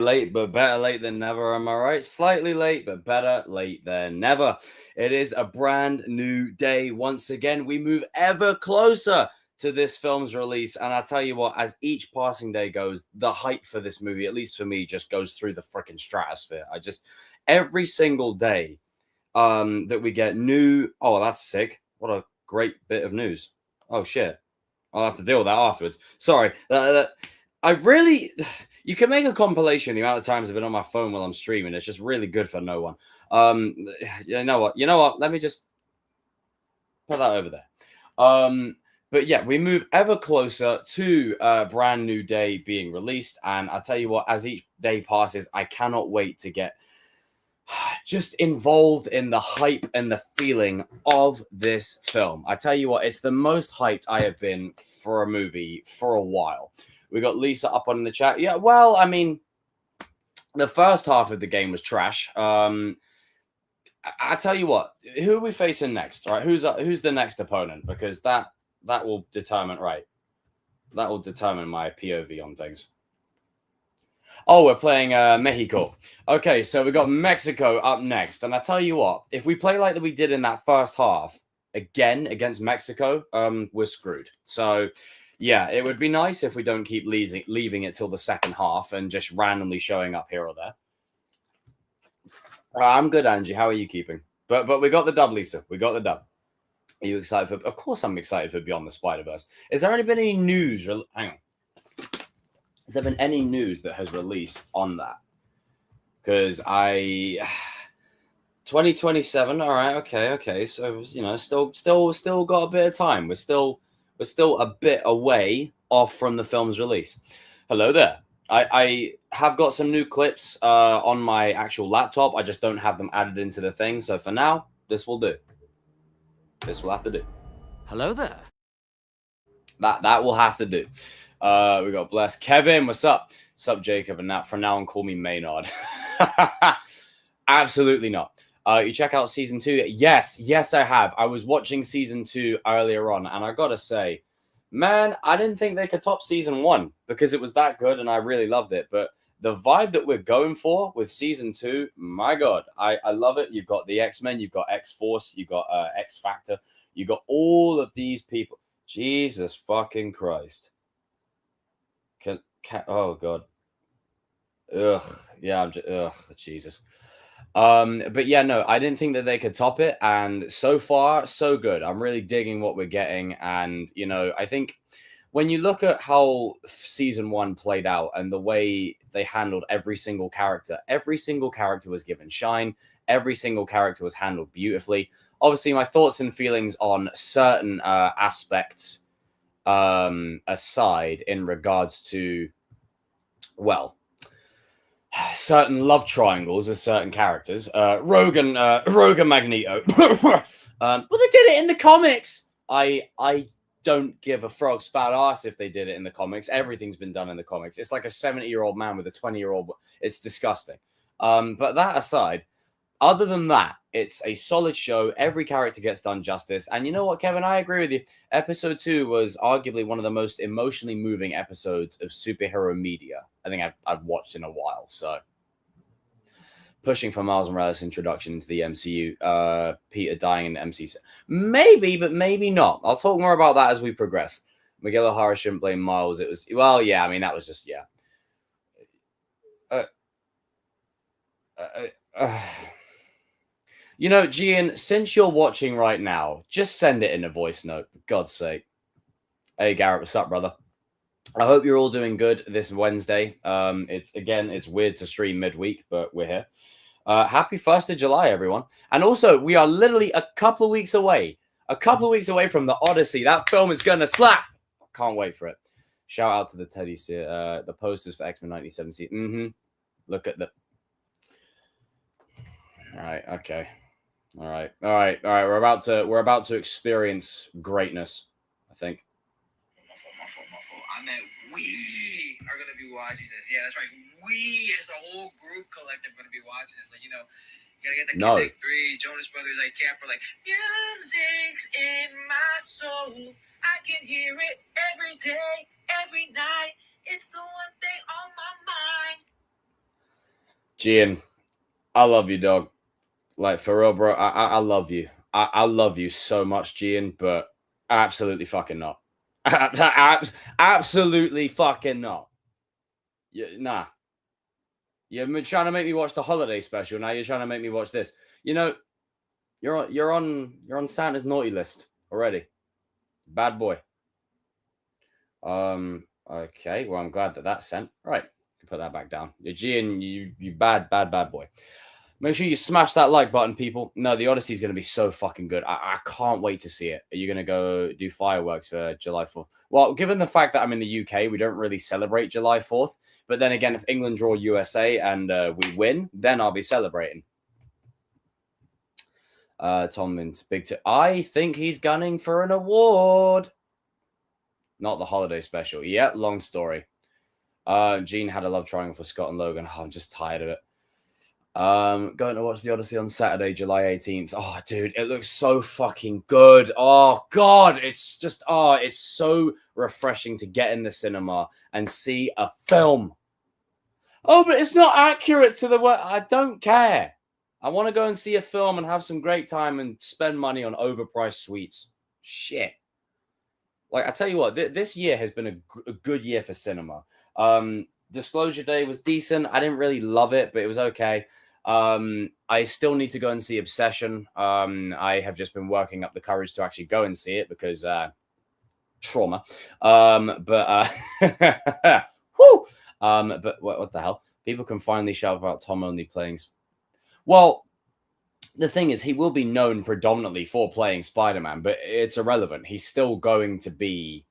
Late, but better late than never, am I right? Slightly late, but better late than never. It is a brand new day. Once again, we move ever closer to this film's release. And I tell you what, as each passing day goes, the hype for this movie, at least for me, just goes through the freaking stratosphere. Every single day that we get new, oh, that's sick. What a great bit of news. Oh, shit. I'll have to deal with that afterwards. Sorry. I've really. You can make a compilation the amount of times I've been on my phone while I'm streaming. It's just really good for no one. You know what? You know what? Let me just put that over there. But yeah, we move ever closer to a brand new day being released. And I tell you what, as each day passes, I cannot wait to get just involved in the hype and the feeling of this film. I tell you what, it's the most hyped I have been for a movie for a while. We got Lisa up on the chat. Yeah, well, I mean, the first half of the game was trash. I tell you what, who are we facing next? Right, who's the next opponent? Because that will determine, right? That will determine my POV on things. Oh, we're playing Mexico. Okay, so we got Mexico up next, and I tell you what, if we play like that we did in that first half again against Mexico, we're screwed. So. Yeah, it would be nice if we don't keep leaving it till the second half and just randomly showing up here or there. I'm good, Angie. How are you keeping? But we got the dub, Lisa. We got the dub. Are you excited for? Of course, I'm excited for Beyond the Spider-Verse. Has there been any news? Hang on. Has there been any news that has released on that? Because 2027. All right. Okay. So still got a bit of time. We're still a bit away off from the film's release. Hello there. I have got some new clips on my actual laptop. I just don't have them added into the thing. So for now, this will do. This will have to do. Hello there. That will have to do. We got Bless. Kevin, what's up? What's up, Jacob? And from now on, call me Maynard. Absolutely not. You check out season 2? Yes, I have. I was watching season 2 earlier on, and I gotta say, man, I didn't think they could top season 1 because it was that good, and I really loved it. But the vibe that we're going for with season 2, my God, I love it. You've got the X-Men, you've got X-Force, you've got X-Factor, you got all of these people. Jesus fucking Christ. Oh God. Ugh. Yeah, Jesus. But yeah, no, I didn't think that they could top it, and so far, so good. I'm really digging what we're getting, and I think when you look at how season 1 played out and the way they handled every single character was given shine. Every single character was handled beautifully. Obviously, my thoughts and feelings on certain aspects aside in regards to, well, certain love triangles with certain characters. Rogue Magneto. Well, they did it in the comics. I don't give a frog spat ass if they did it in the comics. Everything's been done in the comics. It's like a 70-year-old man with a 20-year-old. It's disgusting. But that aside, other than that, it's a solid show. Every character gets done justice. And you know what, Kevin? I agree with you. Episode 2 was arguably one of the most emotionally moving episodes of superhero media I think I've watched in a while. So, pushing for Miles Morales' introduction into the MCU, Peter dying in the MCU. Maybe, but maybe not. I'll talk more about that as we progress. Miguel O'Hara shouldn't blame Miles. It was, well, yeah, I mean, that was just, yeah. Gian, since you're watching right now, just send it in a voice note, for God's sake. Hey, Garrett, what's up, brother? I hope you're all doing good this Wednesday. It's weird to stream midweek, but we're here. Happy 1st of July, everyone. And also, we are literally a couple of weeks away from the Odyssey. That film is going to slap. Can't wait for it. Shout out to the Teddy's, the posters for X-Men 1917. Look at the... All right, okay. All right. We're about to experience greatness, I think. Muffle. I meant we are gonna be watching this. Yeah, that's right. We as a whole group collective gonna be watching this. Like, you gotta get the Kinetic 3, Jonas Brothers, like Camper, like music's in my soul. I can hear it every day, every night. It's the one thing on my mind. Gian, I love you, dog. Like, for real, bro. I love you. I love you so much, Gian, but absolutely fucking not. Absolutely fucking not. Nah. You've been trying to make me watch the holiday special. Now you're trying to make me watch this. You know, you're on Santa's naughty list already. Bad boy. Okay. Well, I'm glad that that's sent. Right. Put that back down. You're Gian, you bad boy. Make sure you smash that like button, people. No, the Odyssey is going to be so fucking good. I can't wait to see it. Are you going to go do fireworks for July 4th? Well, given the fact that I'm in the UK, we don't really celebrate July 4th. But then again, if England draw USA and we win, then I'll be celebrating. Tom Mint, I think he's gunning for an award. Not the holiday special. Yeah, long story. Gene had a love triangle for Scott and Logan. Oh, I'm just tired of it. Going to watch the Odyssey on Saturday, July 18th. Oh, dude, it looks so fucking good. Oh, God, it's just, it's so refreshing to get in the cinema and see a film. Oh, but it's not accurate to the work. I don't care. I want to go and see a film and have some great time and spend money on overpriced sweets. Shit. Like, I tell you what, this year has been a good year for cinema. Disclosure Day was decent. I didn't really love it, but it was okay. I still need to go and see Obsession. I have just been working up the courage to actually go and see it because trauma. But whoo! But what the hell? People can finally shout about Tom only playing. Well, the thing is, he will be known predominantly for playing Spider-Man, but it's irrelevant. He's still going to be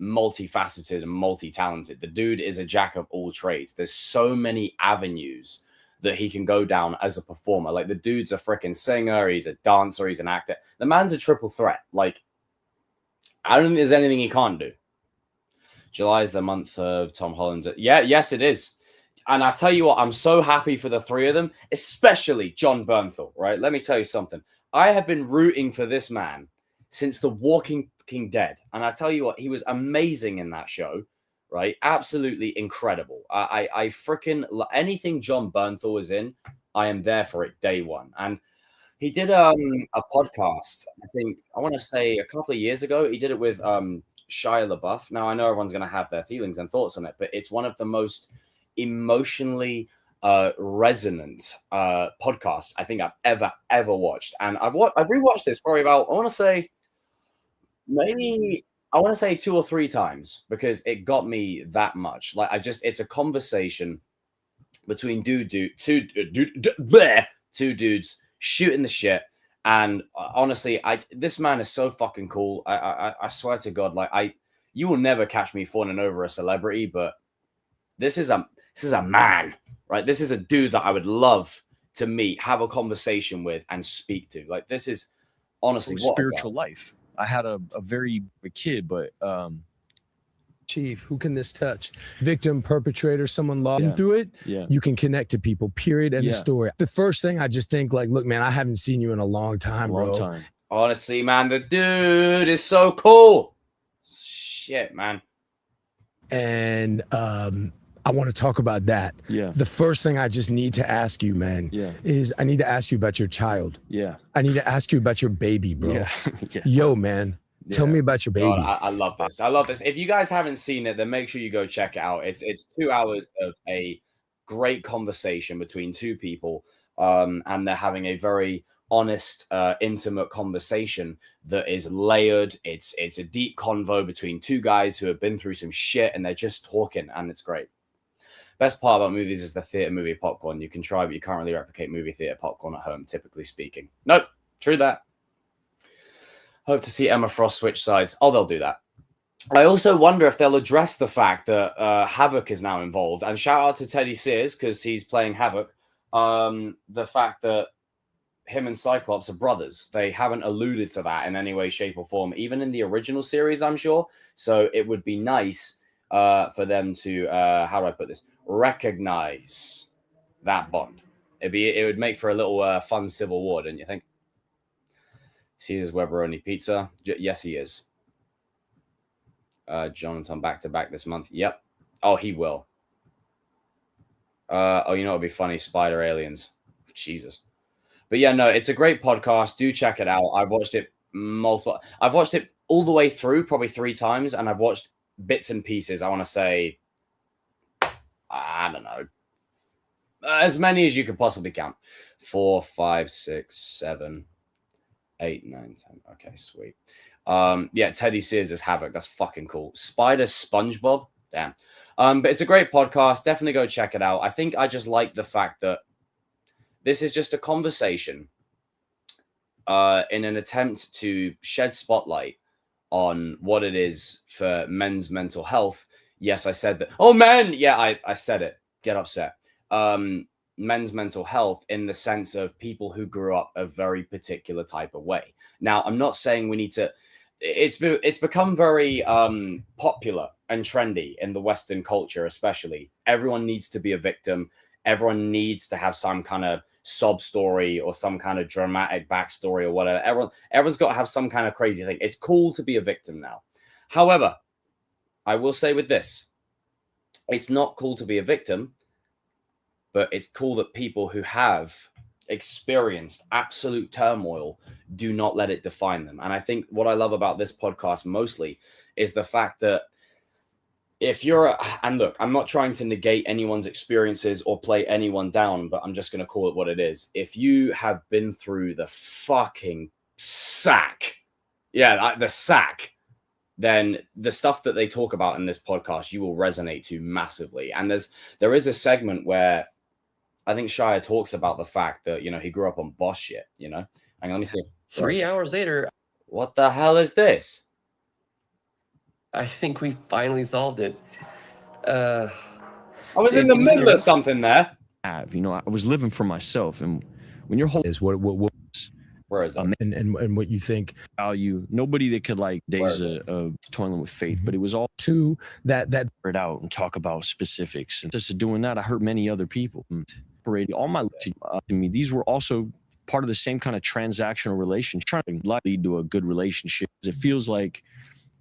multifaceted and multi-talented. The dude is a jack of all trades. There's so many avenues that he can go down as a performer. Like, the dude's a freaking singer, he's a dancer, he's an actor. The man's a triple threat. Like, I don't think there's anything he can't do. July is the month of Tom Holland. Yes, it is. And I tell you what, I'm so happy for the three of them, especially John Bernthal, right? Let me tell you something. I have been rooting for this man since The Walking Dead. And I tell you what, he was amazing in that show, right? Absolutely incredible. I freaking anything John Bernthal was in, I am there for it day one. And he did a podcast, I want to say a couple of years ago. He did it with Shia LaBeouf. Now, I know everyone's going to have their feelings and thoughts on it, but it's one of the most emotionally resonant podcast I think I've ever watched. And I've rewatched this probably about, I want to say 2 or 3 times because it got me that much. Like, it's a conversation between two dudes shooting the shit. And honestly, this man is so fucking cool. I swear to God, like, you will never catch me fawning over a celebrity, but this is a man, right? This is a dude that I would love to meet, have a conversation with, and speak to. Like, this is honestly what spiritual life. I had a kid, but Chief, who can this touch? Victim, perpetrator, someone lost through it. Yeah. You can connect to people, period. End of story. The first thing I just think, like, look, man, I haven't seen you in a long time, bro. Honestly, man, the dude is so cool. Shit, man. And I want to talk about that. Yeah. The first thing I just need to ask you, man, is I need to ask you about your child. Yeah. I need to ask you about your baby, bro. Yeah. Yo, man. Tell me about your baby. God, I love this. I love this. If you guys haven't seen it, then make sure you go check it out. It's 2 hours of a great conversation between two people, and they're having a very honest, intimate conversation that is layered. It's a deep convo between two guys who have been through some shit, and they're just talking, and it's great. Best part about movies is the theater movie popcorn. You can try, but you can't really replicate movie theater popcorn at home, typically speaking. Nope, true that. Hope to see Emma Frost switch sides. Oh, they'll do that. I also wonder if they'll address the fact that Havoc is now involved. And shout out to Teddy Sears because he's playing Havoc. The fact that him and Cyclops are brothers. They haven't alluded to that in any way, shape, or form, even in the original series, I'm sure. So it would be nice for them to, how do I put this, recognize that bond. It would make for a little fun civil war, don't you think? Caesar's Webberoni Pizza. Yes, he is. Jonathan back-to-back this month. Yep. Oh, he will. Oh, you know, it'd be funny. Spider aliens. Jesus. But yeah, no, it's a great podcast. Do check it out. I've watched it I've watched it all the way through, probably 3 times, and I've watched bits and pieces. I want to say, I don't know, as many as you could possibly count. 4, 5, 6, 7, 8, 9, 10. Okay, sweet. Yeah, Teddy Sears is Havoc. That's fucking cool. Spider SpongeBob. Damn. But it's a great podcast. Definitely go check it out. I think I just like the fact that this is just a conversation in an attempt to shed spotlight on what it is for men's mental health. Yes, I said that. Oh, men! Yeah, I said it. Get upset. Men's mental health in the sense of people who grew up a very particular type of way. Now, I'm not saying we need to... It's become very popular and trendy in the Western culture, especially. Everyone needs to be a victim. Everyone needs to have some kind of sob story or some kind of dramatic backstory or whatever. Everyone's got to have some kind of crazy thing. It's cool to be a victim now. However, I will say with this, it's not cool to be a victim, but it's cool that people who have experienced absolute turmoil do not let it define them. And I think what I love about this podcast mostly is the fact that if you're, and look, I'm not trying to negate anyone's experiences or play anyone down, but I'm just going to call it what it is. If you have been through the fucking sack, the sack, then the stuff that they talk about in this podcast, you will resonate to massively. And there is a segment where I think Shia talks about the fact that, you know, he grew up on boss shit, you know? Hang on, let me see. 3 hours later. What the hell is this? I think we finally solved it. I was in the middle of something there. You know, I was living for myself, and when your whole Is what where is that? And what you think value, nobody that could like days of toiling with faith, but it was all to that it out and talk about specifics. And just doing that, I hurt many other people. All my to me, these were also part of the same kind of transactional relationship, trying to lead to a good relationship. It feels like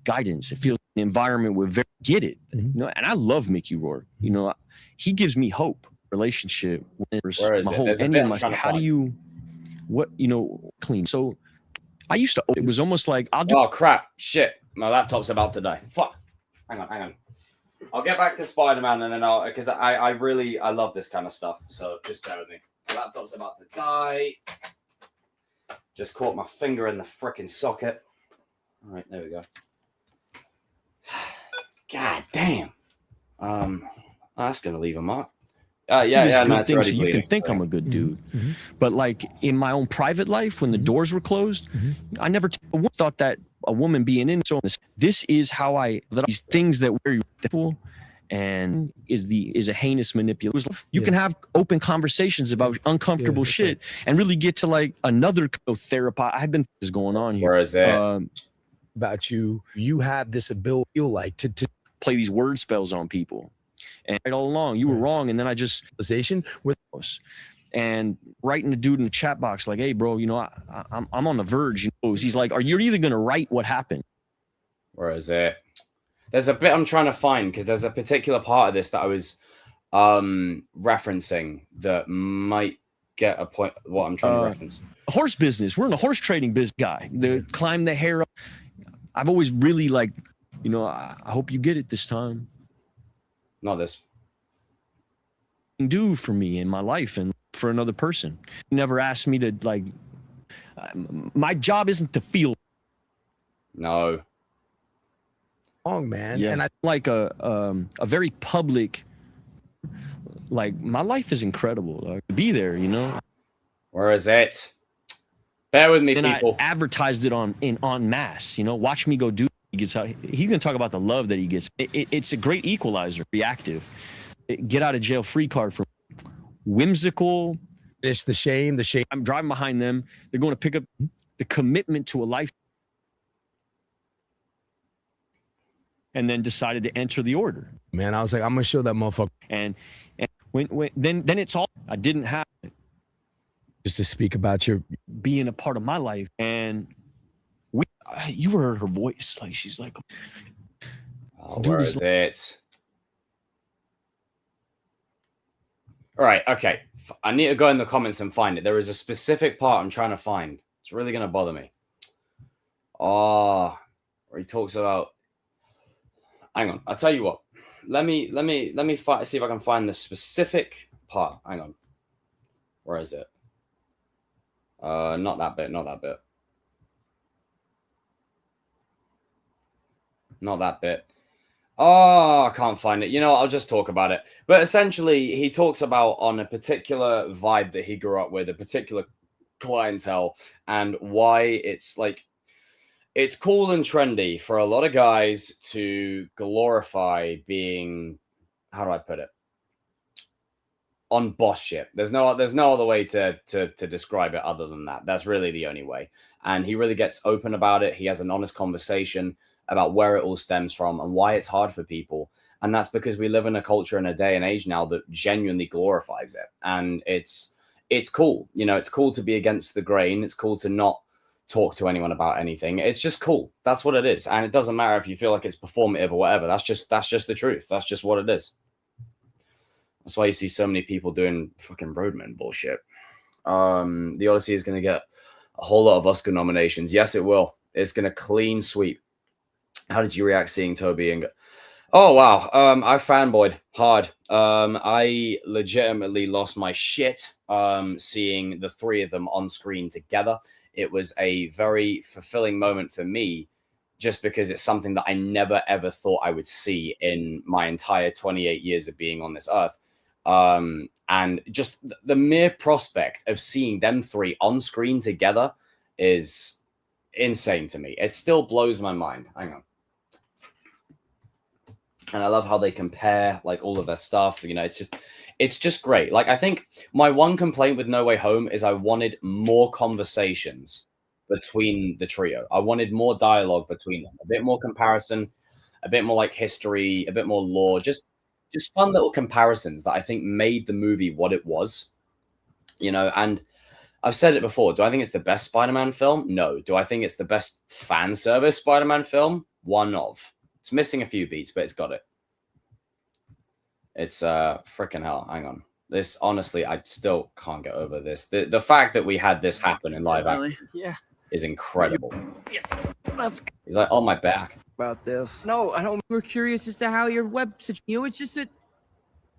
guidance. It feels an environment where get it, you know. And I love Mickey Rourke. You know, he gives me hope. Relationship. My whole ending. How do you, what you know, clean? So I used to. It was almost like I'll do. Oh crap! Shit! My laptop's about to die. Fuck! Hang on. I'll get back to Spider-Man and then because I love this kind of stuff. So just bear with me. My laptop's about to die. Just caught my finger in the frickin' socket. All right, there we go. God damn. That's gonna leave a mark. Yeah. Good things so you can think I'm a good dude, but like in my own private life, when the doors were closed, I never thought that a woman being in so this is how these things that we're people and is a heinous manipulation. You can have open conversations about uncomfortable shit and really get to like another therapy. I've been is going on here. Where is it? About you have this ability, feel like to play these word spells on people, and right all along you were wrong, and then I just with us and writing the dude in the chat box like, hey bro, you know, I'm on the verge. You know, he's like, are you either gonna write what happened? Where is it? There's a bit I'm trying to find because there's a particular part of this that I was referencing that might get a point. What I'm trying to reference. Horse business. We're in a horse trading business, guy. The climb the hair up. I've always really like, you know, I hope you get it this time. Not this. Do for me in my life and for another person. You never asked me to like. My job isn't to feel. No. Wrong, man. Yeah. And I like a very public. Like my life is incredible. Like, to be there, you know. Where is it? Bear with me, people. I advertised it en masse. You know, watch me go do. He gets out. He's gonna talk about the love that he gets. It's a great equalizer. Reactive. Get out of jail free card for whimsical. It's the shame. I'm driving behind them. They're going to pick up the commitment to a life, and then decided to enter the order. Man, I was like, I'm gonna show that motherfucker. And when then it's all I didn't have. Just to speak about your being a part of my life, and you heard her voice, like she's like, where is it? All right, okay. I need to go in the comments and find it. There is a specific part I'm trying to find. It's really going to bother me. Oh, where he talks about. Hang on, I'll tell you what. Let me see if I can find the specific part. Hang on. Where is it? Not that bit. Not that bit. Not that bit. Oh, I can't find it. You know, I'll just talk about it. But essentially, he talks about on a particular vibe that he grew up with, a particular clientele, and why it's like it's cool and trendy for a lot of guys to glorify being, how do I put it, on boss shit. There's no other way to describe it other than that. That's really the only way. And he really gets open about it. He has an honest conversation about where it all stems from and why it's hard for people. And that's because we live in a culture and a day and age now that genuinely glorifies it. And it's cool. You know, it's cool to be against the grain. It's cool to not talk to anyone about anything. It's just cool. That's what it is. And it doesn't matter if you feel like it's performative or whatever. That's just the truth. That's just what it is. That's why you see so many people doing fucking Roadman bullshit. The Odyssey is going to get a whole lot of Oscar nominations. Yes, it will. It's going to clean sweep. How did you react seeing Toby and? Oh wow, I fanboyed hard. I legitimately lost my shit seeing the three of them on screen together. It was a very fulfilling moment for me, just because it's something that I never ever thought I would see in my entire 28 years of being on this earth. And just the mere prospect of seeing them three on screen together is insane to me. It still blows my mind. Hang on. And I love how they compare like all of their stuff. You know, it's just great. Like, I think my one complaint with No Way Home is I wanted more conversations between the trio. I wanted more dialogue between them, a bit more comparison, a bit more like history, a bit more lore, just fun little comparisons that I think made the movie what it was, you know. And I've said it before. Do I think it's the best Spider-Man film? No. Do I think it's the best fan service Spider-Man film? One of. It's missing a few beats, but it's got it. It's freaking hell. Hang on. This, honestly, I still can't get over this. The fact that we had this happen in live action is incredible. He's like, on my back. About this. No, I don't. We're curious as to how your web, you know, it's just that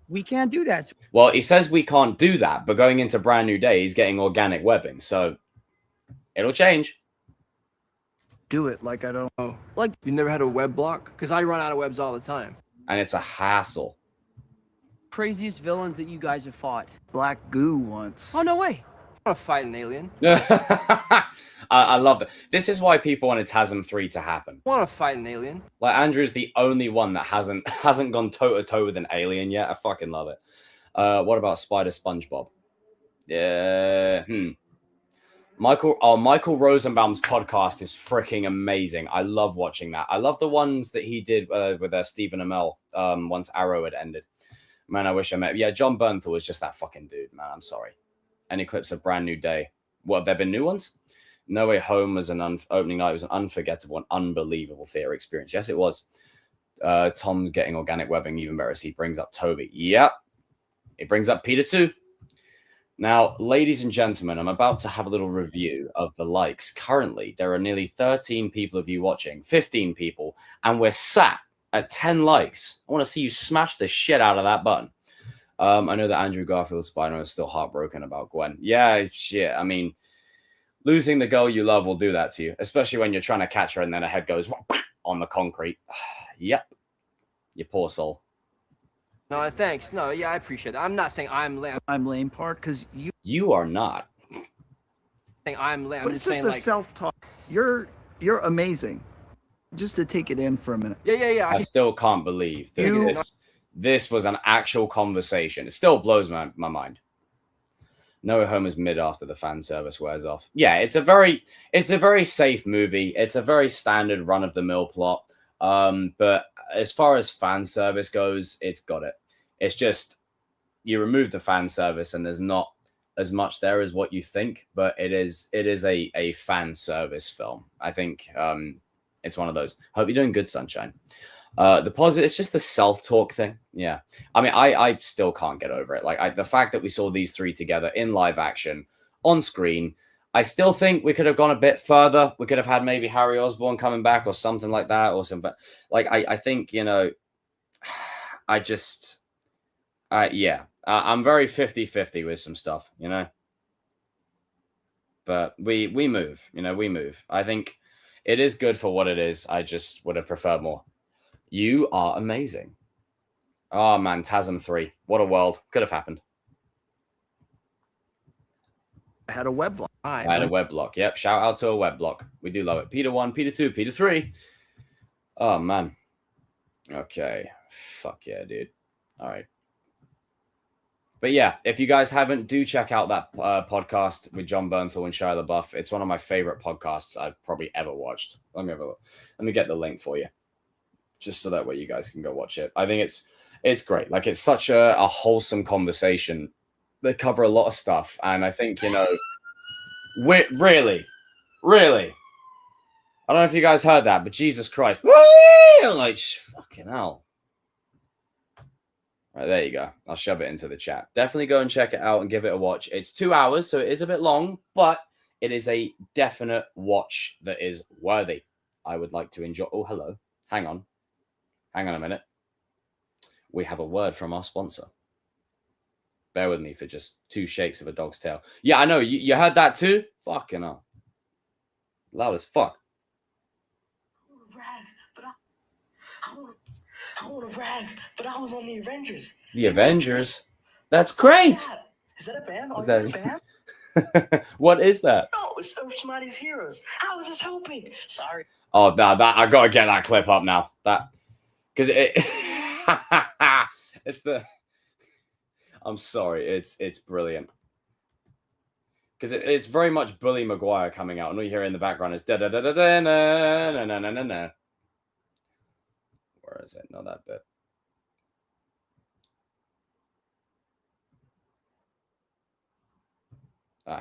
we can't do that. Well, he says we can't do that, but going into Brand New Day, he's getting organic webbing, so it'll change. Do it like I don't know. Like, you never had a web block? Because I run out of webs all the time. And it's a hassle. Craziest villains that you guys have fought. Black goo once. Oh, no way. I want to fight an alien. I love that. This is why people wanted TASM 3 to happen. I want to fight an alien. Like, Andrew's the only one that hasn't gone toe-to-toe with an alien yet. I fucking love it. What about Spider SpongeBob? Yeah. Michael Rosenbaum's podcast is freaking amazing. I love watching that. I love the ones that he did with Stephen Amell once Arrow had ended. Man, I wish I met. Yeah, John Bernthal was just that fucking dude, man. I'm sorry. Any clips of Brand New Day? What, have there been new ones? No Way Home was an opening night. It was an unforgettable and unbelievable theater experience. Yes, it was. Tom getting organic webbing even better as he brings up Toby. Yep. It brings up Peter too. Now, ladies and gentlemen, I'm about to have a little review of the likes. Currently, there are nearly 13 people of you watching, 15 people, and we're sat at 10 likes. I want to see you smash the shit out of that button. I know that Andrew Garfield's Spider-Man is still heartbroken about Gwen. Yeah, shit. I mean, losing the girl you love will do that to you, especially when you're trying to catch her and then her head goes on the concrete. Yep. You poor soul. No, thanks. No, yeah, I appreciate that. I'm not saying I'm lame. I'm lame part because you are not. I'm lame. But I'm it's just saying, the like, self-talk. You're amazing. Just to take it in for a minute. Yeah. I still can't believe that this was an actual conversation. It still blows my mind. No Way Home is mid after the fan service wears off. Yeah, it's a very safe movie. It's a very standard run-of-the-mill plot. But as far as fan service goes, it's got it. It's just you remove the fan service and there's not as much there as what you think, but it is a fan service film. I think it's one of those. Hope you're doing good, Sunshine. The positive, it's just the self-talk thing. Yeah. I mean, I still can't get over it. Like the fact that we saw these three together in live action on screen, I still think we could have gone a bit further. We could have had maybe Harry Osborn coming back or something like that, or something. Like I think, you know, yeah, I'm very 50-50 with some stuff, you know. But we move, you know, we move. I think it is good for what it is. I just would have preferred more. You are amazing. Oh man, TASM 3. What a world. Could have happened. I had a web block. I had a web block. Yep. Shout out to a web block. We do love it. Peter 1, Peter 2, Peter 3. Oh man. Okay. Fuck yeah, dude. All right. But yeah, if you guys haven't, do check out that podcast with John Bernthal and Shia LaBeouf. It's one of my favorite podcasts I've probably ever watched. Let me have a look. Let me get the link for you, just so that way you guys can go watch it. I think it's great. Like, it's such a wholesome conversation. They cover a lot of stuff, and I think, you know, really, I don't know if you guys heard that, but Jesus Christ, like fucking hell. Right, there you go. I'll shove it into the chat. Definitely go and check it out and give it a watch. It's 2 hours, so it is a bit long, but it is a definite watch that is worthy. I would like to enjoy. Oh, hello. Hang on a minute. We have a word from our sponsor. Bear with me for just 2 shakes of a dog's tail. Yeah, I know. You heard that too? Fucking hell. Loud as fuck. I want to brag, but I was on the Avengers. The Avengers? That's great. Is that a band? Is that a band? What is that? No, it's Earth Mighty's Heroes. I was just hoping. Sorry. Oh, no, that I gotta get that clip up now. That because it's the. I'm sorry, it's brilliant. Because it's very much Bully Maguire coming out, and all you hear in the background is da da da da da na na na na na na. Where is it? Not that bit.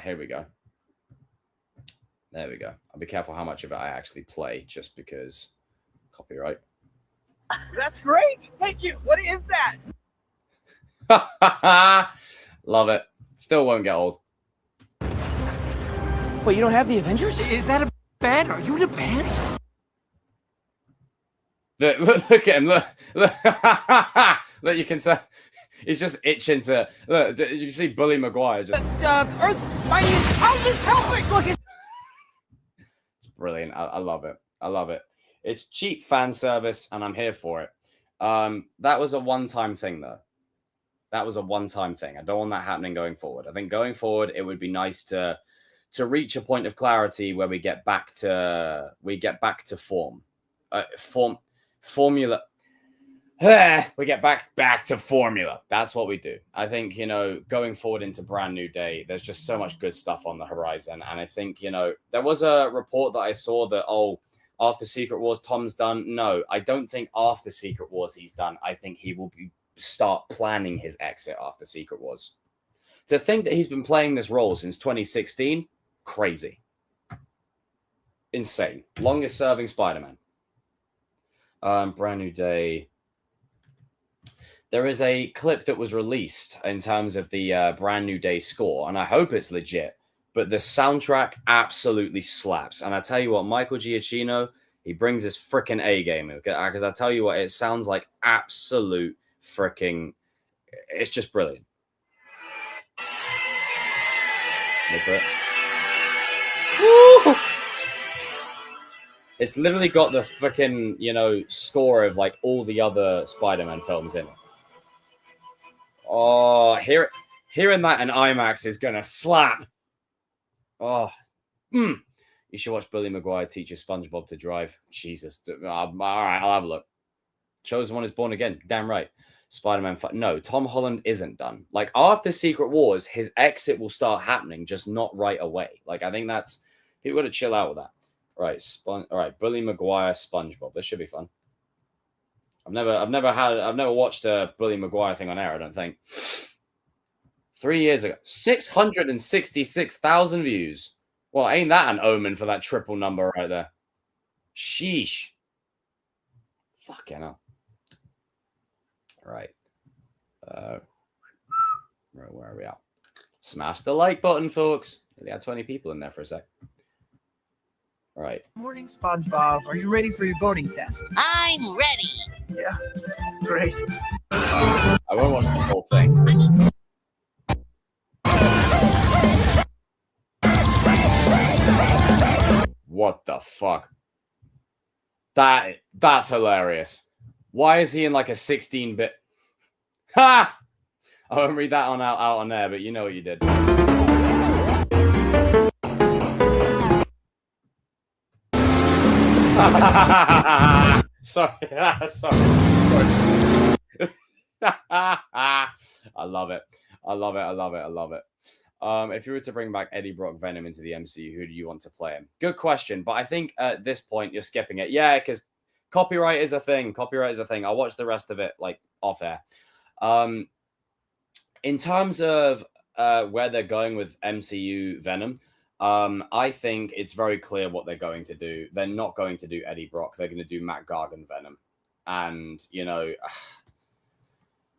Here we go. There we go. I'll be careful how much of it I actually play, just because copyright. That's great. Thank you. What is that? Love it. Still won't get old. Wait, you don't have the Avengers? Is that a band? Are you in a band? Look at him. Look. Look, you can say he's just itching to. Look, you can see Bully Maguire just. Earth's mighty. How's this helping? Look, it's brilliant. I love it. I love it. It's cheap fan service, and I'm here for it. That was a one-time thing, though. That was a one-time thing. I don't want that happening going forward. I think going forward, it would be nice to reach a point of clarity where we get back to form. Formula. We get back to formula. That's what we do. I think, you know, going forward into Brand New Day, there's just so much good stuff on the horizon. And I think, you know, there was a report that I saw that, after Secret Wars, Tom's done. No, I don't think after Secret Wars he's done. I think he will start planning his exit after Secret Wars. To think that he's been playing this role since 2016, crazy. Insane. Longest serving Spider-Man. Brand New Day. There is a clip that was released in terms of the Brand New Day score, and I hope it's legit, but the soundtrack absolutely slaps. And I tell you what, Michael Giacchino, he brings his freaking A game, because I tell you what, it sounds like absolute freaking, it's just brilliant. Look at it. Woo! It's literally got the freaking, you know, score of like all the other Spider-Man films in it. Oh, hearing that in IMAX is gonna slap. Oh, you should watch Bully Maguire teaches SpongeBob to drive. Jesus. All right, I'll have a look. Chosen One is born again. Damn right. Spider-Man. No, Tom Holland isn't done. Like, after Secret Wars, his exit will start happening, just not right away. Like, I think that's, people got to chill out with that. Right, all right, Bully Maguire, SpongeBob. This should be fun. I've never watched a Bully Maguire thing on air, I don't think. 3 years ago, 666,000 views. Well, ain't that an omen for that triple number right there? Sheesh. Fucking hell. Right. Where are we at? Smash the like button, folks. We had 20 people in there for a sec. All right. Morning, SpongeBob. Are you ready for your boarding test? I'm ready. Yeah, great. I won't watch the whole thing. What the fuck? That's hilarious. Why is he in like a 16-bit? Ha! I won't read that out on there, but you know what you did. Sorry. Sorry. I love it. I love it. I love it. I love it. If you were to bring back Eddie Brock Venom into the MCU, who do you want to play him? Good question, but I think at this point you're skipping it. Yeah, because copyright is a thing. Copyright is a thing. I'll watch the rest of it like off air. In terms of where they're going with MCU Venom, I think it's very clear what they're going to do. They're not going to do Eddie Brock. They're going to do Matt Gargan Venom. And, you know,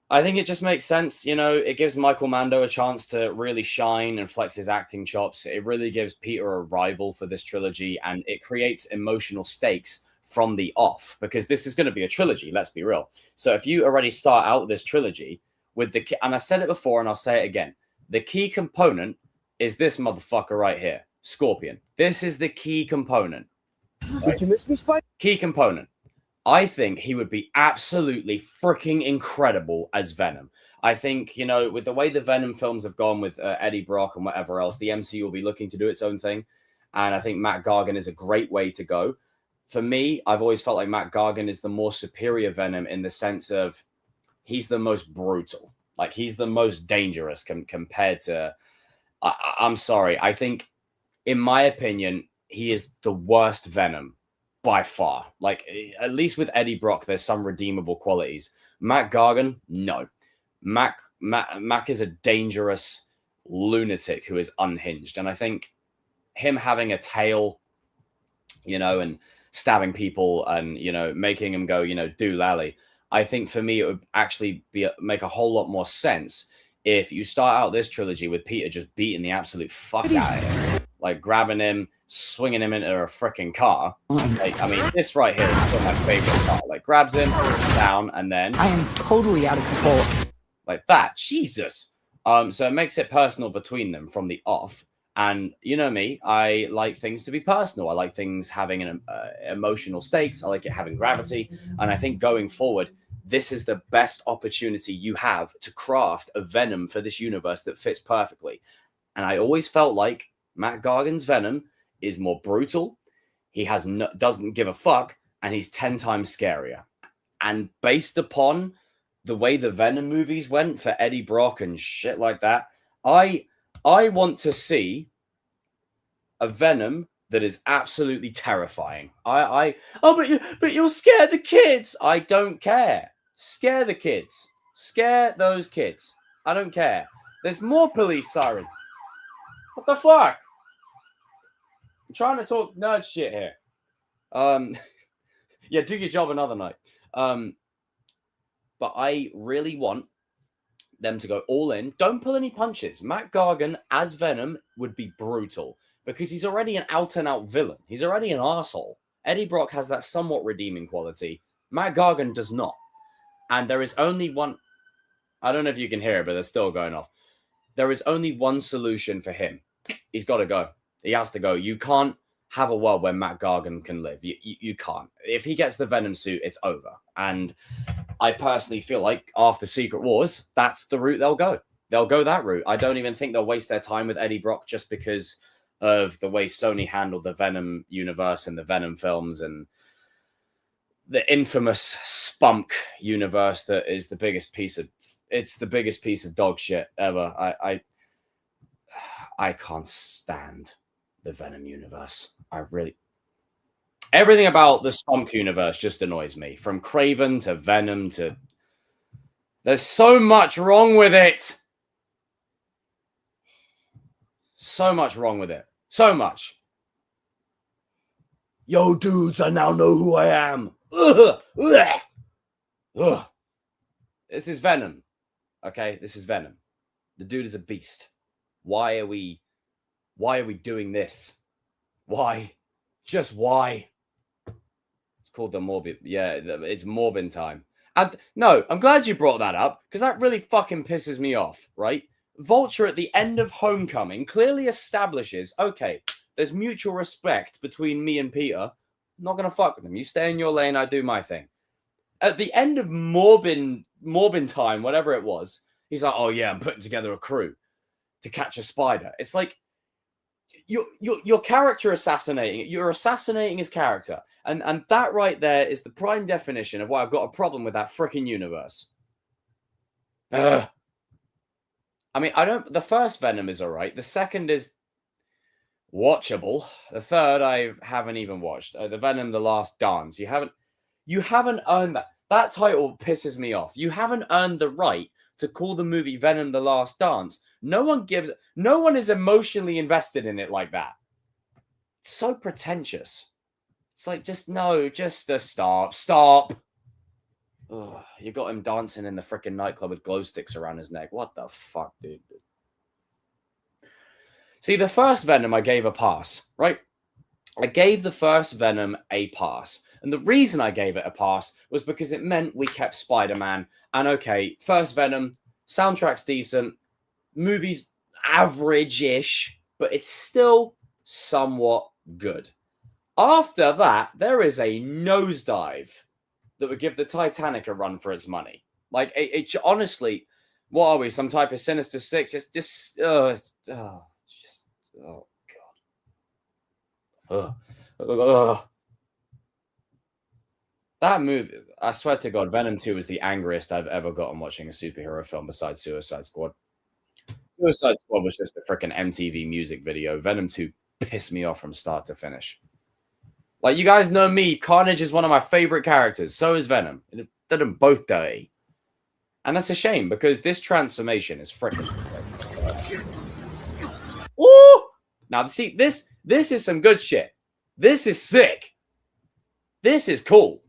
I think it just makes sense. You know, it gives Michael Mando a chance to really shine and flex his acting chops. It really gives Peter a rival for this trilogy, and it creates emotional stakes from the off, because this is going to be a trilogy, let's be real. So if you already start out this trilogy with the, and I said it before and I'll say it again, the key component is this motherfucker right here, Scorpion. This is the key component. Right? Did you miss me, Spike? Key component. I think he would be absolutely freaking incredible as Venom. I think, you know, with the way the Venom films have gone with Eddie Brock and whatever else, the MCU will be looking to do its own thing. And I think Matt Gargan is a great way to go. For me, I've always felt like Matt Gargan is the more superior Venom in the sense of he's the most brutal. Like, he's the most dangerous compared to... I'm sorry. I think, in my opinion, he is the worst Venom by far. Like, at least with Eddie Brock, there's some redeemable qualities. Matt Gargan, no. Mac is a dangerous lunatic who is unhinged. And I think him having a tail, you know, and stabbing people and, you know, making him go, you know, do lally. I think for me, it would actually make a whole lot more sense if you start out this trilogy with Peter just beating the absolute fuck out of him, like grabbing him, swinging him into a freaking car. Like, I mean, this right here is still my favorite part. Like, grabs him down and then I am totally out of control. like that. Jesus. So it makes it personal between them from the off. And you know me, I like things to be personal. I like things having an emotional stakes. I like it having gravity. And I think going forward, this is the best opportunity you have to craft a Venom for this universe that fits perfectly. And I always felt like Matt Gargan's Venom is more brutal. He doesn't give a fuck, and he's 10 times scarier. And based upon the way the Venom movies went for Eddie Brock and shit like that, I want to see a Venom that is absolutely terrifying. But you'll scare the kids. I don't care. Scare the kids. Scare those kids. I don't care. There's more police sirens. What the fuck? I'm trying to talk nerd shit here. Yeah, do your job another night. But I really want them to go all in. Don't pull any punches. Matt Gargan as Venom would be brutal because he's already an out-and-out villain. He's already an arsehole. Eddie Brock has that somewhat redeeming quality. Matt Gargan does not. And there is only one... I don't know if you can hear it, but they're still going off. There is only one solution for him. He's got to go. He has to go. You can't have a world where Matt Gargan can live. You can't. If he gets the Venom suit, it's over. And I personally feel like after Secret Wars, that's the route they'll go. They'll go that route. I don't even think they'll waste their time with Eddie Brock just because of the way Sony handled the Venom universe and the Venom films and the infamous Spunk universe that is the biggest piece of... It's the biggest piece of dog shit ever. I can't stand the Venom universe. Everything about the Spunk universe just annoys me. From Kraven to Venom to... There's so much wrong with it. So much wrong with it. So much. Yo, dudes, I now know who I am. Ugh. Ugh. Ugh. This is Venom. Okay, this is Venom. The dude is a beast. Why are we doing this? Why? Just why? It's called the Morbid. Yeah, it's Morbin time. And no, I'm glad you brought that up because that really fucking pisses me off, right? Vulture at the end of Homecoming clearly establishes, okay, there's mutual respect between me and Peter. I'm not going to fuck with him. You stay in your lane, I do my thing. At the end of Morbin time, whatever it was, he's like, oh yeah, I'm putting together a crew to catch a spider. It's like, your character assassinating. You're assassinating his character. And that right there is the prime definition of why I've got a problem with that freaking universe. Ugh. I mean, the first Venom is all right. The second is watchable. The third I haven't even watched. The Venom: The Last Dance. You haven't earned that. That title pisses me off. You haven't earned the right to call the movie Venom: The Last Dance. No one is emotionally invested in it like that. It's so pretentious. It's like, just stop. Ugh, you got him dancing in the freaking nightclub with glow sticks around his neck. What the fuck, dude? See, the first Venom I gave a pass, right? I gave the first Venom a pass. And the reason I gave it a pass was because it meant we kept Spider-Man. And okay, first Venom, soundtrack's decent, movie's average-ish, but it's still somewhat good. After that, there is a nosedive that would give the Titanic a run for its money. Like, it honestly, what are we, some type of Sinister Six? It's just, oh God. That movie, I swear to God, Venom 2 was the angriest I've ever gotten watching a superhero film besides Suicide Squad. Suicide Squad was just a freaking MTV music video. Venom 2 pissed me off from start to finish. Like, you guys know me, Carnage is one of my favorite characters. So is Venom. It did them both dirty. And that's a shame because this transformation is freaking. Ooh! Now, see, this is some good shit. This is sick. This is cool.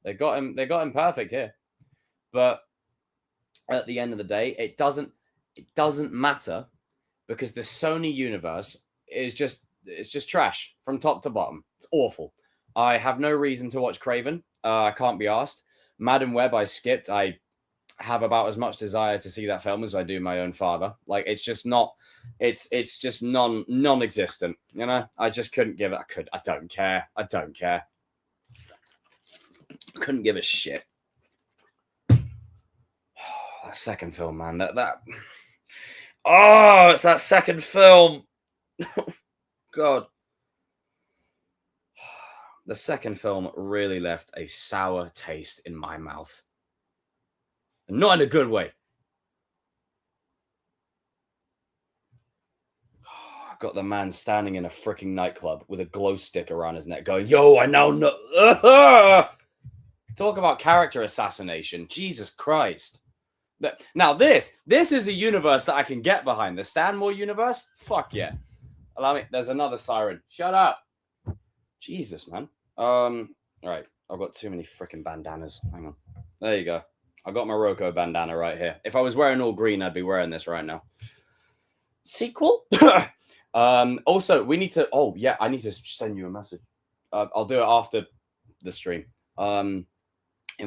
They got him perfect here. But at the end of the day, it doesn't matter because the Sony universe is just trash from top to bottom. It's awful. I have no reason to watch Craven. I can't be asked. Madam Web I skipped. I have about as much desire to see that film as I do my own father. Like, it's just not. It's just non-existent. You know, I just couldn't give it. I don't care. Couldn't give a shit. That second film, man. It's that second film. God. The second film really left a sour taste in my mouth. Not in a good way. Got the man standing in a freaking nightclub with a glow stick around his neck going, yo, I now know. Talk about character assassination. Jesus Christ. Now, this is a universe that I can get behind. The Stanmore universe? Fuck yeah. Allow me. There's another siren. Shut up. Jesus, man. All right. I've got too many freaking bandanas. Hang on. There you go. I got my Rocco bandana right here. If I was wearing all green, I'd be wearing this right now. Sequel? Also, we need to... Oh, yeah. I need to send you a message. I'll do it after the stream. In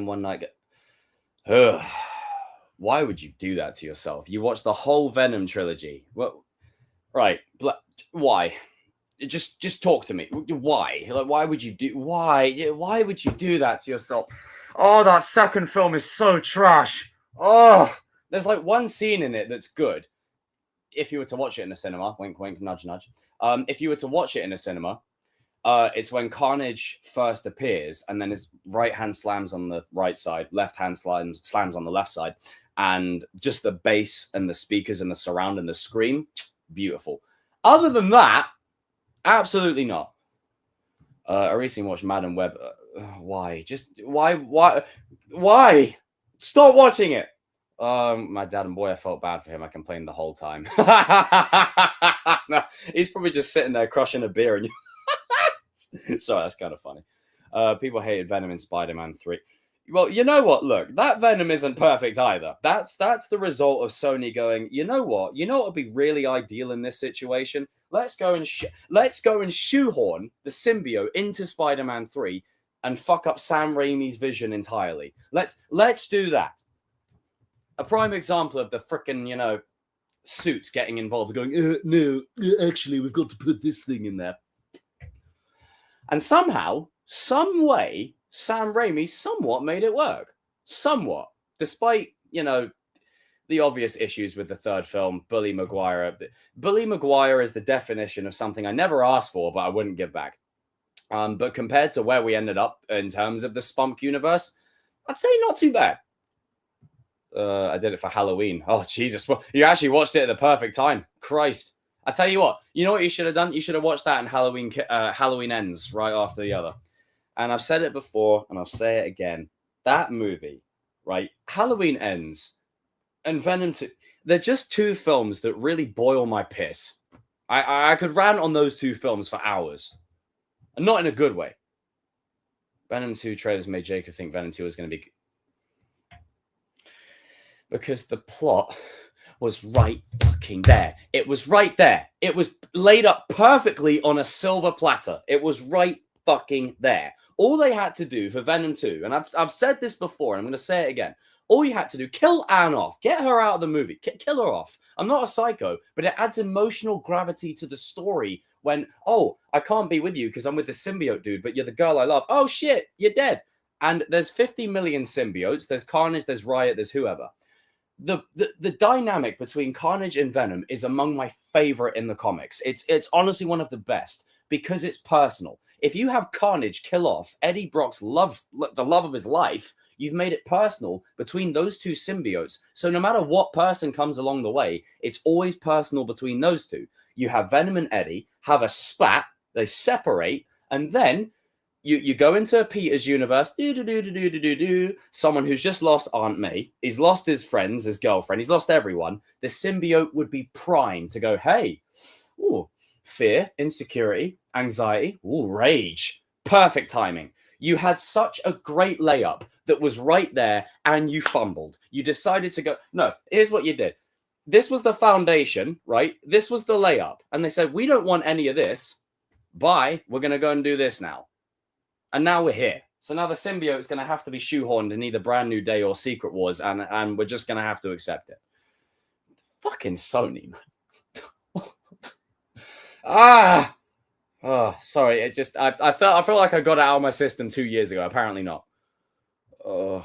one night. Why would you do that to yourself? You watched the whole Venom trilogy. Well, right. Why? Just talk to me. Why? Like, why would you do? Why would you do that to yourself? Oh, that second film is so trash. Oh, there's like one scene in it that's good. If you were to watch it in a cinema, wink, wink, nudge, nudge. If you were to watch it in a cinema, it's when Carnage first appears, and then his right hand slams on the right side, left hand slams on the left side, and just the bass and the speakers and the surround and the scream, beautiful. Other than that, absolutely not. I recently watched Madam Web. Why? Just why? Stop watching it. My dad and boy, I felt bad for him. I complained the whole time. No, he's probably just sitting there crushing a beer and Sorry, that's kind of funny. People hated Venom in Spider-Man 3. Well, you know what? Look, that Venom isn't perfect either. That's the result of Sony going, you know what? You know what would be really ideal in this situation? Let's go and shoehorn the symbiote into Spider-Man 3 and fuck up Sam Raimi's vision entirely. Let's do that. A prime example of the frickin', suits getting involved, going, no, actually, we've got to put this thing in there. And somehow, some way, Sam Raimi somewhat made it work. Somewhat. Despite, the obvious issues with the third film, Bully Maguire. Bully Maguire is the definition of something I never asked for, but I wouldn't give back. But compared to where we ended up in terms of the Spunk universe, I'd say not too bad. I did it for Halloween. Oh, Jesus. Well, you actually watched it at the perfect time. Christ. I tell you what. You know what you should have done? You should have watched that in Halloween Ends right after the other. And I've said it before, and I'll say it again. That movie, right? Halloween Ends and Venom 2, they're just two films that really boil my piss. I could rant on those two films for hours. And not in a good way. Venom 2 trailers made Jacob think Venom 2 was going to be... Because the plot was right fucking there. It was right there. It was laid up perfectly on a silver platter. It was right fucking there. All they had to do for Venom 2, and I've said this before, and I'm going to say it again. All you had to do, kill Anne off. Get her out of the movie. Kill her off. I'm not a psycho, but it adds emotional gravity to the story when, oh, I can't be with you because I'm with the symbiote dude, but you're the girl I love. Oh, shit, you're dead. And there's 50 million symbiotes. There's Carnage, there's Riot, there's whoever. The dynamic between Carnage and Venom is among my favorite in the comics. It's honestly one of the best because it's personal. If you have Carnage kill off Eddie Brock's the love of his life, you've made it personal between those two symbiotes. So no matter what person comes along the way, it's always personal between those two. You have Venom and Eddie have a spat, they separate, and then you go into Peter's universe, someone who's just lost Aunt May, he's lost his friends, his girlfriend, he's lost everyone. The symbiote would be primed to go, hey, ooh, fear, insecurity, anxiety, ooh, rage. Perfect timing. You had such a great layup that was right there and you fumbled. You decided to go, no, here's what you did. This was the foundation, right? This was the layup. And they said, we don't want any of this. Bye. We're going to go and do this now. And now we're here. So now the symbiote is going to have to be shoehorned in either Brand New Day or Secret Wars, and we're just going to have to accept it. Fucking Sony, man. Oh, sorry. It just I felt like I got it out of my system 2 years ago. Apparently not. Oh,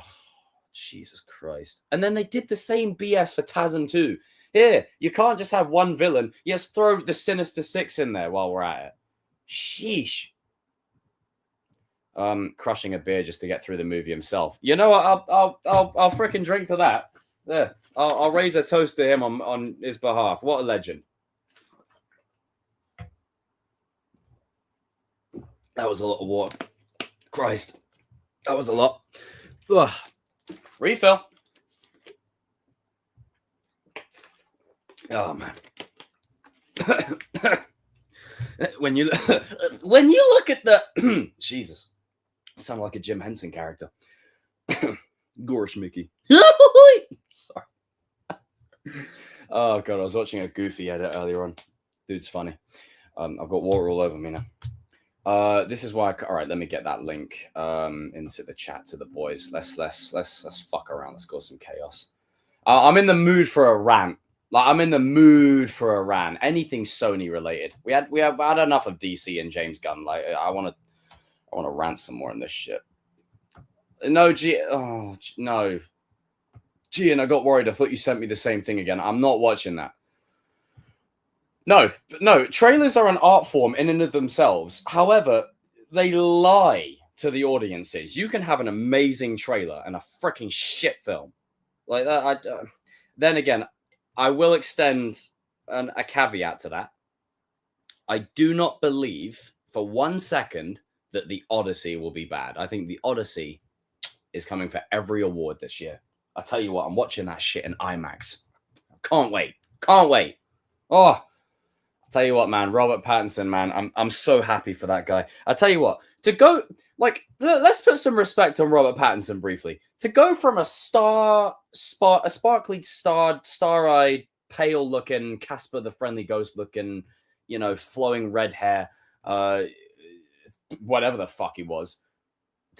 Jesus Christ. And then they did the same BS for TASM 2. Here, you can't just have one villain. You just throw the Sinister Six in there while we're at it. Sheesh. Crushing a beer just to get through the movie himself. You know what? I'll freaking drink to that. There. I'll raise a toast to him on his behalf. What a legend. That was a lot of water. Christ. That was a lot. Ugh. Refill. Oh, man. When you look at the... Jesus. Sound like a Jim Henson character. Gosh, Mickey. Sorry. Oh, God. I was watching a Goofy edit earlier on. Dude's funny. I've got water all over me now. This is why. All right, let me get that link into the chat to the boys. Let's fuck around. Let's cause some chaos. I'm in the mood for a rant. Like I'm in the mood for a rant. Anything Sony related. We have had enough of DC and James Gunn. Like I want to rant some more in this shit. No, no. Gee, and I got worried. I thought you sent me the same thing again. I'm not watching that. No. Trailers are an art form in and of themselves. However, they lie to the audiences. You can have an amazing trailer and a freaking shit film like that. Then again, I will extend a caveat to that. I do not believe for 1 second that the Odyssey will be bad. I think the Odyssey is coming for every award this year. I tell you what, I'm watching that shit in IMAX. Can't wait. Oh. Tell you what, man, Robert Pattinson, man, I'm so happy for that guy. I tell you what, to go like let's put some respect on Robert Pattinson briefly. To go from a sparkly star-eyed, pale-looking Casper the Friendly Ghost-looking, you know, flowing red hair, whatever the fuck he was,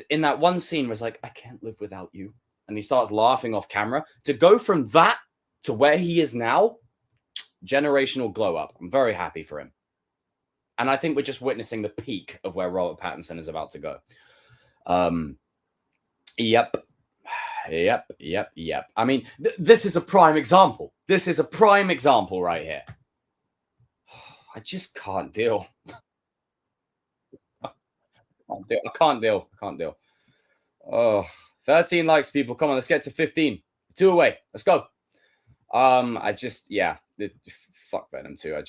in that one scene was like, I can't live without you, and he starts laughing off camera. To go from that to where he is now. Generational glow up. I'm very happy for him. And I think we're just witnessing the peak of where Robert Pattinson is about to go. Yep. I mean, this is a prime example. This is a prime example right here. I just can't deal. I can't deal. Oh, 13 likes, people. Come on, let's get to 15. 2 away. Let's go. Fuck Venom 2.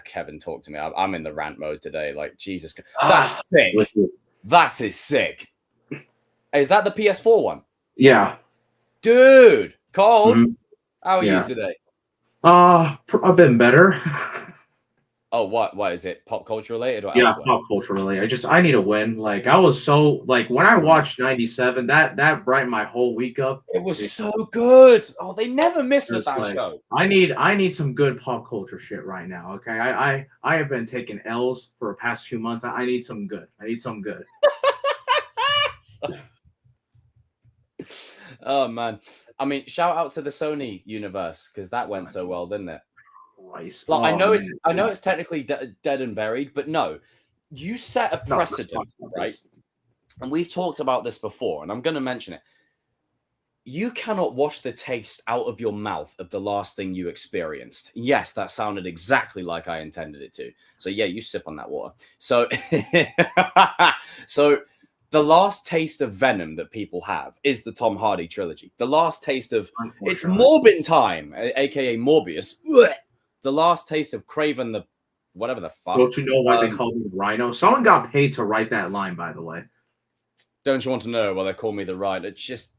Kevin, talk to me. I'm in the rant mode today. Like, Jesus. That's sick. That is sick. Is that the PS4 one? Yeah. Dude, Cole, how are you today? I've been better. Oh, what is it? Pop culture related or yeah, elsewhere? Pop culture related. I need a win. Like, I was so like when I watched 97, that brightened my whole week up. It was so good. Oh, they never miss with that show. I need some good pop culture shit right now. Okay, I have been taking L's for the past 2 months. I need some good. Oh man, I mean, shout out to the Sony universe because that went so well, didn't it? Christ. Like, I know it's technically dead and buried, but no, you set a precedent, right? And we've talked about this before, and I'm going to mention it. You cannot wash the taste out of your mouth of the last thing you experienced. Yes, that sounded exactly like I intended it to. So yeah, you sip on that water. So, so the last taste of Venom that people have is the Tom Hardy trilogy. The last taste of it's Morbin time, aka Morbius. The last taste of Craven the whatever the fuck. Don't you know why they called me the Rhino? Someone got paid to write that line, by the way. Don't you want to know why they call me the Rhino? It's just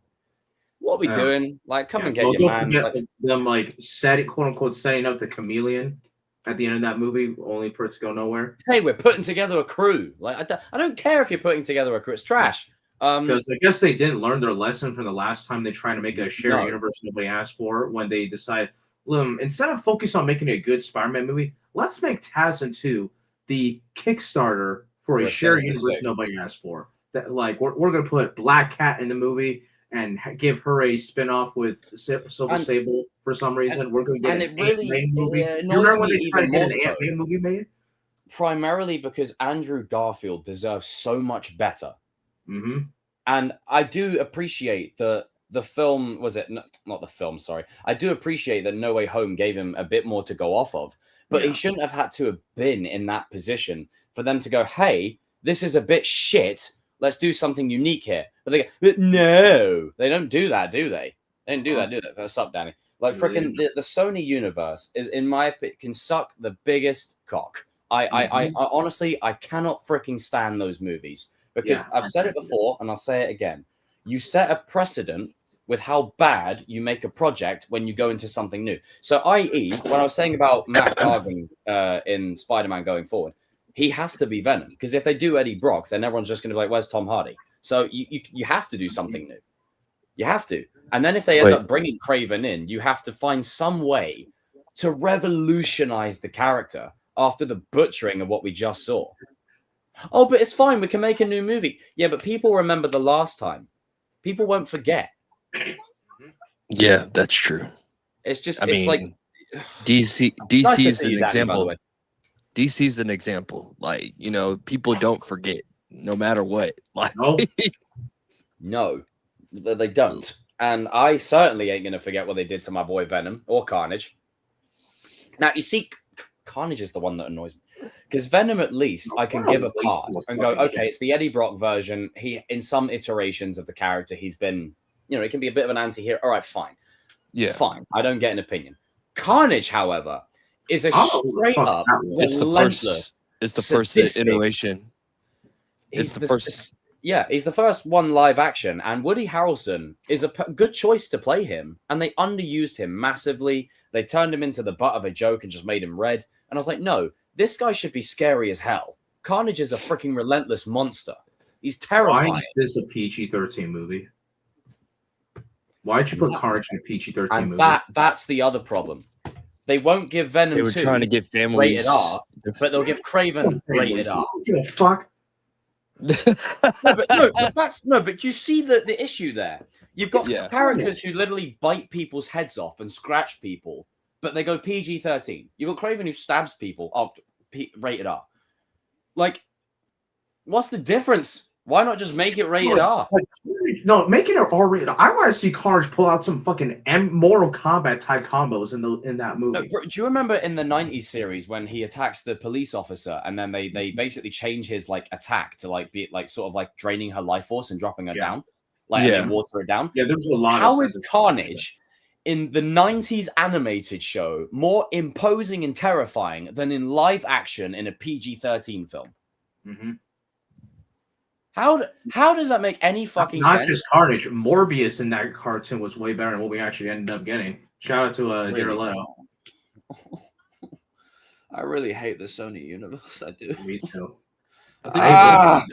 what are we doing? Like, come and get your man. Them like quote unquote setting up the chameleon at the end of that movie, only for it to go nowhere. Hey, we're putting together a crew. Like, I don't care if you're putting together a crew. It's trash. Because I guess they didn't learn their lesson from the last time they tried to make a shared universe nobody asked for when they decided. Instead of focusing on making a good Spider-Man movie, let's make Tarzan 2 the Kickstarter for a shared universe nobody asked for. That like we're gonna put Black Cat in the movie and give her a spin-off with Silver Sable for some reason. We're gonna get an Ant-Man movie. You remember when they tried to get an Ant-Man movie made? Primarily because Andrew Garfield deserves so much better. Mm-hmm. And I do appreciate the film, not the film, sorry. I do appreciate that No Way Home gave him a bit more to go off of, but he shouldn't have had to have been in that position for them to go, hey, this is a bit shit. Let's do something unique here. But they go, but no, they don't do that, do they? They didn't do that, do they? What's up, Danny? Like, freaking the Sony universe is, in my opinion, can suck the biggest cock. I honestly, I cannot freaking stand those movies because I've said it before and I'll say it again. You set a precedent with how bad you make a project when you go into something new. So, i.e., when I was saying about Matt Gargan in Spider-Man going forward, he has to be Venom because if they do Eddie Brock, then everyone's just going to be like, "Where's Tom Hardy?" So you have to do something new. You have to, and then if they end up bringing Craven in, you have to find some way to revolutionize the character after the butchering of what we just saw. Oh, but it's fine. We can make a new movie. Yeah, but people remember the last time. People won't forget. Yeah, that's true. It's just, I mean, like DC is an example. DC is an example. Like, you know, people don't forget no matter what. Like, no, they don't. And I certainly ain't going to forget what they did to my boy Venom or Carnage. Now, you see, Carnage is the one that annoys me. Because Venom, at least, I can give a pass and go, okay, it's the Eddie Brock version. He, in some iterations of the character, he's been, you know, it can be a bit of an anti-hero. All right, fine. Yeah. Fine. I don't get an opinion. Carnage, however, is a straight up relentless. It's the first iteration. It's the first. Yeah, he's the first one live action, and Woody Harrelson is a good choice to play him. And they underused him massively. They turned him into the butt of a joke and just made him red. And I was like, no, this guy should be scary as hell. Carnage is a freaking relentless monster. He's terrifying. Why is this a PG-13 movie? Why'd you put Carnage in a PG-13 movie? That's the other problem. They won't give Venom 2 They were trying to get families rated R, but they'll give Craven rated R. Fuck. But you see the issue there. You've got characters who literally bite people's heads off and scratch people, but they go PG-13. You've got Craven who stabs people, rated R. Like, what's the difference? Why not just make it rated R? No, making it R-rated. I want to see Carnage pull out some fucking Mortal Kombat type combos in that movie. No, do you remember in the 90s series when he attacks the police officer and then they basically change his like attack to like be like sort of like draining her life force and dropping her down, and then water her down? Yeah, there's a lot. How is Carnage in the 90s animated show more imposing and terrifying than in live action in a PG-13 film? Mm-hmm. How does that make any fucking sense? Not just Carnage. Morbius in that cartoon was way better than what we actually ended up getting. Shout out to Jared Leto. I really hate the Sony universe. I do. Me too. At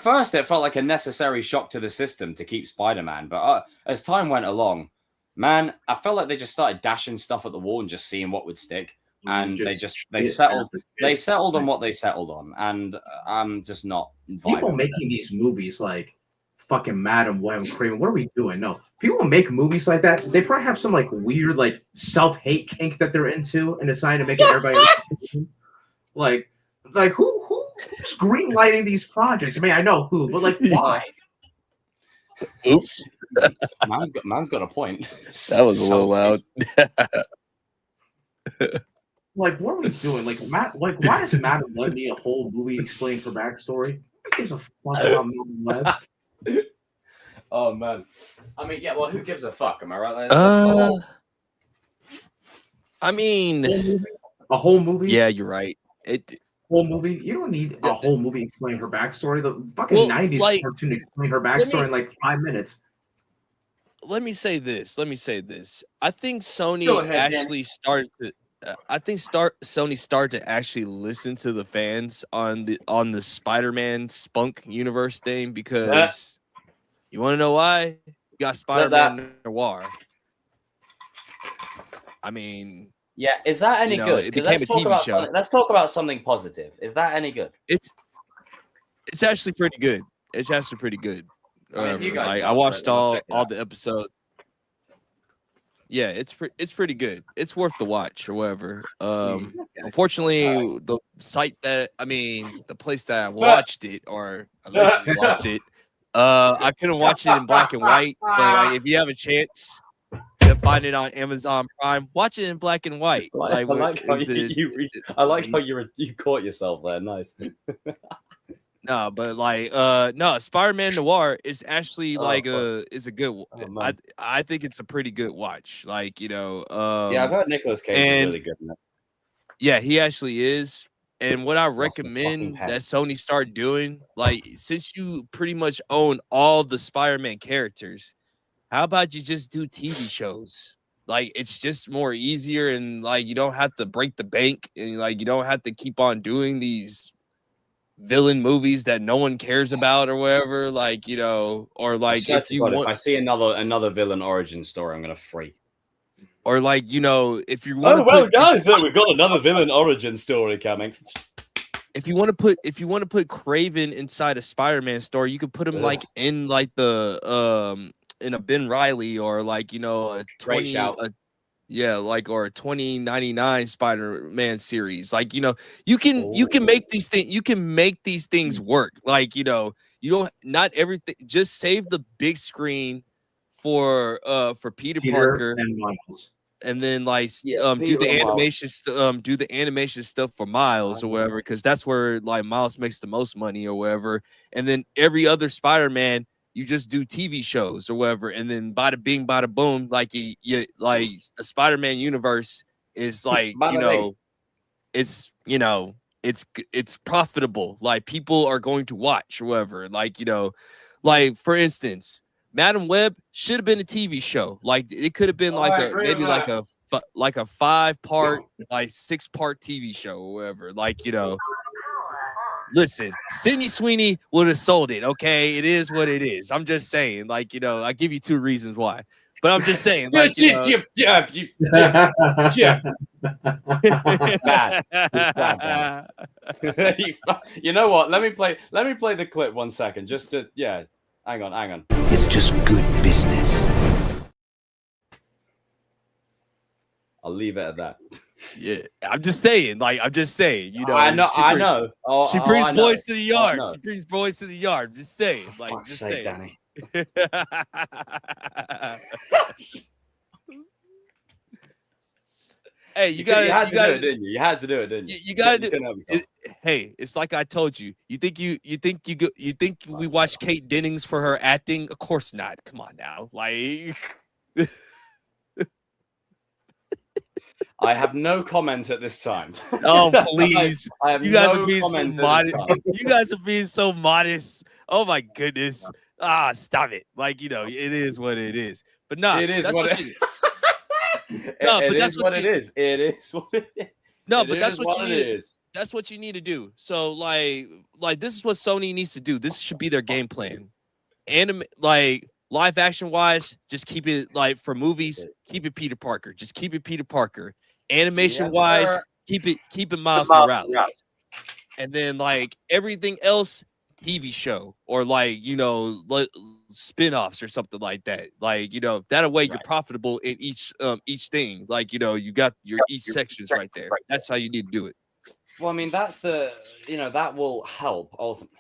first, it felt like a necessary shock to the system to keep Spider-Man, but as time went along, man, I felt like they just started dashing stuff at the wall and just seeing what would stick. And they settled on what they settled on, and I'm just not people making these movies like fucking Madam Web, Craven. What are we doing? No, people make movies like that. They probably have some like weird like self-hate kink that they're into, and deciding to make it everybody like who's greenlighting these projects? I mean, I know who, but like why? Oops, man's got a point. That was a little loud. Like, what are we doing? Like, why does Madam Web need a whole movie explaining her backstory? Who gives a fuck about Madam Web? Oh man, I mean, yeah. Well, who gives a fuck? Am I right? I mean, a whole movie. Yeah, you're right. Whole movie. You don't need a whole movie explaining her backstory. The fucking 90s cartoon explained her backstory in like 5 minutes. Let me say this. I think Sony actually started to. Sony started to actually listen to the fans on the Spider-Man Spunk universe thing because you want to know why? You got Spider-Man Noir. I mean, yeah, is that any good? It became a TV show. Let's talk about something positive. Is that any good? It's actually pretty good. I watched all the episodes. Yeah, it's pretty good. It's worth the watch or whatever. Unfortunately, the place that I watched it or allegedly watched it, I couldn't watch it in black and white. But like, if you have a chance to find it on Amazon Prime, watch it in black and white. I like how you caught yourself there. Nice. No, but like Spider-Man Noir is actually is a good. I think it's a pretty good watch. Like yeah, I've heard Nicolas Cage is really good in it. Yeah, he actually is. And what I recommend that Sony start doing, like since you pretty much own all the Spider-Man characters, how about you just do TV shows? Like it's just more easier, and like you don't have to break the bank, and like you don't have to keep on doing these villain movies that no one cares about or whatever, like or like if I see another villain origin story, I'm gonna freak. Or like if you want guys, we've got another villain origin story coming. If you want to put Craven inside a Spider-Man story, you could put him like in like the in a Ben Reilly or like a 20 or a 2099 Spider-Man series. Like you can make these things work. Like you don't not everything. Just save the big screen for Peter Parker and Miles. And then do the animation stuff for Miles or whatever, because that's where like Miles makes the most money or whatever. And then every other Spider-Man, you just do TV shows or whatever, and then bada bing, bada boom, like you the Spider-Man universe is like it's it's profitable. Like people are going to watch or whatever. Like, you know, like for instance, Madam Web should have been a TV show. Like it could have been like a 5-part, like 6-part TV show or whatever. Like, you know, listen, Sydney Sweeney would have sold it. Okay, it is what it is. I'm just saying, like, you know, I give you 2 reasons why, but I'm just saying, like, you know, bad. You know what? Let me play the clip 1 second. Just to hang on. It's just good business. I'll leave it at that. Yeah, I'm just saying, you know. I know. She brings boys to the yard. She brings boys to the yard. Just saying, like, just saying. Danny. Hey, you had to do it, didn't you? You had to do it, didn't you? You got to do it. Hey, it's like I told you. You think we watch Kate Dennings for her acting? Of course not. Come on now, like. I have no comment at this time. Oh, please. I have you guys no are being comment so modest. You guys are being so modest. Oh my goodness. Stop it. Like, you know, it is what it is. But no, it is what it is. No, but that's what it is. It is what it is. No, but that's what you need. That's what you need to do. So like this is what Sony needs to do. This should be their game plan. Like live action wise, just keep it like for movies, keep it Peter Parker. Just keep it Peter Parker. Animation wise, keep it Miles Morales. And then like everything else, TV show or like, you know, spin-offs or something like that. Like, you know, that way you're profitable in each thing. Like, you know, you got your each sections right there. That's how you need to do it. Well, I mean, that's that will help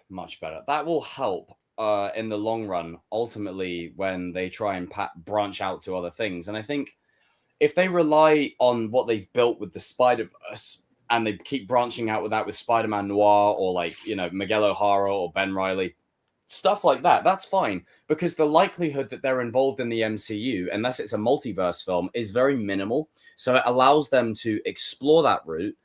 much better. That will help in the long run, ultimately, when they try and branch out to other things. And I think if they rely on what they've built with the Spider-Verse and they keep branching out with that with Spider-Man Noir or like, you know, Miguel O'Hara or Ben Reilly, stuff like that, that's fine, because the likelihood that they're involved in the MCU, unless it's a multiverse film, is very minimal. So it allows them to explore that route,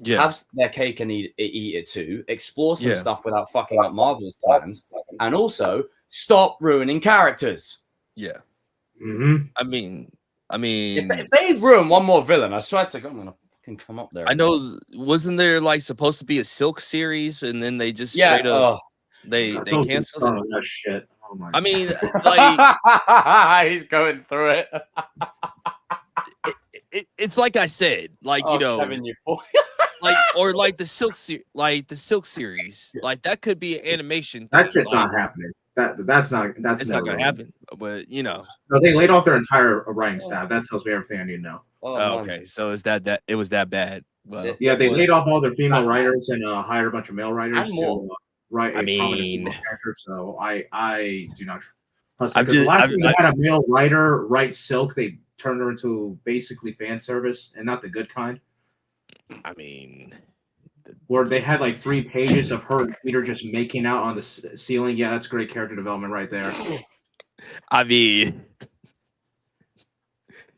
have their cake and eat it too, explore some stuff without fucking up Marvel's plans, and also stop ruining characters. Yeah. Mm-hmm. I mean, if they ruin one more villain, I swear to God, I'm gonna fucking come up there. I know, wasn't there like supposed to be a Silk series, and then they just straight up they canceled it? That shit. Oh my I mean, like he's going through it. It's like I said, like you know, Kevin, you like or like the Silk series, like that could be an animation. That shit's not happening. That's not gonna happen. But you know, no, they laid off their entire writing staff. That tells me everything I need to know. Okay, so is that it was that bad? Well, yeah, they laid off all their female writers and hired a bunch of male writers to write a prominent female character. So I do not trust it. The last time they had a male writer write Silk, they turned her into basically fan service and not the good kind. I mean, where they had like 3 pages of her and Peter just making out on the ceiling. Yeah, that's great character development right there. I mean,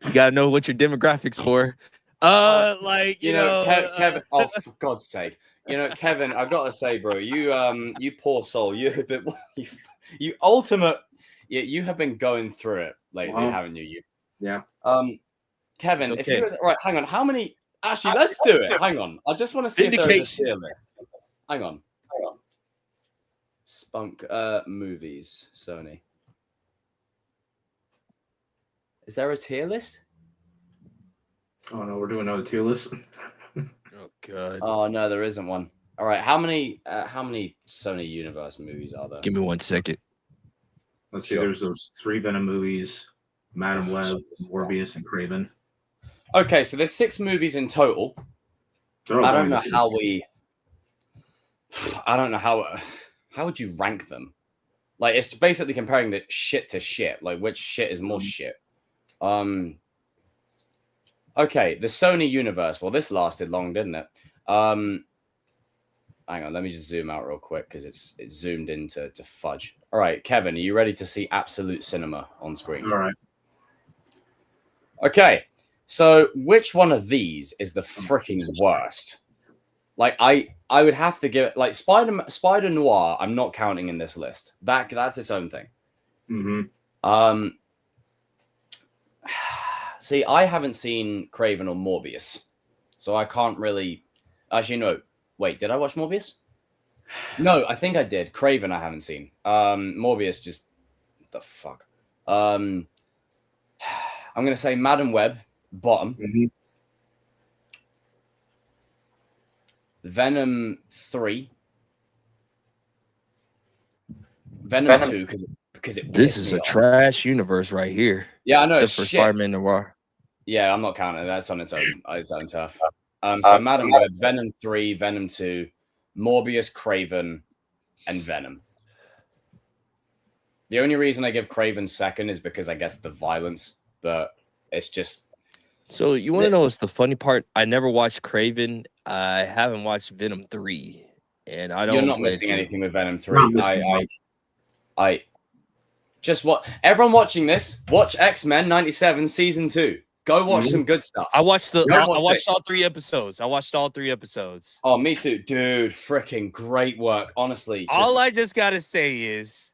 you gotta know what your demographics for. Like you know, Kevin. Oh, for God's sake! You know, Kevin. I gotta say, bro, you poor soul. You ultimate. You have been going through it lately, haven't you? Yeah. Kevin, if you right, hang on. How many? Actually, let's do it. Hang on. I just want to see if there's a tier list. Hang on. Spunk movies, Sony. Is there a tier list? Oh no, we're doing another tier list. Oh god. Oh no, there isn't one. All right, how many Sony Universe movies are there? Give me 1 second. Let's see. There's those 3 Venom movies: Madam Web, Morbius, and Kraven. Okay, so there's 6 movies in total. I don't know how would you rank them? Like, it's basically comparing the shit to shit. Like, which shit is more shit? Okay, the Sony universe. Well, this lasted long, didn't it? Hang on, let me just zoom out real quick because it's zoomed in to fudge. All right, Kevin, are you ready to see absolute cinema on screen? All right. Okay. So, which one of these is the freaking worst? like I would have to give it like Spider Noir. I'm not counting in this list. That's its own thing. Mm-hmm. See, I haven't seen Craven or Morbius, so I can't really. Actually, no. Wait, did I watch Morbius? No, I think I did. Craven, I haven't seen. Morbius, just the fuck. I'm gonna say Madam Web, bottom. Mm-hmm. Venom 3. Venom 2 because it This is a trash universe right here. Yeah, I know. Except for Spider-Man Noir. Yeah, I'm not counting. That's on its own turf. So Madam Web, Venom 3, Venom 2, Morbius, Craven, and Venom. The only reason I give Craven second is because I guess the violence, but it's just. So you want to know what's the funny part? I never watched Craven. I haven't watched Venom 3, and I don't. You're not missing anything with Venom 3. I just what everyone watching this, watch X-Men 97 season 2. Go watch some good stuff. I watched all 3 episodes. I watched all 3 episodes. Oh, me too, dude. Freaking great work, honestly. All I just gotta say is,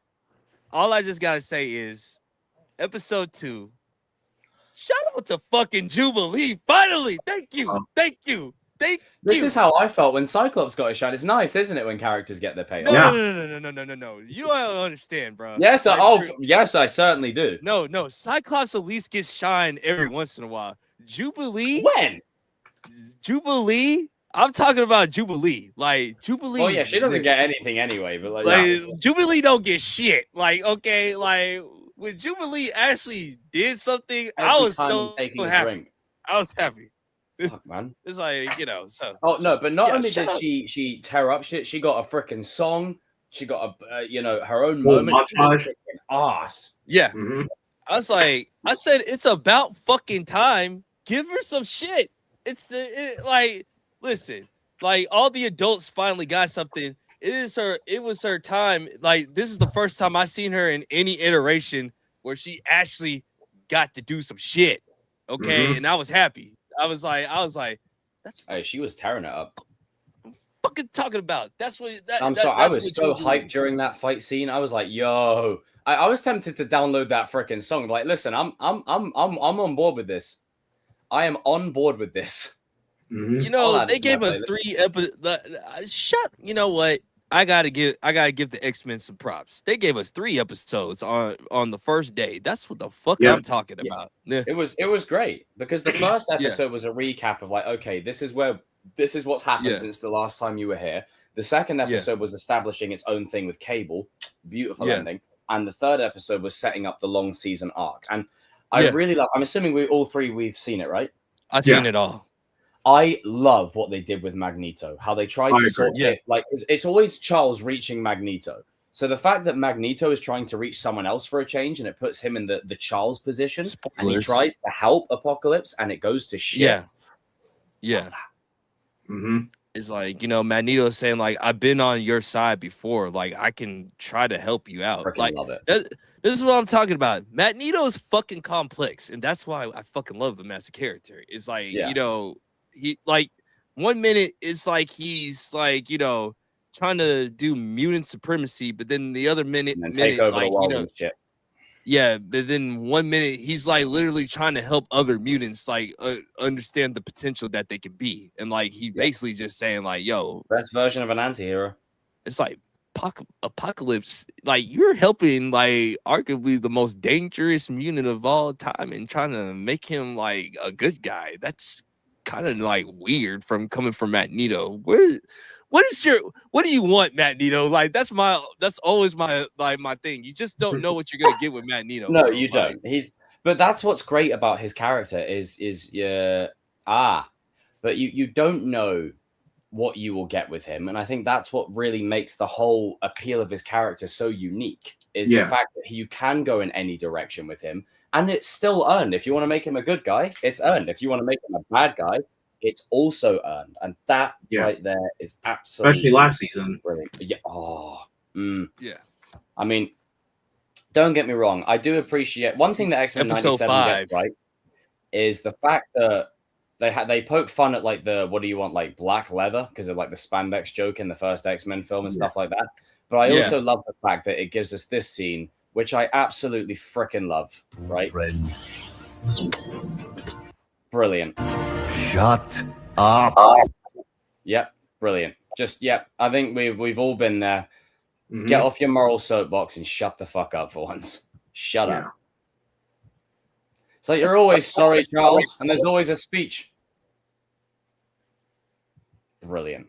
episode 2. Shout out to fucking Jubilee. Finally, thank you. This is how I felt when Cyclops got a shot. It's nice, isn't it, when characters get their payoff? No. You don't understand, bro. Yes, yes, I certainly do. No. Cyclops at least gets shine every once in a while. Jubilee? When? Jubilee? I'm talking about Jubilee. Like, Jubilee. Oh, yeah, she doesn't get anything anyway, but Jubilee don't get shit. Like, okay, like, when Jubilee actually did something, I was so happy. I was happy. Fuck, man. It's like, so. Oh, no, but not only did she tear up shit, she got a freaking song. She got a, her own moment. Ass. Yeah. Mm-hmm. I said, it's about fucking time. Give her some shit. Listen, like all the adults finally got something. It was her time. Like, this is the first time I seen her in any iteration where she actually got to do some shit. Okay. Mm-hmm. And I was happy. I was like, that's. Hey, she was tearing it up. I'm fucking talking about. That's what. I was so hyped during that fight scene. I was like, yo. I was tempted to download that freaking song. Like, listen, I'm on board with this. I am on board with this. Mm-hmm. They gave us 3 episodes. You know what? I gotta give the X-Men some props. They gave us 3 episodes on the first day. That's what the fuck I'm talking about. Yeah. It was great because the first episode was a recap of like, okay, this is what's happened since the last time you were here. The second episode was establishing its own thing with Cable, beautiful ending, and the third episode was setting up the long season arc. And I really love. I'm assuming we've seen it, right? I've seen it all. I love what they did with Magneto, how they tried to sort it. Like, it's always Charles reaching Magneto. So the fact that Magneto is trying to reach someone else for a change and it puts him in the Charles position, and he tries to help Apocalypse and it goes to shit. Yeah. Mm-hmm. It's like, Magneto is saying, like, I've been on your side before. Like, I can try to help you out. Like, love it. This is what I'm talking about. Magneto is fucking complex, and that's why I fucking love him as a character. It's like, he like 1 minute it's like he's like trying to do mutant supremacy, but then the other minute take over like the world and shit. Yeah, but then 1 minute he's like literally trying to help other mutants like understand the potential that they could be, and like he basically just saying like, yo, best version of an anti-hero. It's like Apocalypse, like you're helping like arguably the most dangerous mutant of all time and trying to make him like a good guy. That's kind of like weird coming from Magneto. What do you want, Magneto? Like that's always my thing. You just don't know what you're gonna get with Magneto. No, you don't. But that's what's great about his character but you don't know what you will get with him, and I think that's what really makes the whole appeal of his character so unique. Is the fact that you can go in any direction with him. And it's still earned. If you want to make him a good guy, it's earned. If you want to make him a bad guy, it's also earned. And that right there is absolutely, especially last season. Brilliant. Yeah. Yeah. I mean, don't get me wrong. I do appreciate one thing that X-Men 97 gets right is the fact that they poke fun at like the what do you want like black leather because of like the spandex joke in the first X-Men film and stuff like that. But I also love the fact that it gives us this scene, which I absolutely freaking love. Right? Friend. Brilliant. Shut up. Yep, brilliant. Just I think we've all been there. Mm-hmm. Get off your moral soapbox and shut the fuck up for once. Shut up. It's like you're always sorry, Charles, and there's always a speech. Brilliant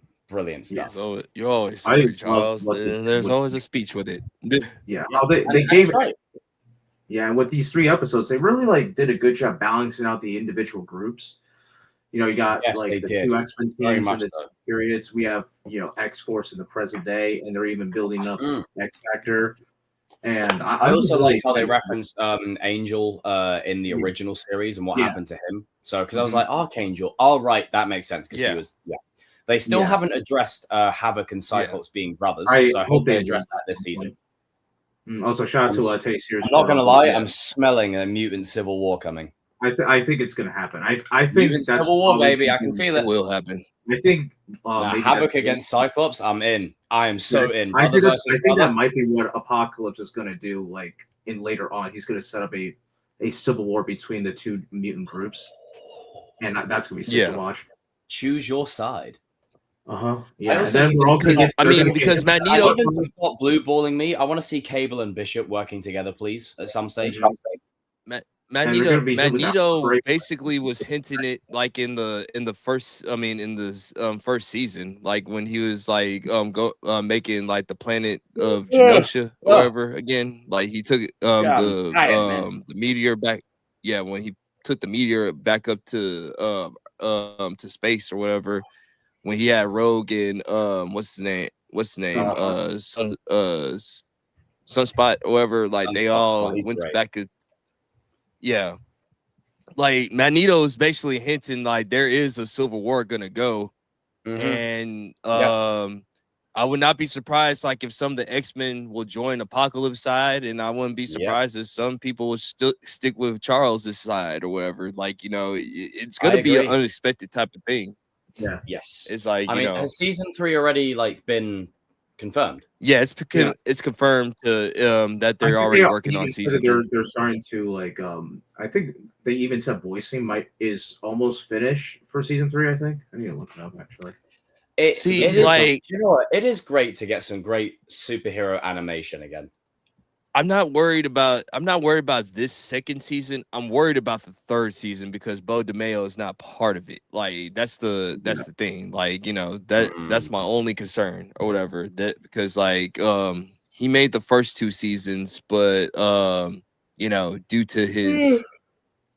stuff. So you're always sorry, Charles. There's always a speech with it. Yeah, they gave it. Yeah, and with these 3 episodes, they really like did a good job balancing out the individual groups. You know, you got like the 2 X-Men teams in the periods. We have X-Force in the present day, and they're even building up X-Factor. And I also like how they referenced Angel in the original series and what happened to him. So because I was like Archangel, right, that makes sense because he was They still haven't addressed Havoc and Cyclops being brothers, so I hope they address that this season. Also, shout out to Tay Sears. I'm not gonna lie, I'm smelling a mutant civil war coming. I think it's gonna happen. I think mutant that's civil war, baby. I can feel it. It will happen. I think Havoc against Cyclops. I'm in. I am so in. I think that might be what Apocalypse is gonna do. Like in later on, he's gonna set up a civil war between the 2 mutant groups, and that's gonna be sick to watch. Choose your side. Yeah. And then we're also because Magneto stop blue balling me. I want to see Cable and Bishop working together, please, at some stage. Magneto basically was hinting it like in the first first season, like when he was like making like the planet of Genosha or whatever again. Like he took the meteor back. Yeah, when he took the meteor back up to space or whatever. When he had Rogue and what's his name? Sunspot or whatever, like they all went back to like Magneto's basically hinting like there is a civil war gonna go. And I would not be surprised like if some of the X-Men will join Apocalypse side, and I wouldn't be surprised if some people will still stick with Charles's side or whatever. Like, it's gonna be an unexpected type of thing. Yeah. Yes. It's like, has season 3 already like been confirmed? Yeah, it's confirmed that they're already working on season 3. They're starting to like I think they even said voicing is almost finished for season 3, I think. I need to look it up actually. It is great to get some great superhero animation again. I'm not worried about this second season. I'm worried about the 3rd season because Bo DeMeo is not part of it. Like that's the thing. Like, that's my only concern or whatever. That because like he made the first 2 seasons, but due to his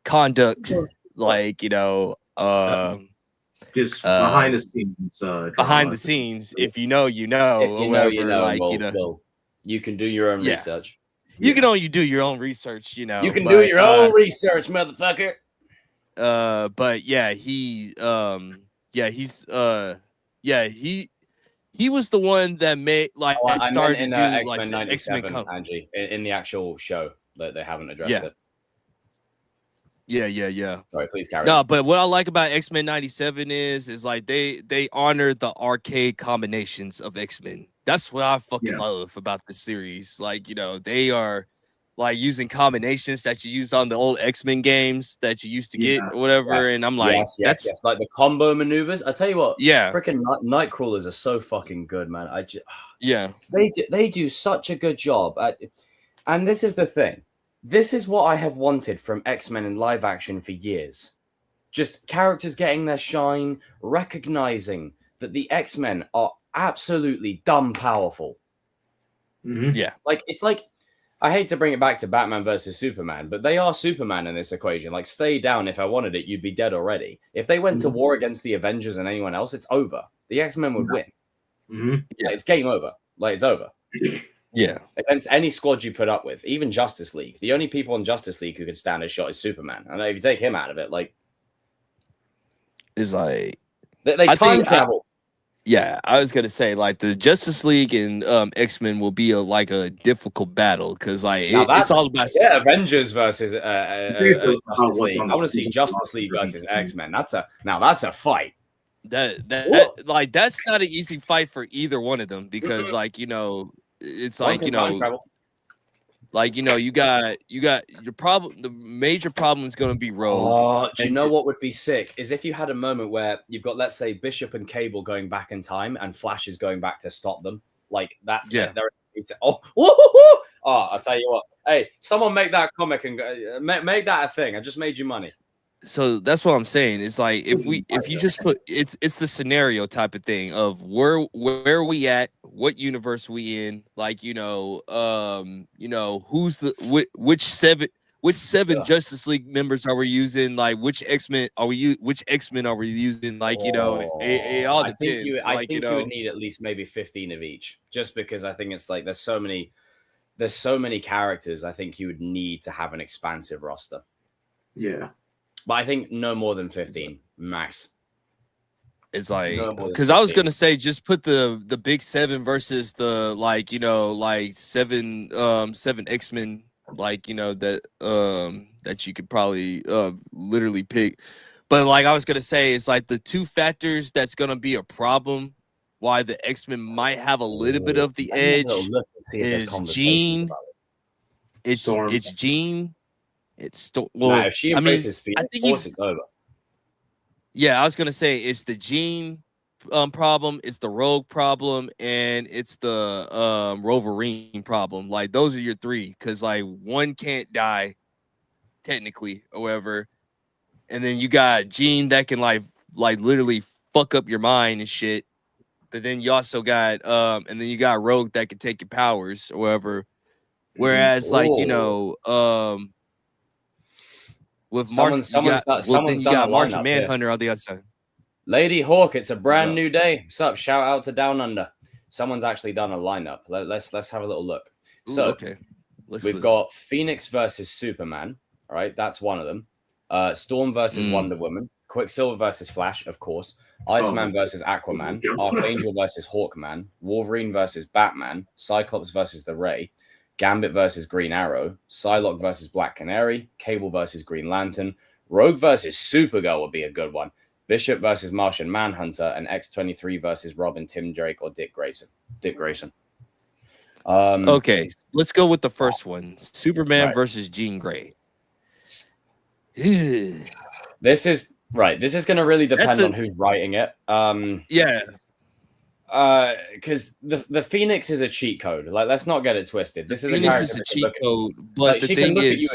conduct, like, just behind the scenes behind the scenes, if you know, you know. If you know, you know. Like, you can do your own research. You can only do your own research, You can do your own research, motherfucker. But he was the one that made like started in to do X-Men like 97, Angie, in the actual show that they haven't addressed it. Yeah. Sorry, please carry on. No, but what I like about X-Men 97 is like they honor the arcade combinations of X-Men. That's what I fucking love about the series. Like, they are like using combinations that you used on the old X-Men games that you used to get or whatever. And I'm like, that's like the combo maneuvers. I tell you what, yeah, freaking Nightcrawlers are so fucking good, man. They do such a good job at, and this is the thing. This is what I have wanted from X-Men in live action for years. Just characters getting their shine, recognizing that the X-Men are absolutely dumb powerful. Yeah. Like, it's like, I hate to bring it back to Batman versus Superman, but they are Superman in this equation. Like, stay down. If I wanted it, you'd be dead already. If they went to war against the Avengers and anyone else, it's over. The X-Men would win. Like, it's game over. Like, it's over. Yeah. Against any squad you put up with, even Justice League. The only people in Justice League who could stand a shot is Superman. And if you take him out of it, like... It's like... They time travel. Yeah, I was gonna say like the Justice League and X-Men will be a difficult battle because like it's all about Avengers versus Justice what's League. on I want to the see Justice League versus X-Men. That's a fight. That that's not an easy fight for either one of them because like it's One like can time travel. like you got your problem. The major problem is going to be Rogue. Oh, do you know what would be sick is if you had a moment where you've got, let's say, Bishop and Cable going back in time and Flash is going back to stop them. Like that's I'll tell you what. Hey, someone make that comic and make that a thing. I just made you money. So that's what I'm saying. It's like if you just put it's the scenario type of thing of where are we at, what universe we in, like who's the which seven Justice League members are we using, like which X-Men are we using, like it all depends. I think you would need at least maybe 15 of each, just because I think it's like there's so many characters. I think you would need to have an expansive roster. Yeah. But I think no more than 15 max. It's like because I was gonna say just put the big seven versus the seven X-Men, that you could probably literally pick. But like I was gonna say, it's like the two factors that's gonna be a problem why the X-Men might have a little bit of the edge is Jean. It's Jean. It's if she embraces Phoenix Force, it's over. Yeah, I was gonna say it's the Jean problem, it's the Rogue problem, and it's the Wolverine problem. Like those are your three, because like one can't die technically, however, and then you got Jean that can like literally fuck up your mind and shit. But then you also got and then you got Rogue that can take your powers, or whatever. Whereas with Martian, you got Martian Manhunter on the other side. Lady Hawk, it's a brand new day. What's up? Shout out to Down Under. Someone's actually done a lineup. Let's have a little look. So okay, we've got Phoenix versus Superman. All right, that's one of them. Storm versus Wonder Woman. Quicksilver versus Flash, of course. Iceman versus Aquaman. Archangel versus Hawkman. Wolverine versus Batman. Cyclops versus the Ray. Gambit versus Green Arrow, Psylocke versus Black Canary, Cable versus Green Lantern, Rogue versus Supergirl would be a good one, Bishop versus Martian Manhunter, and X-23 versus Robin, Tim Drake, or Dick Grayson. Okay, let's go with the first one. Superman versus Jean Grey. This is going to really depend on who's writing it. Because the Phoenix is a cheat code. Like, let's not get it twisted. This is a cheat code, but the thing is,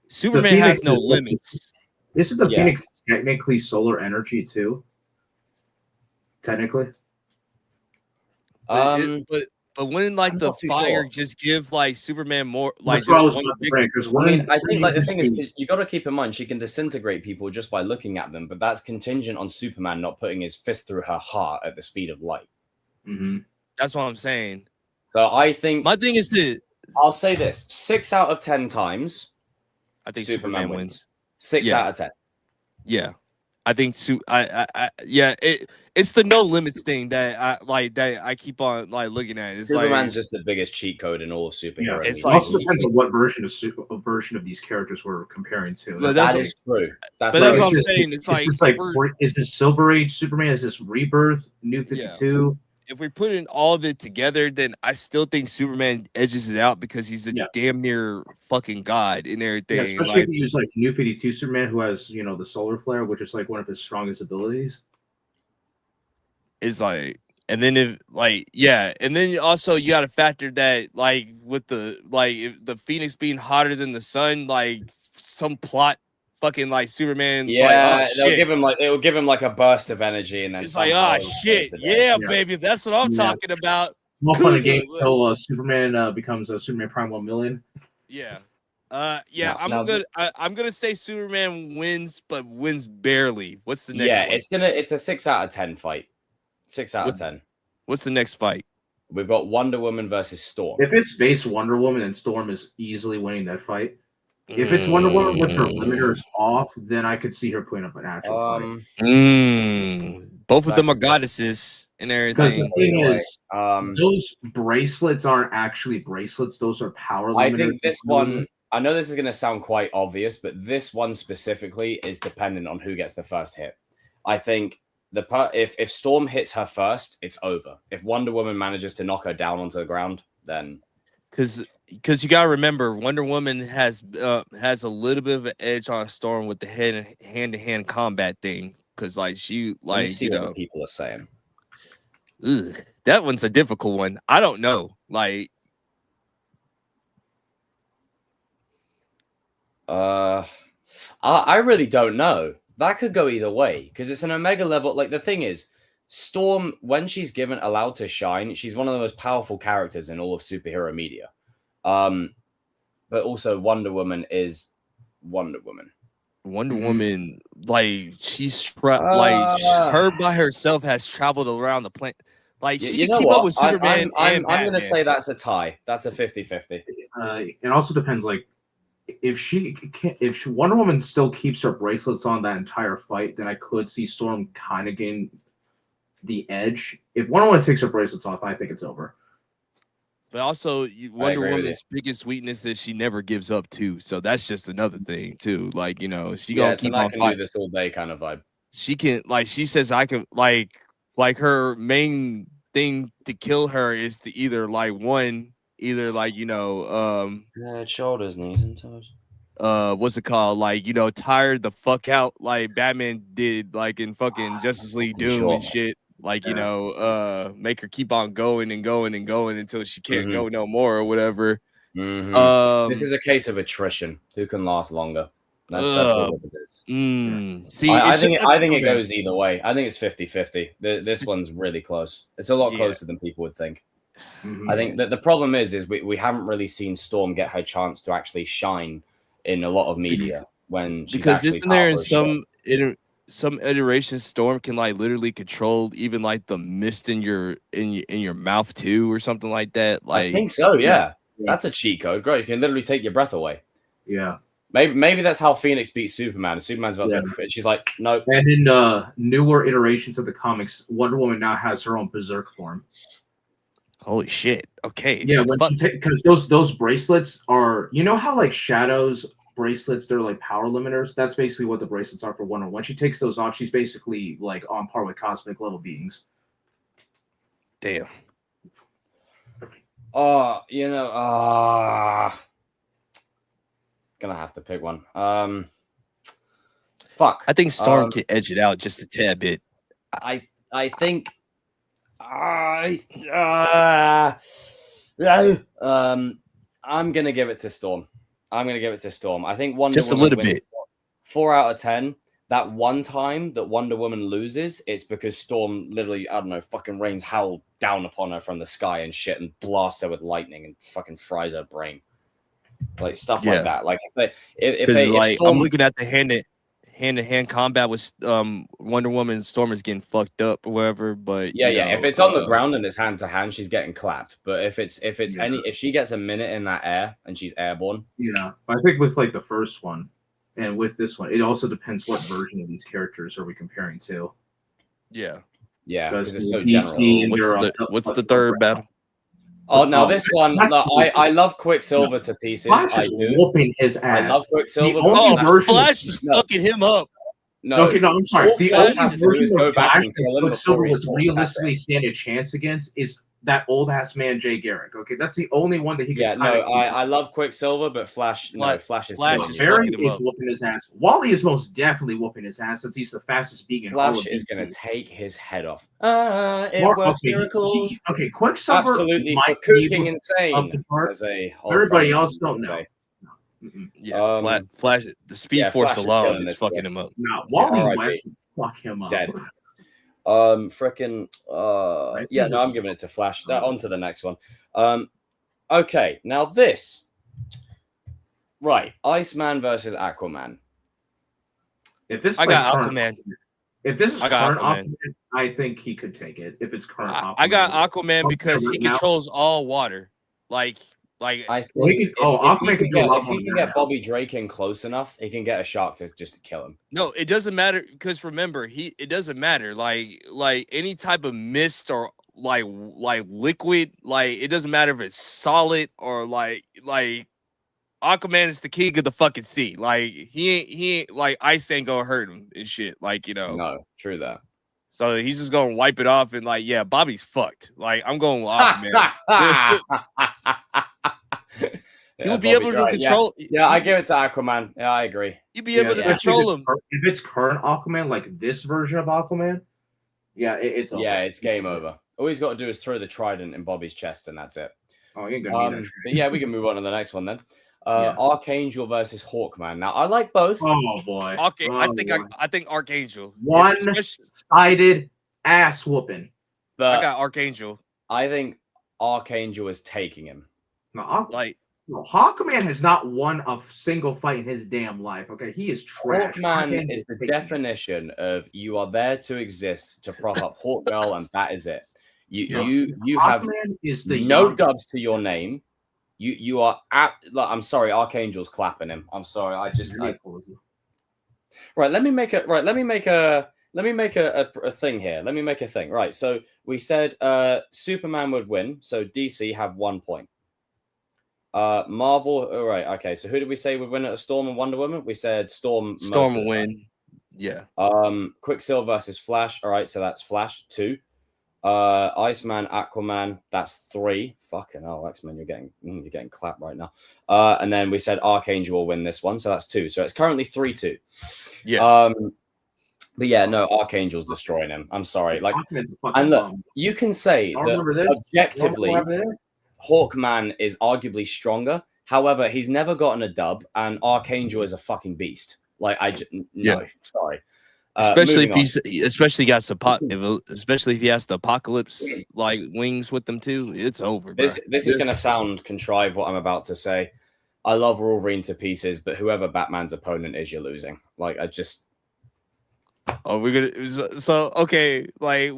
Superman has no limits. Isn't the Phoenix technically solar energy too? Technically, but wouldn't like the fire just give like Superman more like just one I think like the thing is you got to keep in mind she can disintegrate people just by looking at them, but that's contingent on Superman not putting his fist through her heart at the speed of light. That's what I'm saying. So I think my thing is this. I'll say this: 6 out of 10 times, I think Superman wins. 6 out of 10. Yeah, I think it's the no limits thing that I keep on like looking at. It's Superman's just the biggest cheat code in all of superhero. It also depends on what version of these characters we're comparing to. That is true. That's what I'm saying. It's like is this Silver Age Superman? Is this Rebirth? New 52? If we put in all of it together, then I still think Superman edges it out because he's a damn near fucking god and everything. Yeah, especially if you use like New 52 Superman, who has the solar flare, which is like one of his strongest abilities. It's like, and then and then also you got to factor that like with the if the Phoenix being hotter than the sun, like some plot. Fucking like Superman, it'll give him like a burst of energy, and then it's like, shit, baby, that's what I'm talking about. More fun a game until Superman becomes a Superman Prime 1 million. I'm gonna say Superman wins, but wins barely. What's the next one? It's a 6 out of 10 fight. 6 out of 10. What's the next fight? We've got Wonder Woman versus Storm. If it's base Wonder Woman, and Storm is easily winning that fight. If it's Wonder Woman with her limiters off, then I could see her putting up an actual fight. Both of them are goddesses and Because the everything. thing is, those bracelets aren't actually bracelets; those are power limiters. I think this one. I know this is going to sound quite obvious, but this one specifically is dependent on who gets the first hit. I think if Storm hits her first, it's over. If Wonder Woman manages to knock her down onto the ground, then because you gotta remember, Wonder Woman has a little bit of an edge on Storm with the hand-to-hand combat thing. Because see what the people are saying. That one's a difficult one. I don't know. I really don't know. That could go either way because it's an Omega level. Like the thing is, Storm, when she's allowed to shine, she's one of the most powerful characters in all of superhero media. But also Wonder Woman is Wonder Woman. Wonder Woman, she's her by herself has traveled around the planet. She can keep up with Superman. I'm going to say that's a tie. That's a 50-50. It also depends, if Wonder Woman still keeps her bracelets on that entire fight, then I could see Storm kind of gain the edge. If Wonder Woman takes her bracelets off, I think it's over. But also, Wonder Woman's biggest weakness is she never gives up too. So that's just another thing too. She gonna keep on fighting. Do this all day kind of vibe. She can she says I can her main thing to kill her is to either shoulders, knees, and toes. What's it called? Tired the fuck out like Batman did in fucking Justice League Doom and shit. Make her keep on going and going and going until she can't go no more or whatever. This is a case of attrition. Who can last longer? That's all it is. See, I think it goes either way. I think it's 50-50. This one's really close. It's a lot closer than people would think. I think that the problem is we haven't really seen Storm get her chance to actually shine in a lot of media when she's isn't there in some iterations Storm can literally control even the mist in your mouth too or something like that. I think so. Yeah, that's a cheat code. Great, you can literally take your breath away. Yeah. Maybe that's how Phoenix beats Superman. Superman's about to quit. She's like, no. And in newer iterations of the comics, Wonder Woman now has her own berserk form. Holy shit! Okay. Yeah, because those bracelets are, how Shadow's bracelets, they're power limiters. That's basically what the bracelets are for Wonder Woman. When she takes those off, she's basically on par with cosmic level beings. Damn. Gonna have to pick one. Fuck. I think Storm can edge it out just a tad bit. I think I'm gonna give it to Storm. I think Wonder just Woman a little bit. 4 out of 10. That one time that Wonder Woman loses, it's because Storm literally, I don't know, fucking rains hell down upon her from the sky and shit and blasts her with lightning and fucking fries her brain. Stuff like that. If Storm, I'm looking at the hand-to-hand combat with Wonder Woman, Storm is getting fucked up or whatever. But if it's on the ground and it's hand to hand, she's getting clapped. But if she gets a minute in that air and she's airborne, I think with the first one and with this one, it also depends what version of these characters are we comparing to. Yeah, because it's so general. What's the third battle? Oh no, this one! I love Quicksilver to pieces. Flash is whooping his ass. I love Quicksilver. Flash is fucking him up. No, I'm sorry. The only version of Flash that Quicksilver would realistically stand a chance against is that old ass man Jay Garrick. Okay, that's the only one that he can. I love Quicksilver, but Flash is Barry is whooping his ass. Wally is most definitely whooping his ass since he's the fastest being in all of Flash is going to take his head off. Miracles. Quicksilver absolutely for cooking insane. Everybody else don't know. Yeah, Flash. The Speed Force alone is fucking him up. No, Wally West fuck him up. Dead. I'm giving it to Flash. On to the next one. Okay, now this. Right, Iceman versus Aquaman. If this is Aquaman. If this is current Aquaman, I think he could take it. If it's current Aquaman. I got Aquaman because he controls all water. Like I think if he can get now. Bobby Drake in close enough, he can get a shark to just kill him. No, it doesn't matter because remember, it doesn't matter. Like any type of mist or like liquid, like it doesn't matter if it's solid or like Aquaman is the king of the fucking sea. Like he ain't like ice ain't gonna hurt him and shit. Like, you know. No, true that. So he's just gonna wipe it off and like, yeah, Bobby's fucked. Like I'm going with Aquaman. He'll be able to control. Yeah, I give it to Aquaman. Yeah, I agree. You'll be able to control him. If it's current Aquaman, like this version of Aquaman, yeah, it's over. Yeah, it's game over. All he's got to do is throw the trident in Bobby's chest, and that's it. Oh, you ain't gonna need that. But yeah, we can move on to the next one then. Archangel versus Hawkman. Now, I like both. Oh boy. Okay, I think Archangel. One-sided ass whooping. But I got Archangel. I think Archangel is taking him. No, Hawkman has not won a single fight in his damn life. Okay, he is trash. Hawkman is the definition of you are there to exist to prop up Hawkgirl, and that is it. You have no dubs to your name. You are I'm sorry, Archangel's clapping him. I'm sorry. Right, let me make a thing here. Let me make a thing. Right. So we said Superman would win, so DC have 1 point. Marvel, all right, okay. So who did we say would win at Storm and Wonder Woman? We said Storm will win. Yeah. Quicksilver versus Flash. All right, so that's Flash 2. Iceman, Aquaman, that's 3. Fucking hell, X-Men, you're getting clapped right now. And then we said Archangel will win this one, so that's 2. So it's currently 3-2. Yeah. But yeah, no, Archangel's destroying him. I'm sorry. Like, and look, you can say that objectively, Hawkman is arguably stronger. However, he's never gotten a dub, and Archangel is a fucking beast. Like, sorry. Especially if especially if he has the apocalypse like wings with them too, it's over. Bro. This is gonna sound contrived what I'm about to say. I love Wolverine to pieces, but whoever Batman's opponent is, you're losing. Like we're gonna okay. Like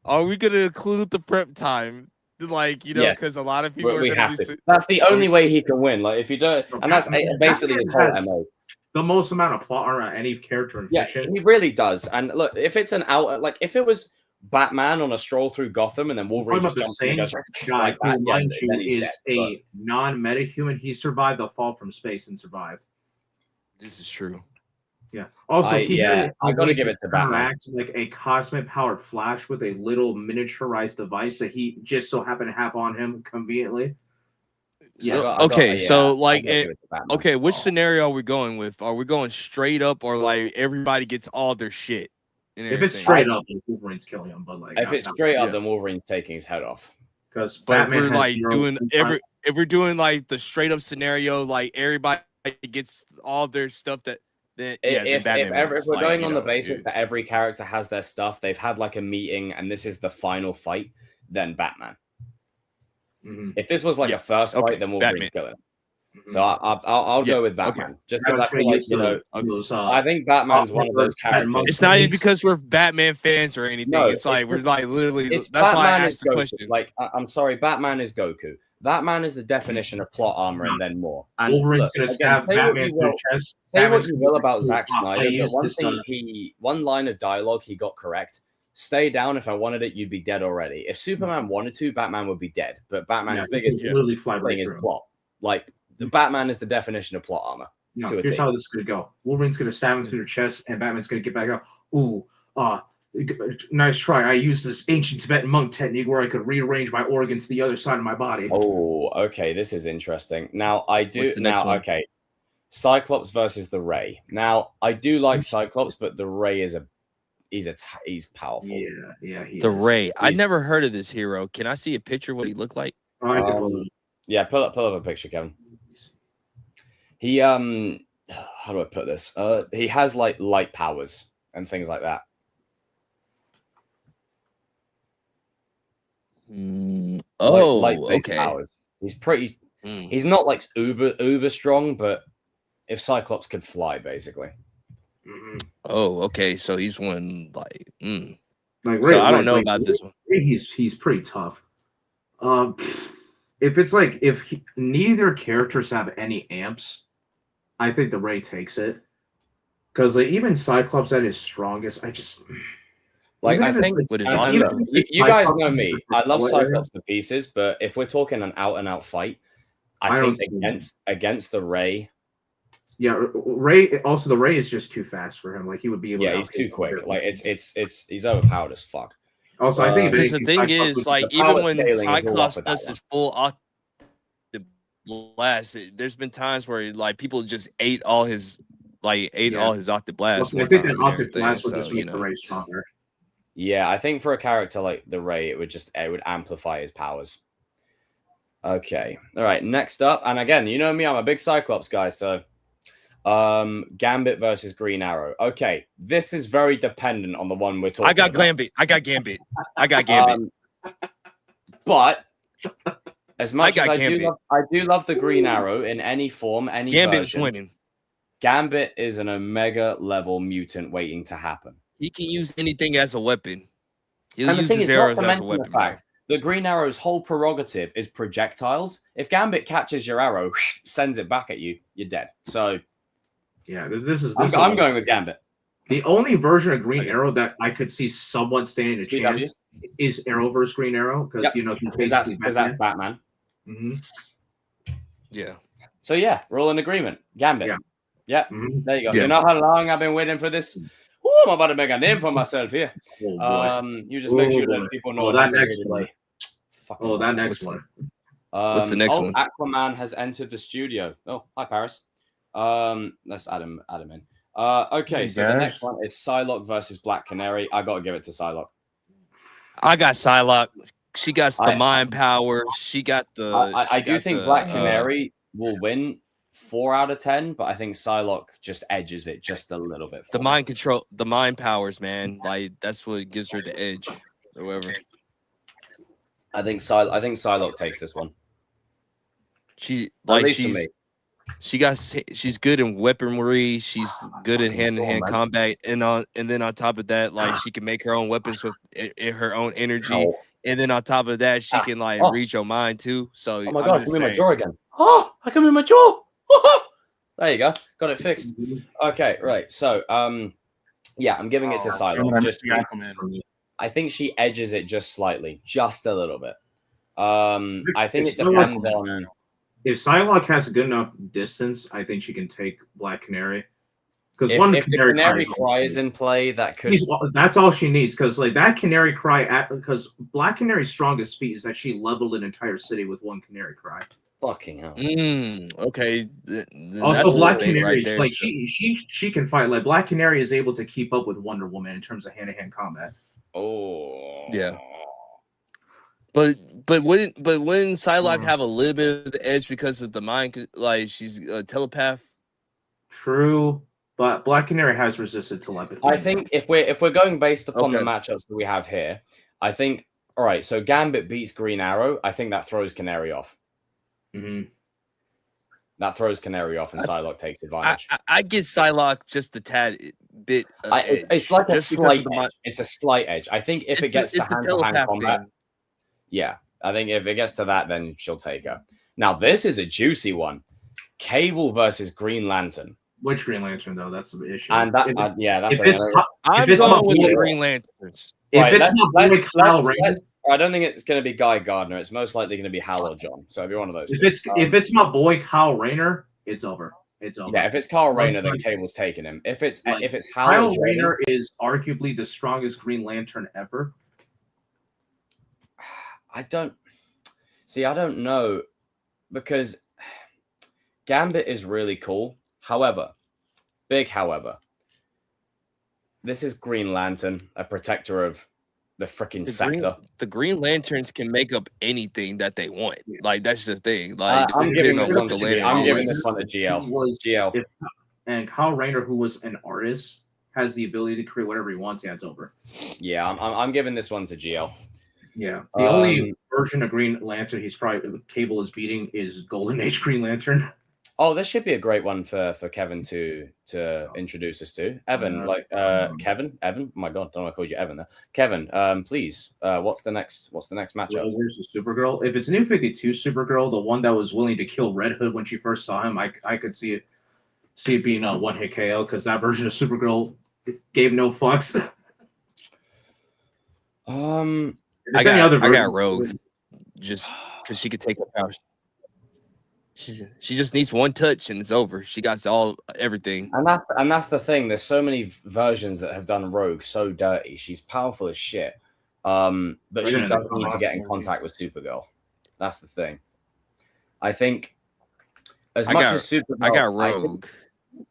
are we gonna include the prep time? Like, you know, because a lot of people are gonna be. That's the only way he can win. Like if you don't, and that's basically the whole MO. The most amount of plot around any character in fiction. He really does. And look, if it's if it was Batman on a stroll through Gotham and then Wolverine just jumps in and goes guy who, mind you, is a non-metahuman. He survived the fall from space and survived. This is true. Yeah. Also, I gotta give it to Batman. Like a cosmic-powered Flash with a little miniaturized device that he just so happened to have on him conveniently. Yeah. Which scenario are we going with? Are we going straight up, or like everybody gets all their shit? If it's straight up, then Wolverine's killing him. But like, if it's straight up, then Wolverine's taking his head off. Because if we're like if we're doing like the straight up scenario, like everybody gets all their stuff if we're going on the basis that every character has their stuff, they've had like a meeting, and this is the final fight, then Batman. Mm-hmm. If this was like a first fight, then Wolverine's killing him. So I'll go with Batman. Just because I feel like, I think Batman's one of those characters. It's not even because we're Batman fans or anything. No, it's like we're like literally. That's Batman why I asked the question. Like, I'm sorry, Batman is Goku. Batman is the definition of plot armor, and then more. And Wolverine's gonna stab Batman through the chest. Say what you will about Zack Snyder, but one line of dialogue he got correct. Stay down. If I wanted it, you'd be dead already. If Superman wanted to, Batman would be dead. But Batman's biggest thing is plot. Like, the Batman is the definition of plot armor. No, here's how this is gonna go. Wolverine's gonna stab him through the chest, and Batman's gonna get back up. Ooh, nice try. I used this ancient Tibetan monk technique where I could rearrange my organs to the other side of my body. Oh, okay. This is interesting. Now I do. Okay. Cyclops versus the Ray. Now I do like Cyclops, but the Ray is he's powerful. Yeah. The Ray. I never heard of this hero. Can I see a picture of what he looked like? Yeah, pull up a picture, Kevin. He how do I put this? He has like light powers and things like that. Light-based powers. He's pretty. He's not like uber strong, but if Cyclops could fly, basically. Mm-hmm. Oh, okay. So he's one like. Like so I don't know about this one. He's pretty tough. if it's like neither characters have any amps, I think the Ray takes it. Because like even Cyclops at his strongest, I just like I think with his you guys know me. I love Cyclops to pieces, but if we're talking an out and out fight, I think against the Ray. Yeah, Ray. Also, the Ray is just too fast for him. Like he would be able. Yeah, he's too quick. Like he's overpowered as fuck. Also, I think because the thing is, like, even when Cyclops does his full octave blast, there's been times where like people just ate all his octave blasts. I think that octave blast would just make the Ray stronger. Yeah, I think for a character like the Ray, it would amplify his powers. Okay, all right. Next up, and again, you know me, I'm a big Cyclops guy, so. Gambit versus Green Arrow. Okay, this is very dependent on the one we're talking about. I got Gambit. But as much as I do love the Green Arrow in any form, any Gambit's version, winning. Gambit is an Omega level mutant waiting to happen. He can use anything as a weapon. He'll use his arrows as a weapon. The Green Arrow's whole prerogative is projectiles. If Gambit catches your arrow, sends it back at you, you're dead. So. Yeah, this is. I'm going with Gambit. The only version of Green Arrow that I could see someone standing a chance is Arrowverse Green Arrow because he's basically that's Batman. Mm-hmm. Yeah. So yeah, we're all in agreement. Gambit. Yeah. Mm-hmm. There you go. Yeah. You know how long I've been waiting for this. Ooh, I'm about to make a name for myself here. You just make sure that people know that next one. That next one. What's the next one? Aquaman has entered the studio. Oh, hi Paris. Let's add him in. Okay, so the next one is Psylocke versus Black Canary. I gotta give it to Psylocke. I got Psylocke. She got the mind power. She got the. I do think Black Canary will win 4 out of 10, but I think Psylocke just edges it just a little bit. The mind control, the mind powers, man. Like that's what gives her the edge, or whatever. I think Psylocke takes this one. She's good in weaponry. She's good in hand-to-hand combat, and then on top of that, like she can make her own weapons with her own energy. And then on top of that, she can like read your mind too. So oh my god, I can move my jaw again. Oh, I can move my jaw. There you go, got it fixed. Okay, right. So yeah, I'm giving it to Psylocke. I think she edges it just slightly, just a little bit. I think it depends on. If Psylocke has a good enough distance, I think she can take Black Canary. Because if the Canary Cry is in play, that could. That's all she needs. Because like that Canary Cry, because Black Canary's strongest feat is that she leveled an entire city with one Canary Cry. Fucking hell. Okay. Also, Black Canary, like she can fight. Like Black Canary is able to keep up with Wonder Woman in terms of hand-to-hand combat. Oh. Yeah. But wouldn't Psylocke have a little bit of the edge because of the mind? Like she's a telepath. True, but Black Canary has resisted telepathy. I think if we're going based upon the matchups that we have here, I think all right. So Gambit beats Green Arrow. I think that throws Canary off. Mm-hmm. That throws Canary off, and Psylocke takes advantage. I get Psylocke just a tad bit. It's like a slight edge. It's a slight edge. I think if it gets to hand-to-hand combat. Yeah, I think if it gets to that, then she'll take her. Now, this is a juicy one. Cable versus Green Lantern. Which Green Lantern, though? That's the issue. And that, I'm going with the Green Lanterns. If it's not I don't think it's going to be Guy Gardner. It's most likely going to be Hal or John. So it'll be one of those. If it's my boy Kyle Rayner, it's over. It's over. Yeah, if it's Kyle Rayner, then Cable's taking him. If it's Hal Kyle Rayner is arguably the strongest Green Lantern ever. I don't know, because Gambit is really cool. However, this is Green Lantern, a protector of the freaking sector. The Green Lanterns can make up anything that they want. Like that's the thing. Like I'm giving this one to GL. And Kyle Rayner, who was an artist, has the ability to create whatever he wants. Yeah, it's over. Yeah, I'm giving this one to GL. Yeah, the only version of Green Lantern Cable is beating is Golden Age Green Lantern. Oh, this should be a great one for Kevin to introduce us to. Evan, Kevin, Evan. Oh my God, don't know why I called you Evan there. Kevin, please. What's the next matchup? Where's the Supergirl? If it's New 52 Supergirl, the one that was willing to kill Red Hood when she first saw him, I could see it being a one hit KO because that version of Supergirl gave no fucks. I got Rogue, just because she could take the power. She just needs one touch and it's over. She got everything. And that's the thing. There's so many versions that have done Rogue so dirty. She's powerful as shit. But she does need to get in contact with Supergirl. That's the thing. I think as much as Supergirl, I got Rogue.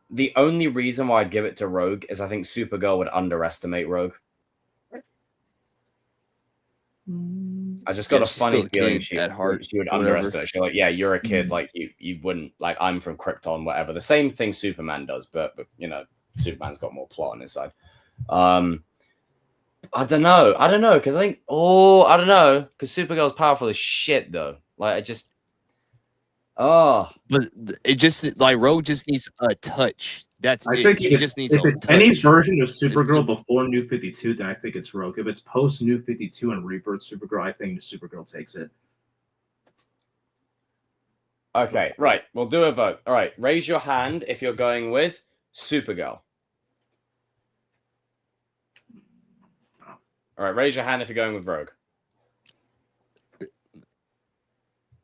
The only reason why I'd give it to Rogue is I think Supergirl would underestimate Rogue. I just got a funny feeling she would underestimate. She's like, yeah, you're a kid, like you wouldn't, like, I'm from Krypton, whatever. The same thing Superman does, but you know, Superman's got more plot on his side. I don't know, because I think because Supergirl's powerful as shit though. Like but it just like Rogue just needs a touch. That's I it. think She just needs if a it's touch. any version of Supergirl before New 52, then I think it's Rogue. If it's post New 52 and Rebirth Supergirl, I think Supergirl takes it. Okay, right. We'll do a vote. All right, raise your hand if you're going with Supergirl. All right, raise your hand if you're going with Rogue.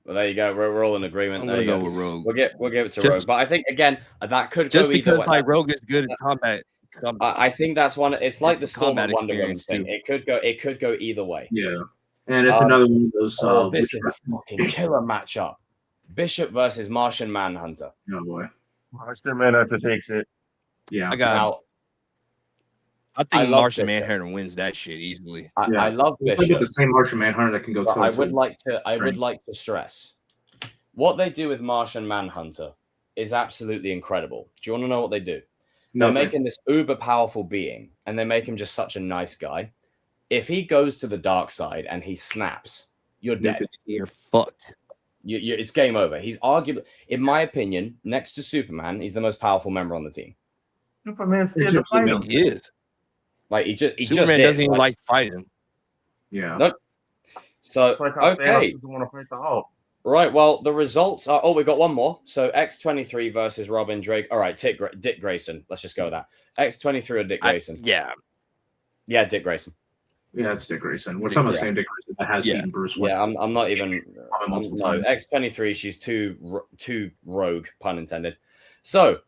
Well, there you go. We're all in agreement. I'm there gonna you go go with Rogue. We'll give it to Rogue. But I think again that could just go because either way. like Rogue is good in combat. I think that's one. It's like the Storm combat of Wonder Woman experience, thing. too. It could go either way. Yeah, and it's another one of those. This is a fucking killer matchup. Bishop versus Martian Manhunter. Oh boy, Martian Manhunter takes it. Yeah, I think Martian Manhunter wins that shit easily. I love Bishop. Get the same Martian Manhunter that can go. I would like to stress what they do with Martian Manhunter is absolutely incredible. Do you want to know what they do? They're making this uber powerful being, and they make him just such a nice guy. If he goes to the dark side and he snaps, you're dead. You're fucked. It's game over. He's arguably, in my opinion, next to Superman, he's the most powerful member on the team. Superman's scared to fight him. He is. Like Superman doesn't even like fighting. Yeah. Nope. So it's like how okay. Thanos doesn't want to fight the Hulk. Right. Well, the results are. Oh, we got one more. So X-23 versus Robin Drake. All right, Dick Grayson. Let's just go with that. X-23 or Dick Grayson? Yeah, Dick Grayson. Yeah, it's Dick Grayson. We're talking about the same Dick Grayson that has beaten Bruce Wayne. Yeah, I'm not even. No, X-23. She's too rogue, pun intended. So,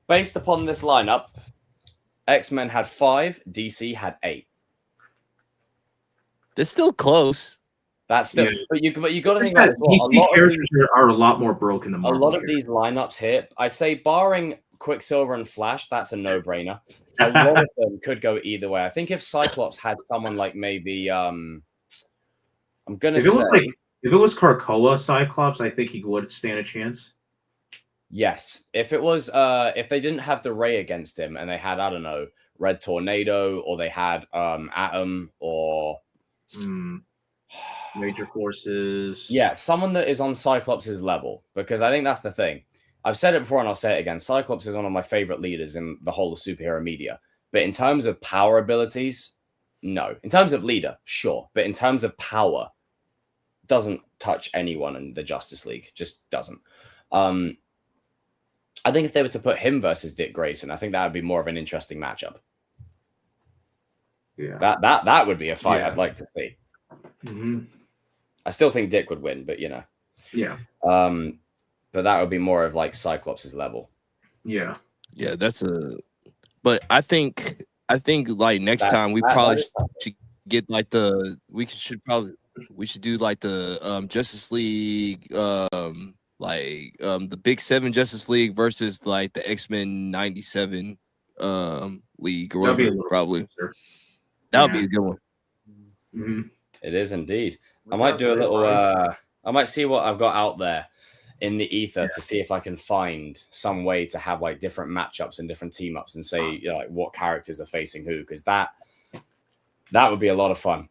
based upon this lineup, X-Men had 5, DC had 8. They're still close. That's still, Yeah. but you got to think about it as well. DC characters are a lot more broken than Marvel. A lot of these lineups here, I'd say, barring Quicksilver and Flash, that's a no-brainer. A lot of them could go either way. I think if Cyclops had someone like maybe, I'm gonna say, if it was Krakoa Cyclops, I think he would stand a chance. Yes, if it was, if they didn't have the Ray against him and they had, I don't know, Red Tornado, or they had Atom, or Major Forces. Yeah, someone that is on Cyclops' level, because I think that's the thing. I've said it before and I'll say it again. Cyclops is one of my favorite leaders in the whole of superhero media. But in terms of power abilities, no. In terms of leader, sure. But in terms of power, doesn't touch anyone in the Justice League. Just doesn't. I think if they were to put him versus Dick Grayson, I think that would be more of an interesting matchup. Yeah. That would be a fight I'd like to see. Mm-hmm. I still think Dick would win, but you know. Yeah. But that would be more of like Cyclops' level. Yeah. Yeah, that's a. But I think like next time we probably should get like we should do like the Justice League the Big 7 Justice League versus like the X-Men 97 league or whatever. Probably that would be a good one. Mm-hmm. It is indeed. I might do a little. I might see what I've got out there in the ether to see if I can find some way to have like different matchups and different team ups and say like what characters are facing who, because that would be a lot of fun.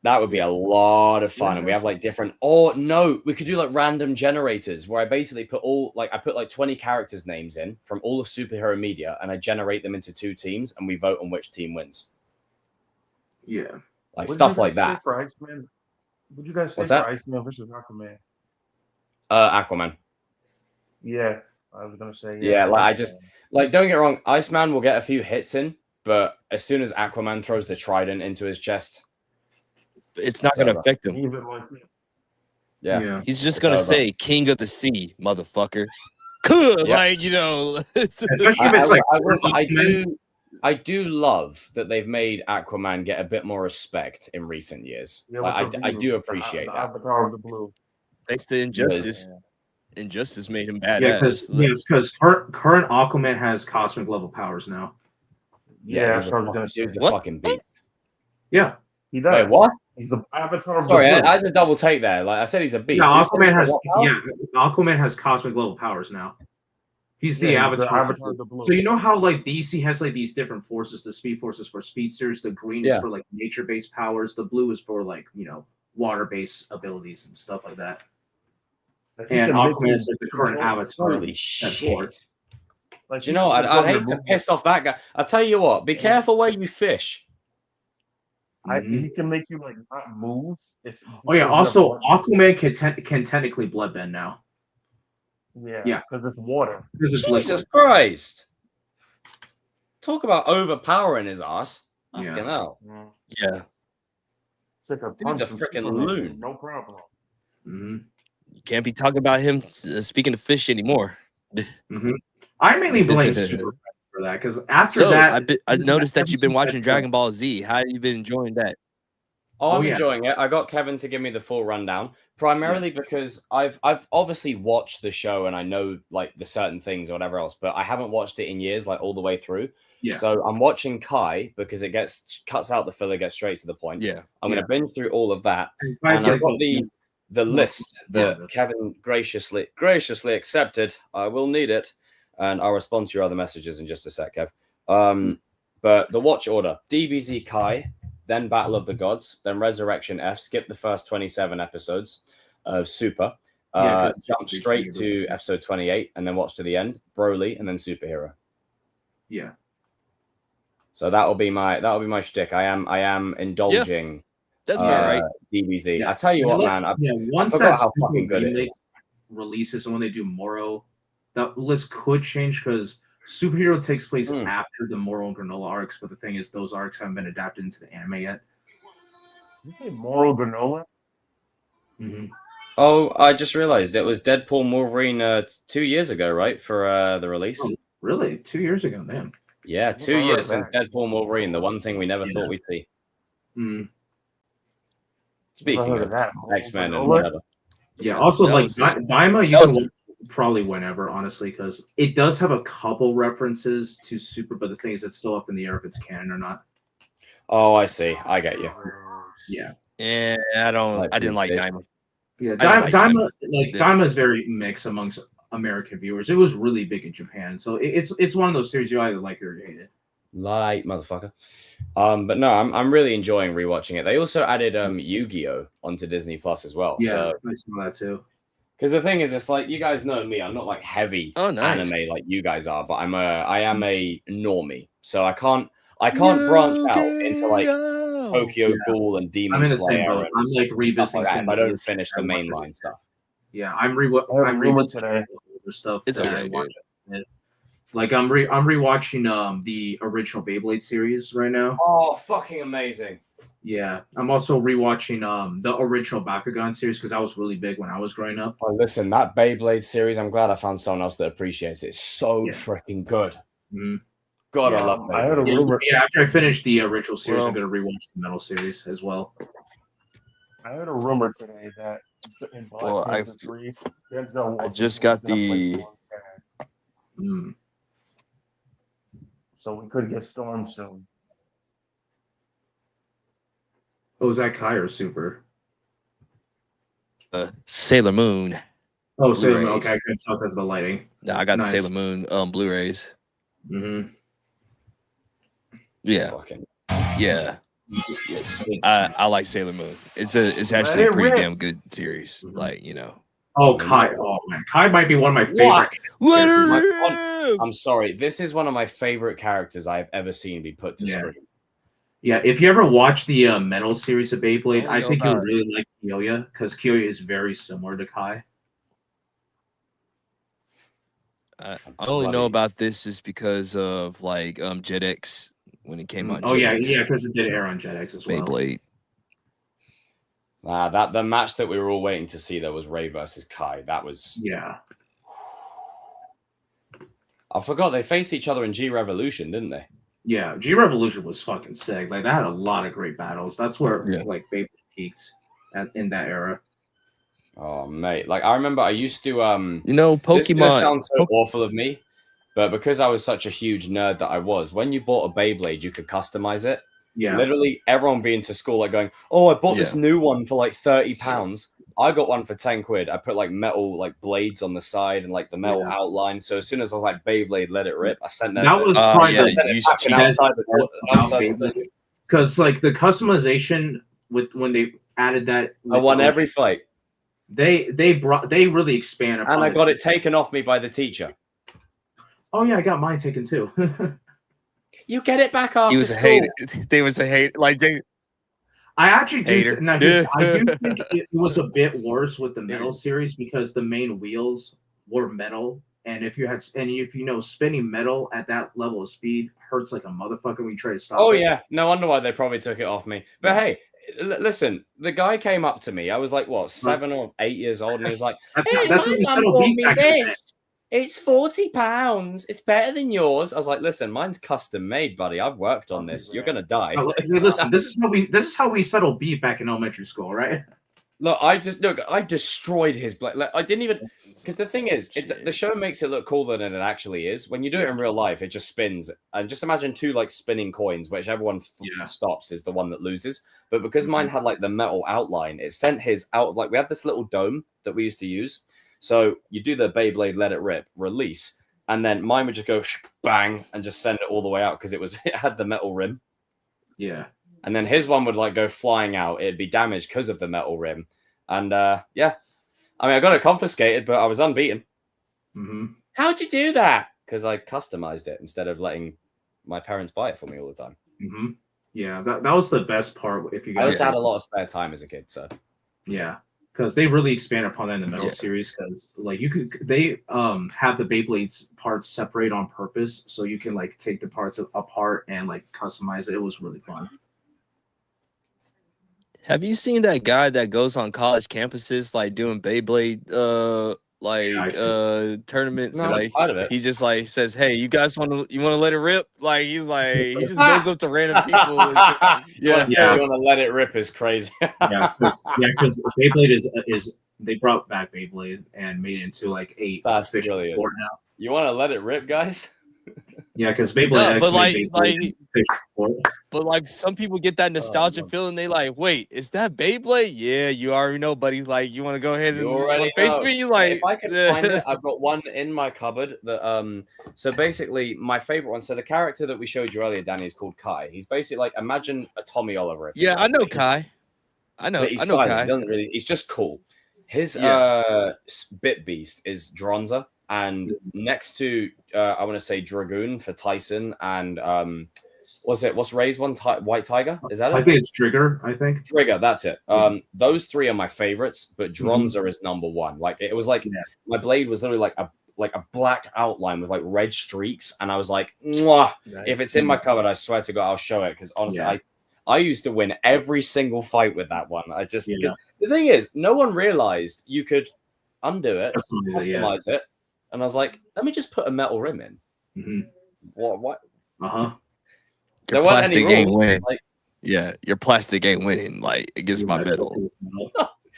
That would be a lot of fun. And we have like different, or no, we could do like random generators where I basically put I put like 20 characters' names in from all of superhero media and I generate them into 2 teams and we vote on which team wins. Yeah. Like stuff like that. For Iceman? Would you guys say What's for that? Iceman versus Aquaman? Aquaman. Yeah, I was gonna say. Yeah, like don't get me wrong, Iceman will get a few hits in, but as soon as Aquaman throws the trident into his chest, it's not going to affect him. Yeah. He's just going to say, King of the Sea, motherfucker. Cool. Like, you know. Especially if it's like... I do love that they've made Aquaman get a bit more respect in recent years. Yeah, I do appreciate that. Avatar of the Blue. Thanks to Injustice. Injustice made him badass. Yeah, because current Aquaman has cosmic level powers now. Yeah, that's what I was gonna say. He's a fucking beast. Yeah, he does. Wait, what? He's the Avatar of the Sorry, Blue. I had to double take there. Like I said, he's a beast. Yeah, Aquaman has cosmic level powers now. He's the Avatar. Of the Blue. So you know how like DC has like these different forces: the speed forces for speedsters, the green is for like nature-based powers, the blue is for like water-based abilities and stuff like that. And Aquaman is like the current Avatar. Holy shit! Like, Do you know, I'd hate to piss off that guy. I'll tell you what, be careful where you fish. He can make you like not move. Oh yeah, also Aquaman can technically bloodbend now. Yeah, because it's water. Jesus Christ! Talk about overpowering his ass. Fucking hell. Yeah. It's like a Dude's a freaking loon. No problem. You can't be talking about him speaking of fish anymore. I mainly blame Super for that because after that, I noticed that you've been watching Dragon Ball Z. How have you been enjoying that? Oh, I'm enjoying it. I got Kevin to give me the full rundown, primarily because I've obviously watched the show and I know like the certain things or whatever else, but I haven't watched it in years, like all the way through. Yeah. So I'm watching Kai because it cuts out the filler, gets straight to the point. Yeah. I'm gonna binge through all of that, and I've got the list that Kevin graciously accepted. I will need it, and I'll respond to your other messages in just a sec, Kev. But the watch order: DBZ Kai, then Battle of the Gods, then Resurrection F. Skip the first 27 episodes of Super. Jump straight to episode 28, and then watch to the end. Broly, and then Superhero. Yeah. So that'll be my shtick. I am indulging. Yeah. That's about right. DBZ. I tell you what, man. Once I forgot how fucking good it is. Releases and when they do Moro, that list could change because Superhero takes place after the Moro and Granola arcs. But the thing is, those arcs haven't been adapted into the anime yet. You say Moro Granola? Oh, I just realized it was Deadpool Wolverine 2 years ago, right? For the release. Oh, really? 2 years ago, man. Yeah, 2 years since Deadpool Wolverine, the one thing we never thought we'd see. Speaking of X-Men and whatever. Yeah, also like Daima, you can watch probably whenever, honestly, because it does have a couple references to Super, but the thing is, it's still up in the air if it's canon or not. Oh, I see. I get you. Yeah. Yeah, I didn't like Daima. Yeah, Daima is very mixed amongst American viewers. It was really big in Japan, so it's one of those series you either like it or you hate it. Like motherfucker. But no, I'm really enjoying rewatching it. They also added Yu-Gi-Oh onto Disney Plus as well. Yeah, so, I saw that too. Because the thing is, it's like you guys know me. I'm not like heavy anime like you guys are, but I am a normie, so I can't branch out into like Tokyo Ghoul and Demon Slayer. I'm like revisiting like if I don't finish the mainline stuff. Yeah, I'm rewatching today. Stuff. It's okay, like I'm rewatching the original Beyblade series right now. Oh, fucking amazing! Yeah, I'm also rewatching the original Bakugan series because that was really big when I was growing up. Oh, listen, that Beyblade series, I'm glad I found someone else that appreciates it. It's so freaking good. God, I love it. I heard a rumor. Yeah, after I finish the original series, I'm gonna rewatch the Metal series as well. I heard a rumor today that in Black Panther 3, Denzel I just got the. So we could get Storm soon. Oh, is that Kai or Super? Sailor Moon. Oh, Sailor Moon. Okay, I couldn't tell because of the lighting. No, I got the Sailor Moon Blu-rays. Yeah. Yeah. Yes, I like Sailor Moon. It's actually a pretty damn good series. Like, you know. Oh, Kai. Oh man, Kai might be one of my favorite. I'm sorry. This is one of my favorite characters I've ever seen be put to screen. Yeah, if you ever watch the Metal series of Beyblade, I think you'll really like Kyoya because Kyoya is very similar to Kai. I only know about this just because of like JetX when it came out. Oh yeah, because it did air on JetX as well. Beyblade. That the match that we were all waiting to see, that was Ray versus Kai. That was I forgot they faced each other in G Revolution, didn't they? Yeah, G Revolution was fucking sick. Like, that had a lot of great battles. That's where like Beyblade peaked in that era. Oh mate, like I remember I used to you know, Pokemon. This sounds so awful of me, but because I was such a huge nerd that I was, when you bought a Beyblade, you could customize it. Yeah. Literally everyone being to school like going, "Oh, I bought this new one for like £30." I got one for 10 quid. I put like metal like blades on the side and like the metal outline. So as soon as I was like, Beyblade, let it rip, I sent them. That was probably because like the customization with when they added that. I won every fight. They really expanded. And I got it taken off me by the teacher. Oh yeah, I got mine taken too. You get it back after He was school. a hater. They was a hate. Like they. I actually do. I do think it was a bit worse with the metal series because the main wheels were metal, and if you know spinning metal at that level of speed hurts like a motherfucker when you try to stop. Oh it. yeah, no wonder why they probably took it off me. But hey, listen, the guy came up to me. I was like, what, 7 or 8 years old, and he was like, "Hey, my mum bought me this. It's £40. It's better than yours." I was like, "Listen, mine's custom made, buddy. I've worked on this. You're gonna die." Listen, this is how we settle beef back in elementary school, right? Look, I destroyed his blade. Like, I didn't even, because the thing is, the show makes it look cooler than it actually is. When you do it in real life, it just spins. And just imagine 2 like spinning coins, whichever one stops is the one that loses. But because mine had like the metal outline, it sent his out. Like, we had this little dome that we used to use. So you do the Beyblade, let it rip, release, and then mine would just go bang and just send it all the way out because it had the metal rim. Yeah. And then his one would like go flying out. It'd be damaged because of the metal rim. And yeah, I mean, I got it confiscated, but I was unbeaten. Mm-hmm. How'd you do that? Because I customized it instead of letting my parents buy it for me all the time. Mm-hmm. Yeah, that was the best part. If you guys, I also had a lot of spare time as a kid, so yeah. Because they really expand upon that in the metal series. Because like they have the Beyblades parts separate on purpose, so you can like take the parts apart and like customize it. It was really fun. Have you seen that guy that goes on college campuses like doing Beyblade tournaments? No, like he just like says, "Hey, you guys want to let it rip?" Like he just goes up to random people. And you want to let it rip is crazy. because Beyblade is they brought back Beyblade and made it into like a official sport now. You want to let it rip, guys? Yeah, because Beyblade. But like some people get that nostalgia feeling. They like, wait, is that Beyblade? Yeah, you already know, buddy. Like, you want to go ahead and face me? You like? If I can find it, I've got one in my cupboard. That So basically, my favorite one. So the character that we showed you earlier, Danny, is called Kai. He's basically like, imagine a Tommy Oliver. Yeah, I know Kai. I know Kai. He doesn't really. He's just cool. His bit beast is Dronza. And next to, I want to say Dragoon for Tyson, and what's Ray's one? White Tiger? Is that it? I think it's Trigger. Trigger, that's it. Those 3 are my favorites, but Dronza is number 1. Like it was like my blade was literally like a black outline with like red streaks, and I was like, mwah. If it's in my cupboard, I swear to God, I'll show it because honestly, I used to win every single fight with that one. I just the thing is, no one realized you could undo it, customize it. And I was like, let me just put a metal rim in. Mm-hmm. What? Your plastic ain't winning. Like, your plastic ain't winning. Like, against my metal.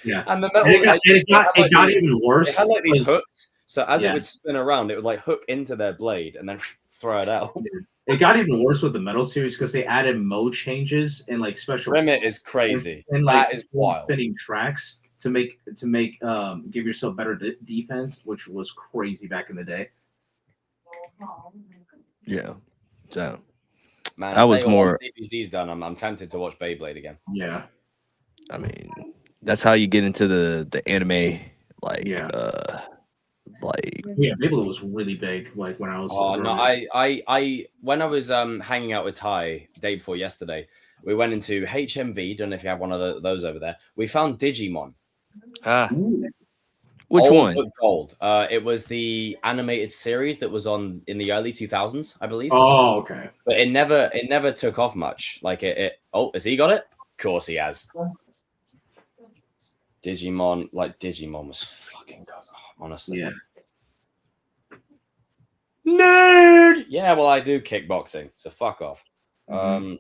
Yeah. And the metal, it got even worse. It had like these hooks. So as it would spin around, it would like hook into their blade and then throw it out. It got even worse with the metal series because they added mode changes and like special. Rim is crazy. And like, that is wild. Spinning tracks to make give yourself better defense, which was crazy back in the day. Yeah. So Man, I was more. Once DBZ's done, I'm tempted to watch Beyblade again. Yeah. I mean, that's how you get into the anime, like Beyblade was really big. Like when I was. Oh no, I when I was hanging out with Ty day before yesterday, we went into HMV. Don't know if you have one of those over there. We found Digimon. Which Old one? but gold. It was the animated series that was on in the early 2000s, I believe. Oh, okay. But it never took off much. Like it. Oh, has he got it? Of course he has. Digimon was fucking good. Oh, honestly. Yeah. Nerd. Yeah, well, I do kickboxing, so fuck off. I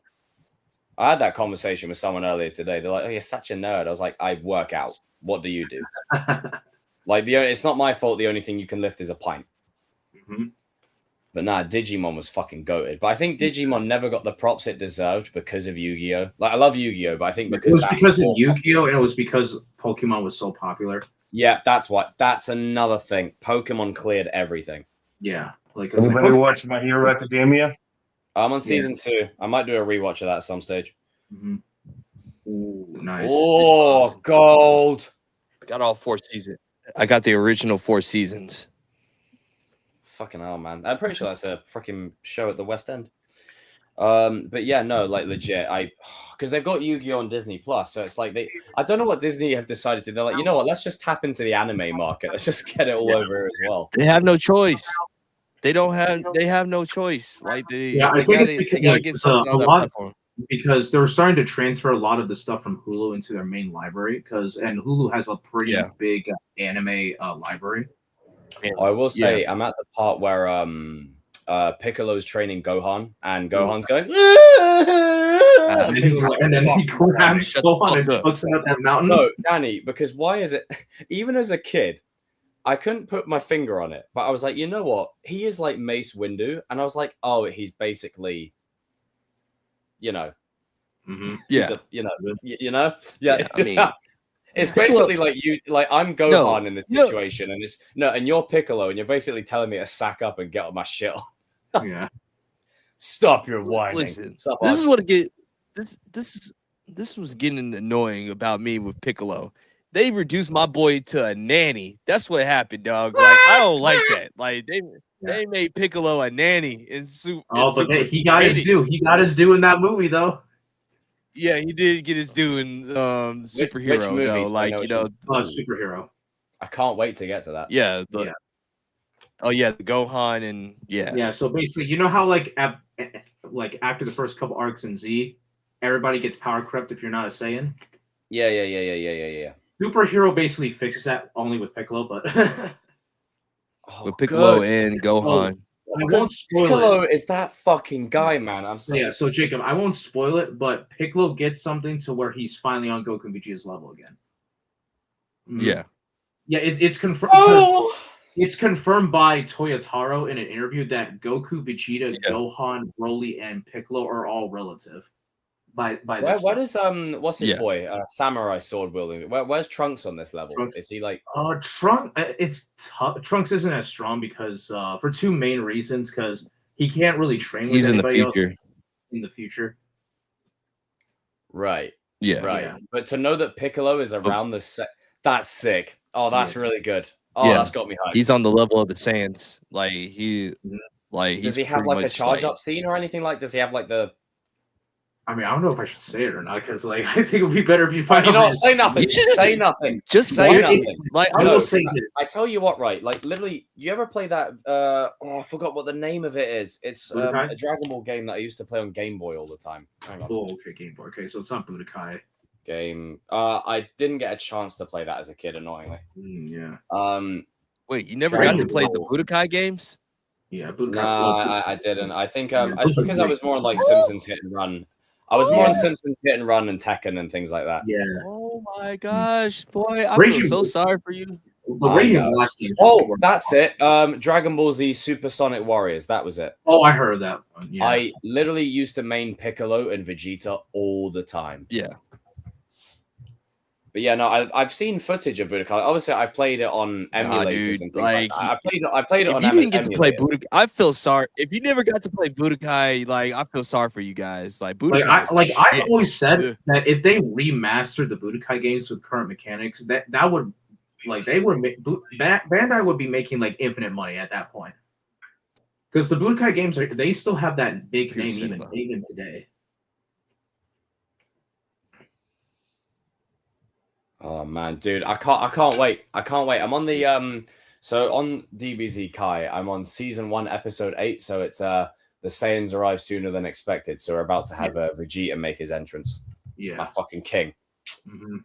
had that conversation with someone earlier today. They're like, "Oh, you're such a nerd." I was like, "I work out. What do you do?" Like it's not my fault. The only thing you can lift is a pint. But nah, Digimon was fucking goated. But I think Digimon never got the props it deserved because of Yu-Gi-Oh. Like I love Yu-Gi-Oh, but I think it was because of Yu-Gi-Oh, and it was because Pokemon was so popular. Yeah, that's another thing. Pokemon cleared everything. Yeah. Like anybody watch My Hero Academia? I'm on season 2. I might do a rewatch of that at some stage. Ooh, nice. Oh, gold. Got all 4 seasons. I got the original 4 seasons. Fucking hell, man. I'm pretty sure that's a freaking show at the West End. But yeah, no, like legit. Because they've got Yu-Gi-Oh on Disney Plus, so it's like I don't know what Disney have decided to do. They're like, you know what? Let's just tap into the anime market. Let's just get it all over here as well. They have no choice. They have no choice. Like I think it's because gotta get something on that platform. Because they were starting to transfer a lot of the stuff from Hulu into their main library. And Hulu has a pretty big anime library. I will say I'm at the part where Piccolo's training Gohan, and Gohan's going, and then he grabs Gohan and chucks out that mountain. No, Danny, because why is it? Even as a kid, I couldn't put my finger on it, but I was like, you know what? He is like Mace Windu, and I was like, oh, he's basically, yeah. I mean, it's basically like I'm Gohan in this situation, and and you're Piccolo, and you're basically telling me to sack up and get on my shit. Yeah. Stop your whining. Listen, this is what this was getting annoying about me with Piccolo. They reduced my boy to a nanny. That's what happened, dog. Like I don't like that. Like they made Piccolo a nanny in Super. He got his due. He got his due in that movie, though. Yeah, he did get his due in Superhero, which though. Like Superhero. I can't wait to get to that. Yeah. Oh yeah, the Gohan and Yeah. So basically, you know how like after the first couple arcs in Z, everybody gets power crept if you're not a Saiyan. Yeah. Superhero basically fixes that only with Piccolo, but with Piccolo and Gohan. I won't spoil Piccolo it. is that fucking guy, man. I'm sorry. Yeah, so Jacob, I won't spoil it, but Piccolo gets something to where he's finally on Goku and Vegeta's level again. Yeah. Yeah, it's confirmed. It's confirmed by Toyotaro in an interview that Goku, Vegeta, Gohan, Broly, and Piccolo are all relative. By where does what's his boy samurai sword wielding? Where's Trunks on this level? Trunks. Is he like Trunks? It's tough. Trunks isn't as strong because for 2 main reasons. Because he can't really train with anybody else in the future. Right. Yeah. Right. Yeah. But to know that Piccolo is around that's sick. Oh, that's really good. Oh, that's got me hyped. He's on the level of the Saiyans. Like does he have like a charge up scene or anything? Like, does he have like the? I mean, I don't know if I should say it or not because, like, I think it would be better if you find out. You know, say nothing. Say nothing. Just say nothing. Like, I will say this. I tell you what, right? Like, literally, do you ever play that? I forgot what the name of it is. It's a Dragon Ball game that I used to play on Game Boy all the time. Hang on. Oh, okay, Game Boy. Okay, so it's not Budokai. Game. I didn't get a chance to play that as a kid, annoyingly. Yeah. Wait, you never got to play the Budokai games? Yeah, Budokai. No, I didn't. I think it's because I was more on like Simpsons Hit and Run. I was more on Simpsons Hit and Run and Tekken and things like that. Yeah. Oh my gosh, boy! I feel so sorry for you. The Raging Blast game. Oh, that's it. Dragon Ball Z Supersonic Warriors. That was it. Oh, I heard that one. Yeah. I literally used to main Piccolo and Vegeta all the time. Yeah. But yeah, no, I've seen footage of Budokai. Obviously, I've played it on emulators and things like that. I played it on If you didn't get to play emulator. Budokai, I feel sorry. If you never got to play Budokai, like I feel sorry for you guys. Like Budokai, I always said that if they remastered the Budokai games with current mechanics, that would they would Bandai would be making like infinite money at that point. Because the Budokai games they still have that big name even today. Oh man, dude, I can't wait. I'm on the so on DBZ Kai, I'm on season 1, episode 8. So it's the Saiyans arrive sooner than expected. So we're about to have Vegeta make his entrance. Yeah, my fucking king. Mm-hmm.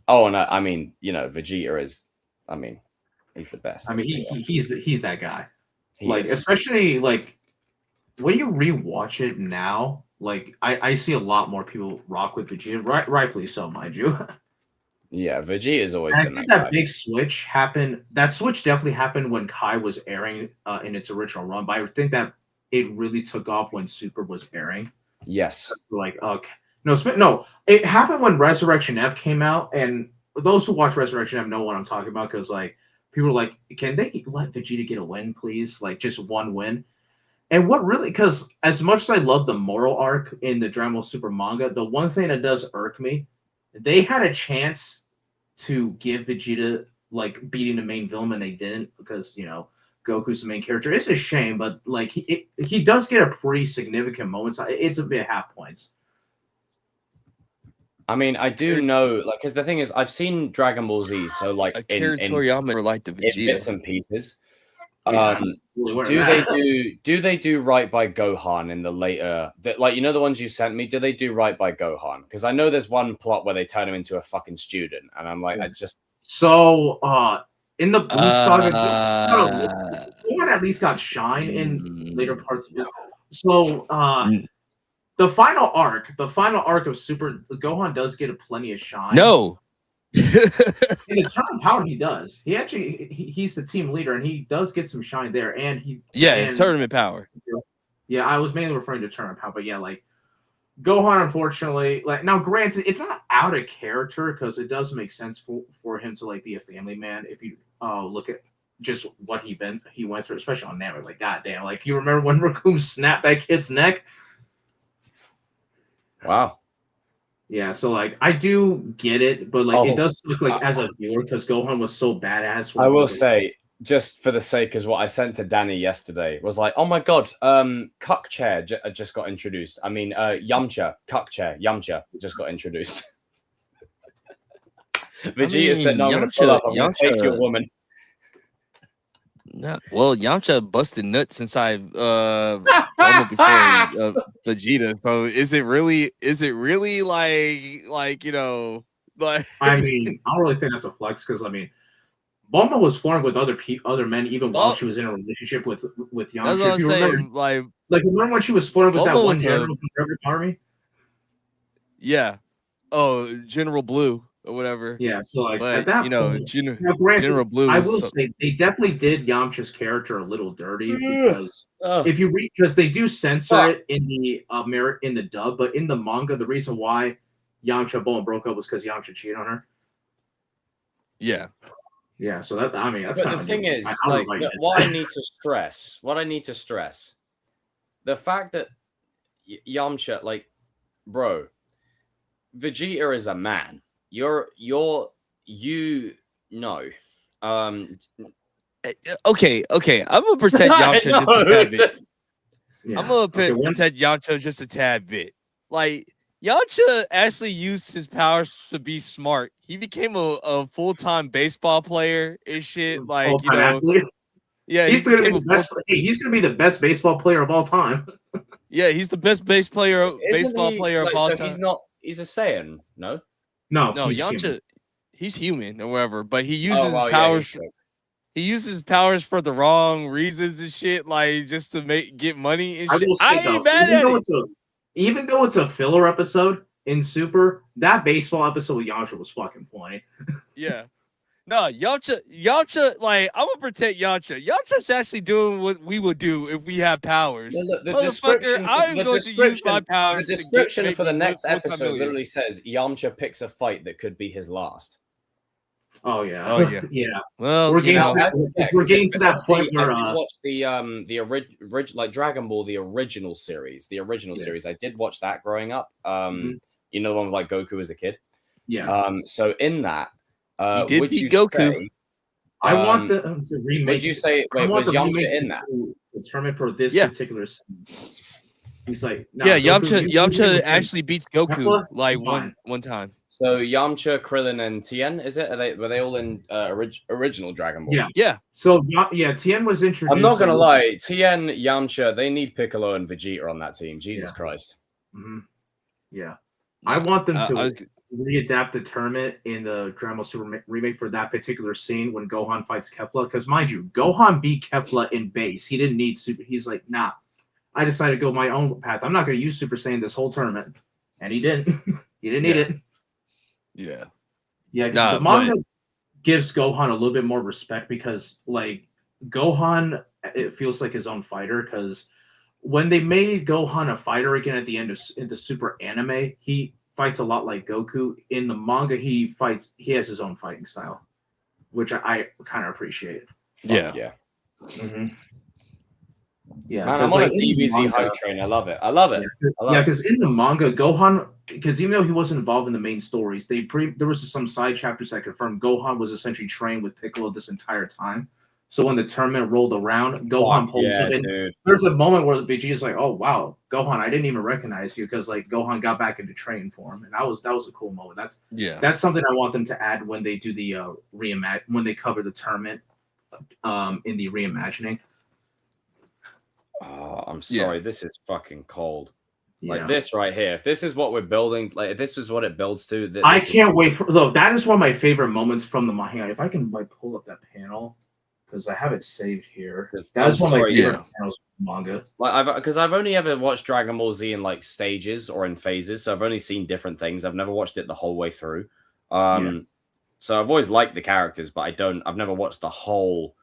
Oh, and I mean, you know, Vegeta is, I mean, he's the best. I mean, he's that guy. He is. Especially like when you rewatch it now, like I see a lot more people rock with Vegeta, rightfully so, mind you. Yeah, Vegeta's always and been I think that that guy. big switch happened. That switch definitely happened when Kai was airing in its original run, but I think that it really took off when Super was airing. Yes. Like, okay. No, it happened when Resurrection F came out, and those who watch Resurrection F know what I'm talking about, because like people are like, can they let Vegeta get a win, please? Like just one win. And what really, because as much as I love the moral arc in the Dragon Ball Super manga, the one thing that does irk me, they had a chance to give Vegeta like beating the main villain, and they didn't, because you know Goku's the main character. It's a shame, but like he does get a pretty significant moment. So it's a bit half points. I mean, I do know, like, because the thing is, I've seen Dragon Ball Z, so like in Toriyama like the Vegeta. bits and pieces. Yeah, do they do right by Gohan in the later, like, you know, the ones you sent me? Do they do right by Gohan? Because I know there's one plot where they turn him into a fucking student, and I'm like, I just in the Blue Saga, Gohan at least got shine in later parts of it. So the final arc of Super, Gohan does get plenty of shine. No. In the Turn of Power, he does. He's the team leader, and he does get some shine there. And Tournament Power. Yeah, I was mainly referring to Turn of Power, but yeah, like Gohan, unfortunately, like now, granted, it's not out of character because it does make sense for him to like be a family man. If you look at just what he went through, especially on Namek, like goddamn, like you remember when Raccoon snapped that kid's neck? Wow. Yeah, so like I do get it, but like it does look like as a viewer, because Gohan was so badass. I will say, just for the sake of what I sent to Danny yesterday, was like, oh my god, Cuck Chair just got introduced. I mean, Yamcha, Cuck Chair, Yamcha just got introduced. Vegeta said, "No, I'm gonna pull up. I'm gonna take your woman." No, well, Yamcha busted nuts since I before Vegeta. So is it really like you know, like I mean, I don't really think that's a flex, because I mean Bulma was flirting with other men even while she was in a relationship with Yamcha. That's what I'm saying. Like remember when she was flirting with that one general from Rebel Army? Yeah. Oh, General Blue or whatever. Yeah, so like but, at that you know, point, General Blue. I will say they definitely did Yamcha's character a little dirty, because if you read, because they do censor it in the dub, but in the manga, the reason why Yamcha Bulma broke up was because Yamcha cheated on her. Yeah. Yeah, so that, I mean, that's but the thing is, like, what I need to stress, the fact that Yamcha, like, bro, Vegeta is a man. You know. Okay. I'm gonna protect Yamcha just a tad bit. Yeah. I'm gonna protect Yamcha just a tad bit. Like, Yamcha actually used his powers to be smart. He became a full-time baseball player and shit. Like, you know, athlete. Yeah, he's gonna be the best. He's gonna be the best baseball player of all time. Yeah, he's the best baseball player of all time. He's a Saiyan, no? No, Yamcha, human. He's human or whatever, but he uses powers. Yeah, he uses powers for the wrong reasons and shit, like just to get money and shit. I ain't mad at it. Even though it's a filler episode in Super, that baseball episode with Yamcha was fucking funny. Yeah. No, Yamcha, like, I'm gonna protect Yamcha. Yamcha's actually doing what we would do if we had powers. The Motherfucker, I'm going to use my powers. The description make for the me next episode multimillionaires. literally says Yamcha picks a fight that could be his last. Oh yeah. Oh yeah. Yeah. Well, we're getting to that point where I did watch the original, like Dragon Ball, the original series. I did watch that growing up. You know, the one with like Goku as a kid. Yeah. So in that, he did beat Goku. Say, I want them to remake. Would you say was Yamcha in that? Determined for this particular scene. He's like, nah, yeah, Goku, Yamcha actually beats Goku like one time. So Yamcha, Krillin, and Tien, is it? Were they all in original Dragon Ball? Yeah, yeah. So yeah, Tien was introduced. I'm not gonna lie, Tien, Yamcha, they need Piccolo and Vegeta on that team. Jesus Christ. Mm-hmm. Yeah, I want them to readapt the tournament in the Dragon Ball Super remake for that particular scene when Gohan fights Kefla. Because mind you, Gohan beat Kefla in base. He didn't need Super. He's like, nah, I decided to go my own path. I'm not going to use Super Saiyan this whole tournament, and he didn't. He didn't need it. Yeah. Yeah. The manga gives Gohan a little bit more respect because, like, Gohan, it feels like his own fighter. Because when they made Gohan a fighter again at the end of in the Super anime, he fights a lot like Goku. In the manga, he has his own fighting style, which I kind of appreciate. Yeah. Mm-hmm. Yeah, man, I'm on a DBZ hype train. I love it. Yeah, because in the manga, Gohan, because even though he wasn't involved in the main stories, there was some side chapters that confirmed Gohan was essentially trained with Piccolo this entire time. So when the tournament rolled around, Gohan pulls him in. There's a moment where Vegeta's like, "Oh wow, Gohan, I didn't even recognize you," because like Gohan got back into training for him, and that was a cool moment. That's something I want them to add when they do the when they cover the tournament in the reimagining. Oh, I'm sorry. This is fucking cold. Like this right here. If this is what we're building, like if this is what it builds to, I can't wait for. Look, that is one of my favorite moments from the manga. If I can like pull up that panel, because I have it saved here. That is one of my favorite panels from the manga. Like I've only ever watched Dragon Ball Z in like stages or in phases, so I've only seen different things. I've never watched it the whole way through. So I've always liked the characters, but I've never watched the whole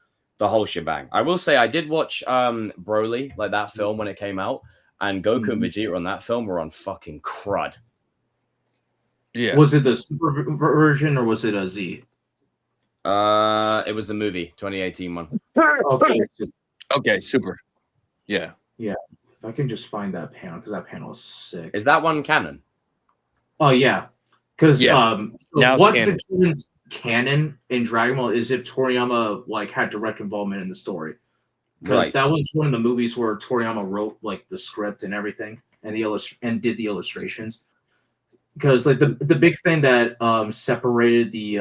shebang. I will say I did watch Broly, like that film when it came out, and Goku and Vegeta on that film were on fucking crud. Yeah. Was it the Super version or was it a Z? It was the movie 2018 one. Okay, Super. Yeah. Yeah. If I can just find that panel, because that panel is sick. Is that one canon? Oh yeah. Because now what canon. determines canon in Dragon Ball is if Toriyama like had direct involvement in the story. Because that was one of the movies where Toriyama wrote like the script and everything, and did the illustrations. Because like the big thing that separated the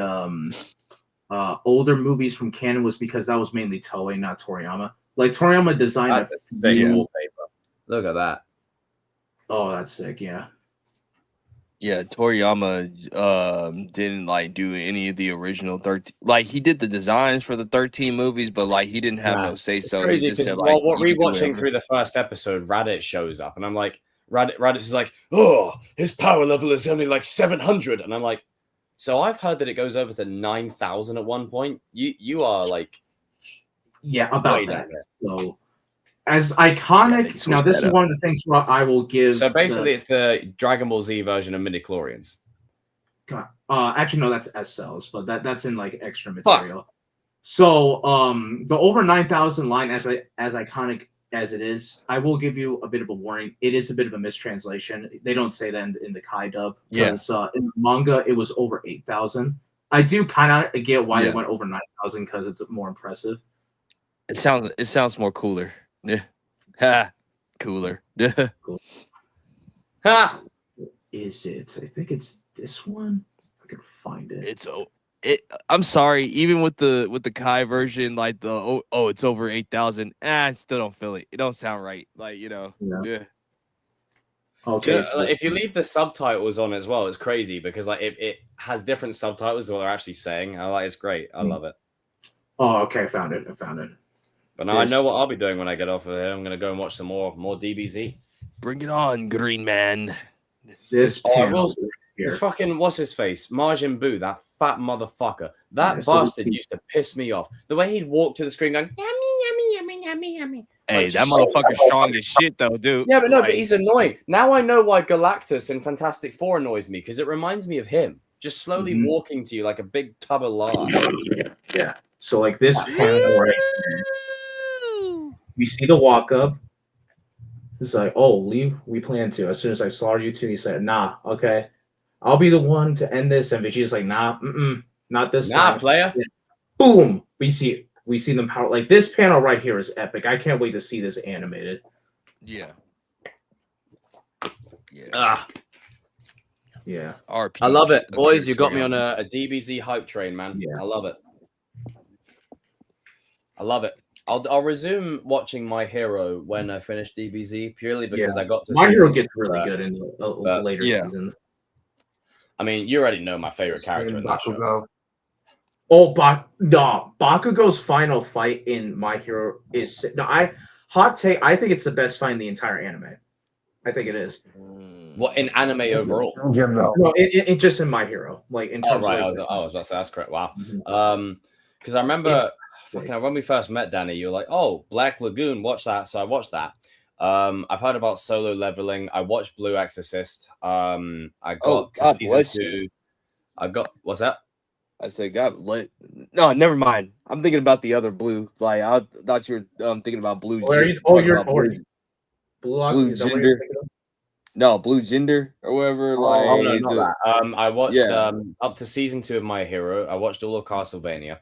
older movies from canon was because that was mainly Toei, not Toriyama. Like Toriyama designed a sick wallpaper. Look at that. Oh, that's sick. Yeah. Yeah, Toriyama didn't like do any of the original 13. Like he did the designs for the 13 movies, but like he didn't have no say so. He just said like, rewatching through the first episode, Raditz shows up, and I'm like, Raditz is like, oh, his power level is only like 700, and I'm like, so I've heard that it goes over to 9,000 at one point. You are like, about that. So. As iconic, now this is one of the things where I will give. So basically, it's the Dragon Ball Z version of midichlorians. Actually, no, that's S cells, but that's in like extra material. So, the over 9,000 line, as iconic as it is, I will give you a bit of a warning. It is a bit of a mistranslation. They don't say that in the Kai dub. Because in the manga, it was over 8,000. I do kind of get why they went over 9,000 because it's more impressive. It sounds more cooler. Yeah. Ha. Cooler. Cool. Ha. Is it? I think it's this one. I can find it. I'm sorry. Even with the Kai version, like it's over 8,000. I still don't feel it. It don't sound right. Like Yeah. Okay. If you leave the subtitles on as well, it's crazy because like it has different subtitles that they're actually saying. It's great. I love it. Oh, okay. I found it. But now I know what I'll be doing when I get off of here. I'm gonna go and watch some more DBZ. Bring it on, Green Man. This panel here. Fucking what's his face? Majin Buu, that fat motherfucker. That Yeah, so bastard used to piss me off. The way he'd walk to the screen going, yummy, yummy, yummy, yummy, yummy. Hey, Like, that just motherfucker's strong as shit, though, dude. Yeah, but no, Like, but he's annoying. Now I know why Galactus in Fantastic Four annoys me, because it reminds me of him. Just slowly walking to you like a big tub of lard. Yeah. So like this panel right here, we see the walk up. It's like, oh, leave. We plan to. As soon as I slaughter you two, he said, nah, okay. I'll be the one to end this. And Vegeta's like, nah, not this time. Player. Yeah. Boom. We see them power. Like this panel right here is epic. I can't wait to see this animated. Yeah. Yeah. RP. I love it. Boys, you got me on a DBZ hype train, man. Yeah. I love it. I love it. I'll resume watching My Hero when I finish DBZ, purely because I got to My see Hero gets really good in the later seasons. I mean, you already know my favorite character in that show. Oh, Bakugo's final fight in My Hero is hot take. I think it's the best fight in the entire anime. I think it is. What in anime overall? No, it just in My Hero, like in terms right. of. I was about to say that's correct. Wow. Because I remember when we first met, Danny, you were like, "Oh, Black Lagoon, watch that." So I watched that. I've heard about Solo Leveling. I watched Blue Exorcist. I got to season 2. I got what's that? I said, God, no, never mind. I'm thinking about the other Blue. Like I thought you were thinking about Blue. Blue Gender. No, Blue Gender or whatever. No, not that. I watched up to season 2 of My Hero. I watched all of Castlevania.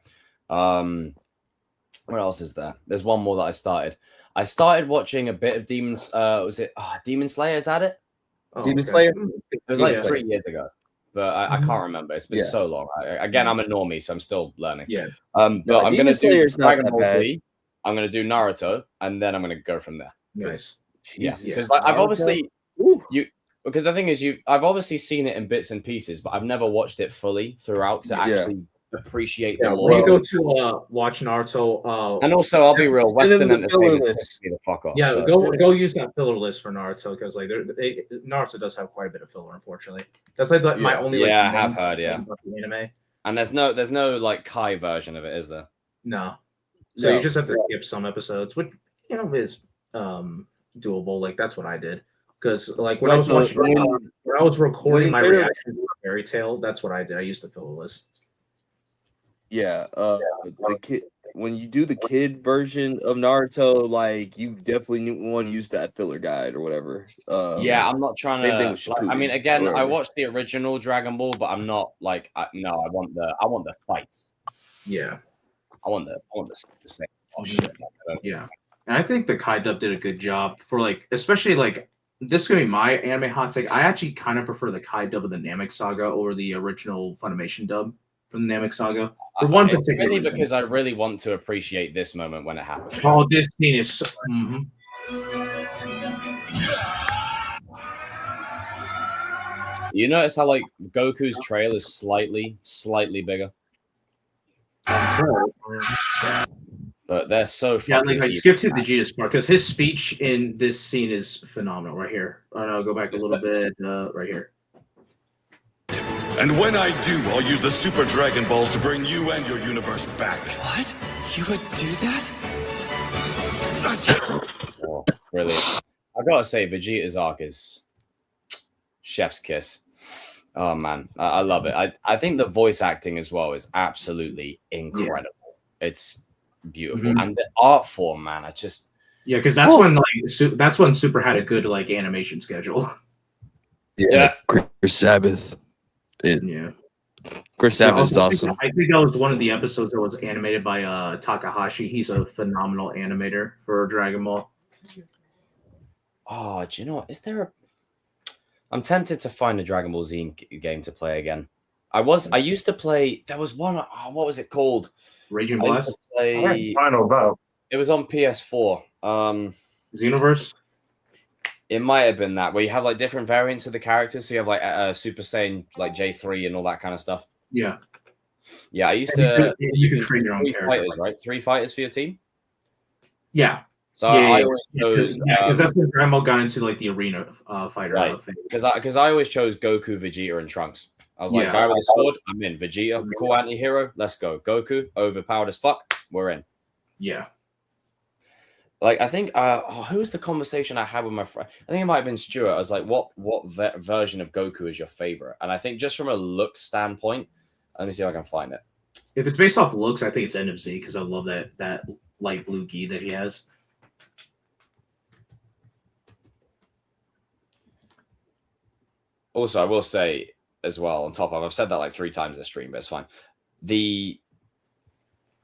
What else is there? There's one more that I started. I started watching a bit of Demon Slayer? Is that it? Demon Slayer? It was like 3 years ago, but I can't remember. It's been so long. Again, I'm a normie, so I'm still learning. Yeah. But I'm going to do Dragon Ball bad. Z. I'm going to do Naruto, and then I'm going to go from there. Nice. Yeah, because I've obviously because the thing is, I've obviously seen it in bits and pieces, but I've never watched it fully throughout to actually appreciate the lore. When you go to watch Naruto, and also I'll be real, Western entertainment pisses me the fuck off. Yeah, go use that filler list for Naruto because like Naruto does have quite a bit of filler, unfortunately. That's like my only I have heard about the anime. And there's no like Kai version of it, is there? No. So you just have to skip some episodes, which is doable. Like that's what I did. Because like when I was watching, when I was recording my reaction to Fairy Tail, that's what I did. I used the filler list. Yeah, the kid. When you do the kid version of Naruto, like you definitely want to use that filler guide or whatever. I'm not trying same to. Thing with Shippuden, I mean, again, I watched the original Dragon Ball, but I'm not like I want the fights. Yeah, I want the same. Oh, shit. Yeah, and I think the Kai dub did a good job for like, especially like. This is gonna be my anime hot take. I actually kind of prefer the Kai dub of the Namek Saga over the original Funimation dub from the Namek Saga. For one particular really reason. Because I really want to appreciate this moment when it happened. Oh, this scene is so, You notice how like Goku's trail is slightly bigger. That's right. But they're so fucking like skip to Vegeta's part because his speech in this scene is phenomenal right here. I'll go back a little bit right here. And when I do, I'll use the Super Dragon Balls to bring you and your universe back. What? You would do that? Oh, really? I gotta say, Vegeta's arc is chef's kiss. Oh man, I love it. I think the voice acting as well is absolutely incredible. It's beautiful, and the art form, man. Because that's when Super had a good like animation schedule. Yeah, Chris Sabbath. Chris Sabbath is awesome. I think that was one of the episodes that was animated by Takahashi. He's a phenomenal animator for Dragon Ball. Oh, do you know what? Is there I'm tempted to find a Dragon Ball Z game to play again. I used to play. There was one. Oh, what was it called? Raging Blast. Final Bout. It was on PS4. Xenoverse. It might have been that where you have like different variants of the characters. So you have like Super Saiyan, like J3 and all that kind of stuff. Yeah. Yeah, I used to. You can train your own three character. fighters, right? 3 fighters for your team. Yeah. So I always chose because that's when Grandma got into like the arena fighter thing. Because I always chose Goku, Vegeta, and Trunks. I was like, guy with a sword, I'm in. Vegeta, cool anti-hero, let's go. Goku, overpowered as fuck, we're in. Yeah. Like I think who was the conversation I had with my friend? I think it might have been Stuart. I was like, what version of Goku is your favorite? And I think just from a look standpoint, let me see if I can find it. If it's based off looks, I think it's End of Z because I love that light blue gi that he has. Also, I will say as well, on top of, I've said that like 3 times this stream, but it's fine.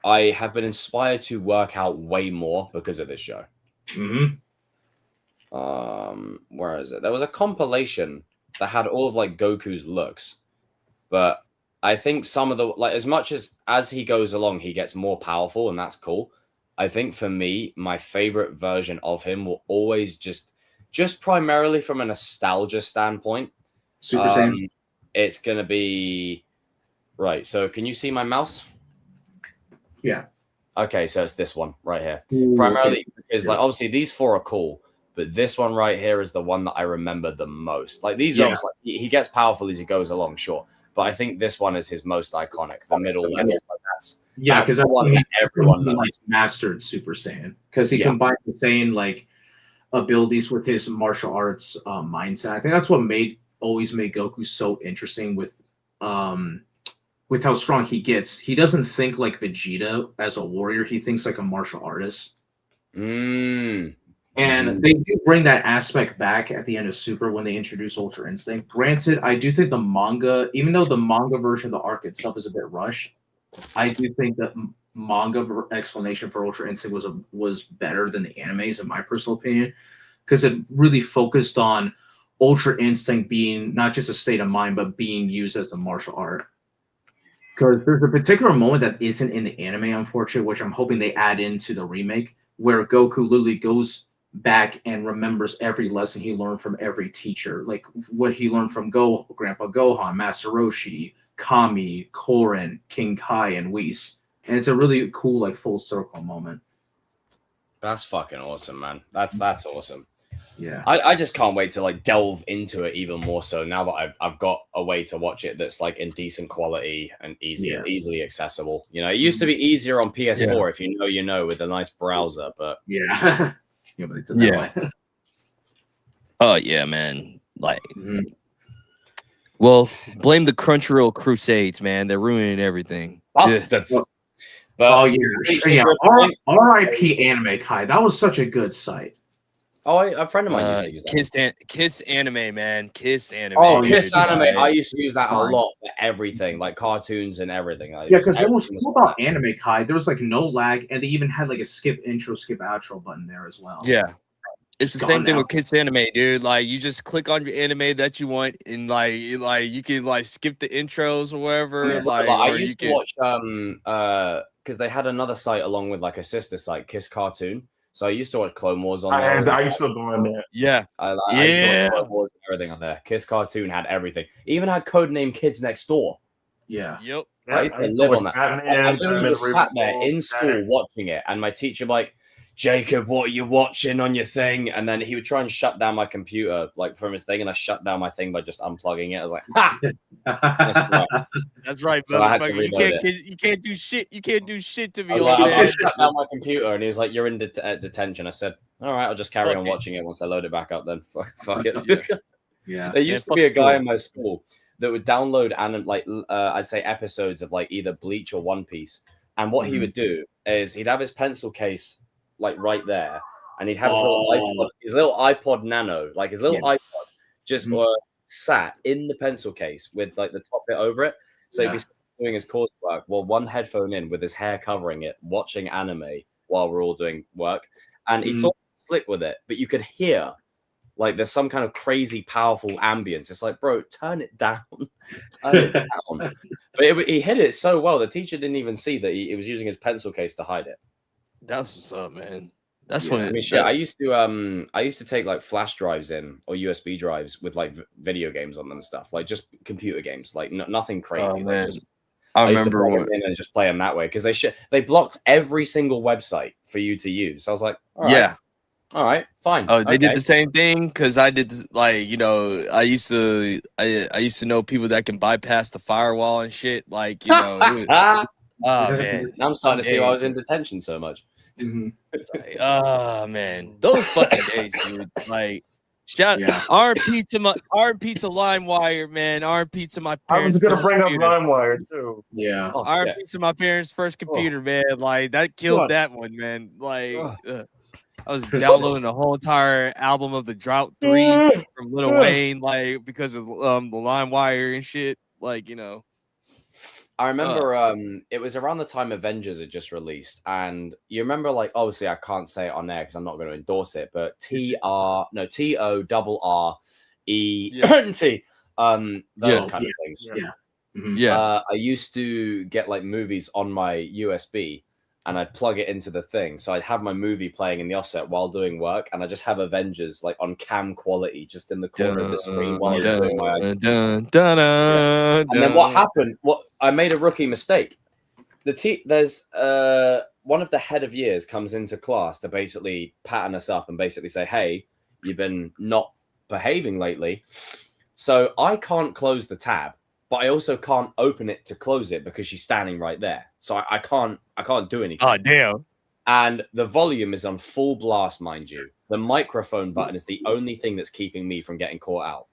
I have been inspired to work out way more because of this show. Where is it? There was a compilation that had all of like Goku's looks, but I think some of the like as much as he goes along, he gets more powerful, and that's cool. I think for me, my favorite version of him will always just primarily from a nostalgia standpoint. Super Saiyan. It's gonna be right. So can you see my mouse? Yeah. Okay, so it's this one right here. Ooh, primarily because like obviously these 4 are cool, but this one right here is the one that I remember the most. Like these are like, he gets powerful as he goes along, sure. But I think this one is his most iconic. The middle level, that's because the one that everyone knows. Like mastered Super Saiyan because he combined the Saiyan like abilities with his martial arts mindset. I think that's what always made Goku so interesting with how strong he gets. He doesn't think like Vegeta as a warrior. He thinks like a martial artist. And they do bring that aspect back at the end of Super when they introduce Ultra Instinct. Granted, I do think the manga, even though the manga version of the arc itself is a bit rushed, I do think that manga explanation for Ultra Instinct was better than the animes, in my personal opinion, because it really focused on Ultra Instinct being not just a state of mind, but being used as a martial art. Because there's a particular moment that isn't in the anime, unfortunately, which I'm hoping they add into the remake, where Goku literally goes back and remembers every lesson he learned from every teacher, like what he learned from Grandpa Gohan, Master Roshi, Kami, Korin, King Kai, and Whis. And it's a really cool, like, full circle moment. That's fucking awesome, man. That's awesome. Yeah. I just can't wait to like delve into it even more so now that I've got a way to watch it that's like in decent quality and easily accessible. You know, it used to be easier on PS4 if you know with a nice browser, but Oh yeah, man. Like well, blame the Crunchyroll Crusades, man. They're ruining everything. Bastards. But RIP Anime Kai. That was such a good site. Oh, a friend of mine used to use that. Kiss Anime, man. Kiss Anime. Oh, Kiss Anime. I used to use that a lot for everything, like cartoons and everything. Because what was cool about Anime Kai, there was like no lag, and they even had like a skip intro, skip outro button there as well. Yeah. It's the same thing with Kiss Anime, dude. Like you just click on your anime that you want, and like you can like skip the intros or whatever. Yeah, like I used to watch because they had another site along with like a sister site, Kiss Cartoon. So I used to watch Clone Wars on there. I used to go on there. Yeah. I used to watch Clone Wars and everything on there. Kiss Cartoon had everything. Even had Codename Kids Next Door. Yeah. Yep. I used to live on that. I literally just sat there in school watching it, and my teacher like, Jacob, what are you watching on your thing? And then he would try and shut down my computer like from his thing, and I shut down my thing by just unplugging it. I was like, ha! That's right, so I had to you can't do shit. You can't do shit to me. I shut down my computer, and he was like, "You're in detention." I said, "All right, I'll just carry on watching it once I load it back up." Then fuck it. Yeah. There used to be a guy in my school that would download I'd say episodes of like either Bleach or One Piece, and what he would do is he'd have his pencil case like right there, and he'd have his little iPod Nano, like his little iPod, just sat in the pencil case with like the top bit over it. So he'd be doing his coursework, one headphone in with his hair covering it, watching anime while we're all doing work, and he thought slick with it, but you could hear like there's some kind of crazy powerful ambience. It's like, bro, turn it down, turn it down. But he hid it so well, the teacher didn't even see that he was using his pencil case to hide it. That's what's up, man. That's when I used to take like flash drives in or USB drives with like video games on them and stuff, like just computer games, like nothing crazy. I remember used to in and just play them that way because they blocked every single website for you to use. So I was like, all right, All right, fine. Oh, they did Okay. the same thing because I did like I used to know people that can bypass the firewall and shit. Like oh man, Now I'm starting to see why I was in detention so much. It's like, oh man, those fucking days, dude. Like, RP to LimeWire, man. RP to my I was parents. gonna bring up LimeWire too. Yeah. RP to my parents' first computer, man. Like that killed that one, man. Like I was downloading the whole entire album of the Drought 3 from Lil Wayne, like because of the LimeWire and shit. Like, I remember it was around the time Avengers had just released, and you remember, like, obviously I can't say it on there because I'm not going to endorse it, but TORRENT, those kind of things. Yeah. I used to get like movies on my USB, and I'd plug it into the thing, so I'd have my movie playing in the offset while doing work, and I just have Avengers like on cam quality just in the corner of the screen while I was doing my. And then what happened? I made a rookie mistake. There's one of the head of years comes into class to basically pattern us up and basically say, "Hey, you've been not behaving lately," so I can't close the tab. But I also can't open it to close it because she's standing right there. So I can't do anything. Oh, damn. And the volume is on full blast, mind you. The microphone button is the only thing that's keeping me from getting caught out.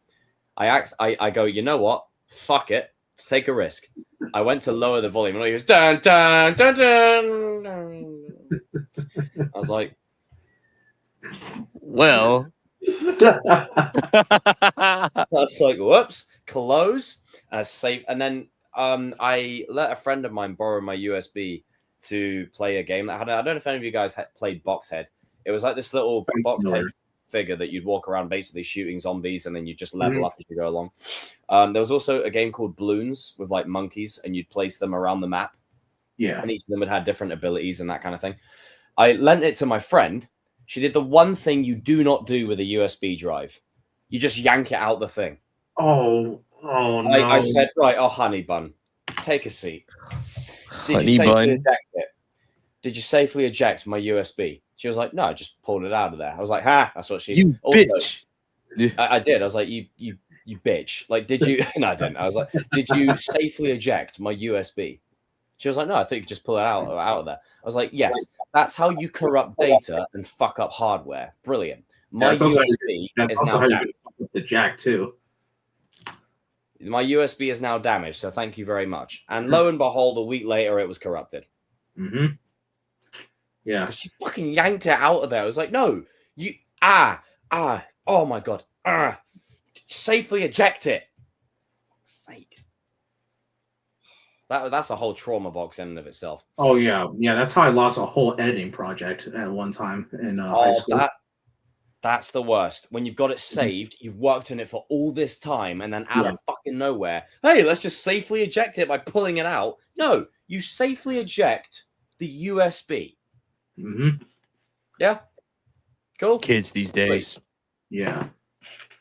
I go, you know what? Fuck it. Let's take a risk. I went to lower the volume and he goes, dun, dun, dun, dun. I was like, well. I was like, whoops, close. Safe, and then I let a friend of mine borrow my USB to play a game that I don't know if any of you guys had played Boxhead. It was like this little Boxhead figure that you'd walk around basically shooting zombies, and then you just level up as you go along. There was also a game called Bloons with like monkeys, and you'd place them around the map. Yeah, and each of them would have different abilities and that kind of thing. I lent it to my friend. She did the one thing you do not do with a USB drive. You just yank it out the thing. Oh no. I said, right, honey bun, take a seat. Did you safely eject my USB? She was like, no, I just pulled it out of there. I was like, that's what she. You bitch. I did. I was like, you bitch. Like, did you? No, I didn't. I was like, did you safely eject my USB? She was like, no, I think you could just pull it out of there. I was like, yes, that's how you corrupt data and fuck up hardware. Brilliant. My USB is now damaged. The jack too. My USB is now damaged, so thank you very much. And lo and behold, a week later, it was corrupted. Mm-hmm. Yeah. She fucking yanked it out of there. I was like, no, you, oh my God, safely eject it. For fuck's sake. That's a whole trauma box in and of itself. Oh yeah, that's how I lost a whole editing project at one time in high school. That's the worst. When you've got it saved, you've worked on it for all this time, and then out of fucking nowhere, hey, let's just safely eject it by pulling it out. No, you safely eject the USB. Mm-hmm. Yeah. Cool. Kids these days. Yeah.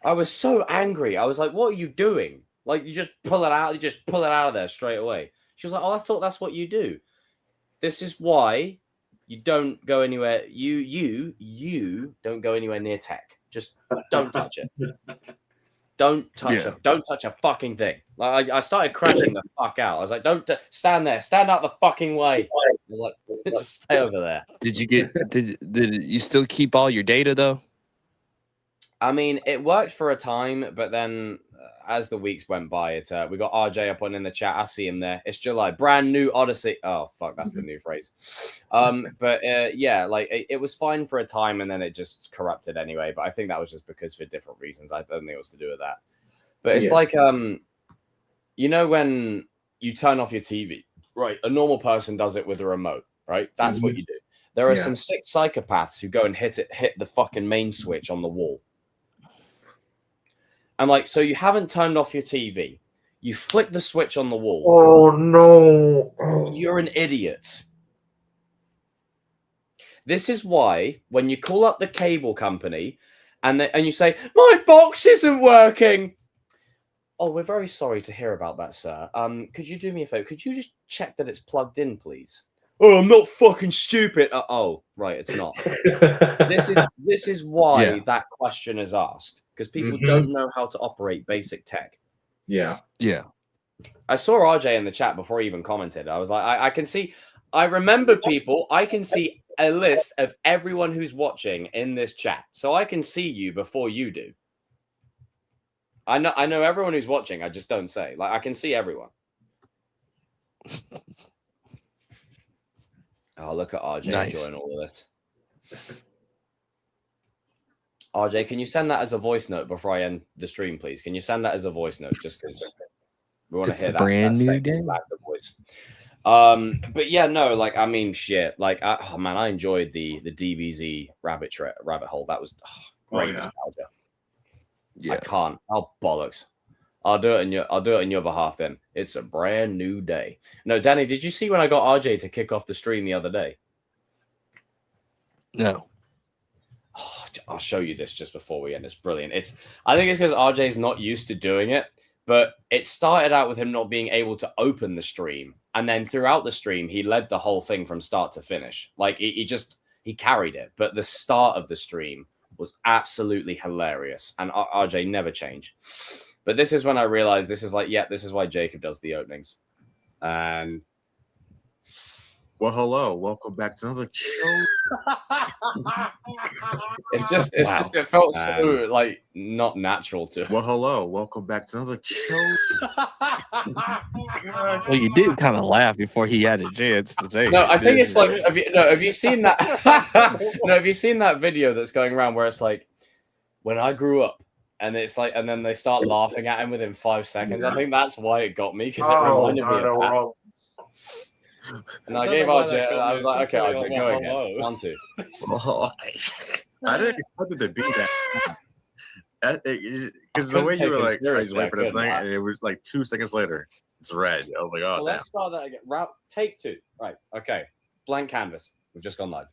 I was so angry. I was like, what are you doing? Like, you just pull it out. You just pull it out of there straight away. She was like, oh, I thought that's what you do. This is why you don't go anywhere. You don't go anywhere near tech. Just don't touch it. Don't touch it. Don't touch a fucking thing. Like I started crashing the fuck out. I was like, don't stand there. Stand out the fucking way. I was like, just stay over there. Did you still keep all your data though? I mean, it worked for a time, but then as the weeks went by, we got RJ up on in the chat. I see him there. It's July, brand new Odyssey. Oh fuck, that's the new phrase. But yeah, like it was fine for a time, and then it just corrupted anyway. But I think that was just because for different reasons. I don't think it was to do with that. But it's like you know, when you turn off your TV, right? A normal person does it with a remote, right? That's what you do. There are some sick psychopaths who go and hit the fucking main switch on the wall. And like, so you haven't turned off your TV. You flick the switch on the wall. Oh no. You're an idiot. This is why when you call up the cable company and you say, my box isn't working. Oh, we're very sorry to hear about that, sir. Could you do me a favor? Could you just check that it's plugged in, please? oh, I'm not fucking stupid. Oh, right, it's not. This is why that question is asked, because people don't know how to operate basic tech. Yeah. I saw RJ in the chat before he even commented. I was like, I can see. I remember people. I can see a list of everyone who's watching in this chat, so I can see you before you do. I know everyone who's watching. I just don't say. Like, I can see everyone. Oh, look at RJ enjoying all of this. RJ, can you send that as a voice note before I end the stream, please? Can you send that as a voice note, just because we want to hear that brand new day voice. But yeah, no, like, I mean, shit, like, oh man, I enjoyed the DBZ rabbit hole. That was great nostalgia. I can't. Oh, bollocks. I'll do it in your behalf then. It's a brand new day. No, Danny, did you see when I got RJ to kick off the stream the other day? No. Oh, I'll show you this just before we end. It's brilliant. I think it's because RJ's not used to doing it, but it started out with him not being able to open the stream, and then throughout the stream, he led the whole thing from start to finish. Like he carried it. But the start of the stream was absolutely hilarious, and RJ never changed. But this is when I realized this is why Jacob does the openings. And well, hello, welcome back to another show. It felt so like not natural to. Well, hello, welcome back to another show. Well, you did kind of laugh before he had a chance to say. No, I think it's like have you seen that? Have you seen that video that's going around where it's like when I grew up? And it's like, and then they start laughing at him within 5 seconds. I think that's why it got me, because it reminded me of that. And I gave RJ, I was like, okay, RJ, go again. 1, 2. I didn't expect it to be that. Because the way you were like, wait for the thing, and it was like 2 seconds later, it's red. I was like, oh, well, let's start that again. Take 2. Right. Okay. Blank canvas. We've just gone live.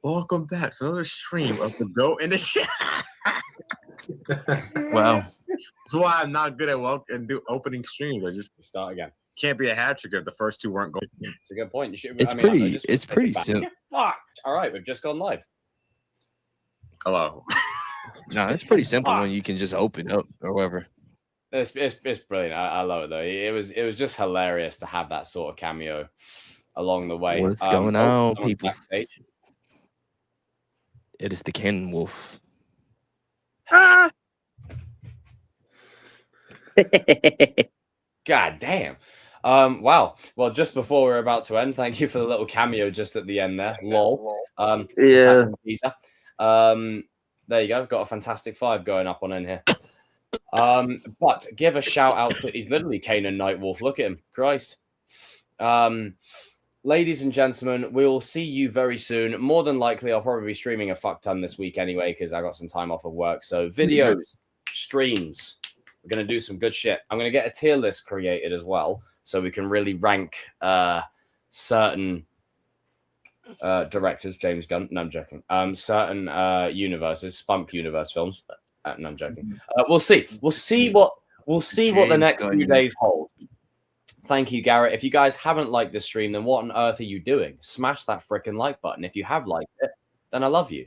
Welcome back to another stream of the Go in the chat. Wow. That's why I'm not good at do opening streams. I just start again. Can't be a hat trick if the first 2 weren't going. It's a good point. It's pretty simple. All right, we've just gone live. Hello. No, it's pretty simple when you can just open up or whatever. It's brilliant. I love it though. It was just hilarious to have that sort of cameo along the way. What's going on, people? Backstage. It is the Cannon Wolf. God damn. Wow. Well, just before we're about to end, thank you for the little cameo just at the end there. Lol. Yeah. There you go. Got a fantastic 5 going up on in here. But give a shout out to he's literally Kanan Nightwolf. Look at him. Christ. Ladies and gentlemen, we will see you very soon. More than likely, I'll probably be streaming a fuck ton this week anyway, because I got some time off of work. So videos, streams, we're going to do some good shit. I'm going to get a tier list created as well, so we can really rank certain directors, James Gunn. No, I'm joking. Certain universes, Spunk universe films. No, I'm joking. We'll see. We'll see what the next few days hold. Thank you, Garrett. If you guys haven't liked this stream, then what on earth are you doing? Smash that freaking like button. If you have liked it, then I love you.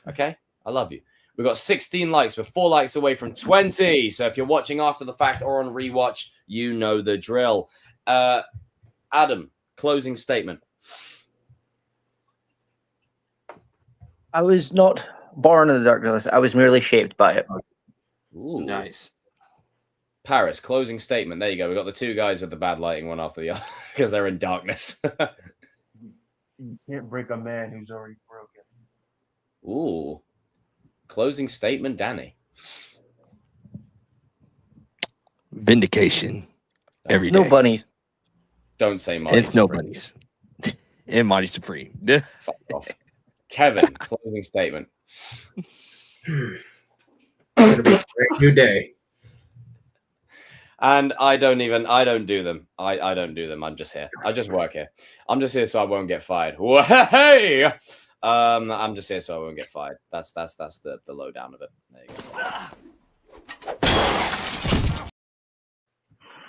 Okay? I love you. We've got 16 likes. We're 4 likes away from 20. So if you're watching after the fact or on rewatch, you know the drill. Adam, closing statement. I was not born in the darkness. I was merely shaped by it. Ooh. Nice. Paris, closing statement. There you go. We've got the 2 guys with the bad lighting, one after the other, because they're in darkness. You can't break a man who's already broken. Ooh. Closing statement, Danny. Vindication. Every day. No bunnies. Don't say Marty. It's Supreme. no bunnies. And Marty Supreme. Fuck off. Kevin, closing statement. It'll be a great new day. And I don't do them. I don't do them. I'm just here. I just work here. I'm just here so I won't get fired. Hey! I'm just here so I won't get fired. That's the lowdown of it. There you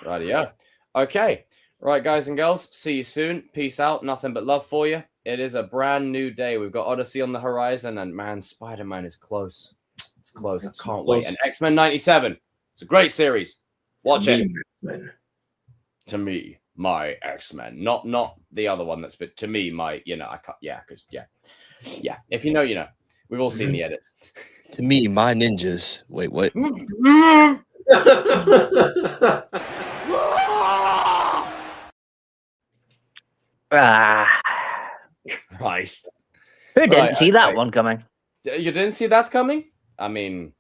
go. Rightio. Okay. Right, guys and girls, see you soon. Peace out. Nothing but love for you. It is a brand new day. We've got Odyssey on the horizon, and man, Spider-Man is close. It's close. I can't wait. And X-Men 97. It's a great series. Watch it. To me, my X-Men. Not the other one that's, but to me, my, I can't, because if you know, you know. We've all seen the edits. To me, my ninjas. Wait, what? Christ. Who didn't see that one coming? You didn't see that coming? I mean,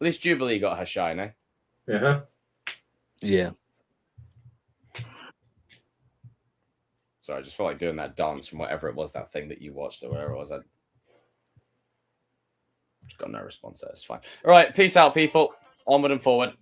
at least Jubilee got her shine, eh? Uh-huh. Yeah. Sorry, I just felt like doing that dance from whatever it was, that thing that you watched or whatever it was. I just got no response there. It's fine. All right, peace out, people. Onward and forward.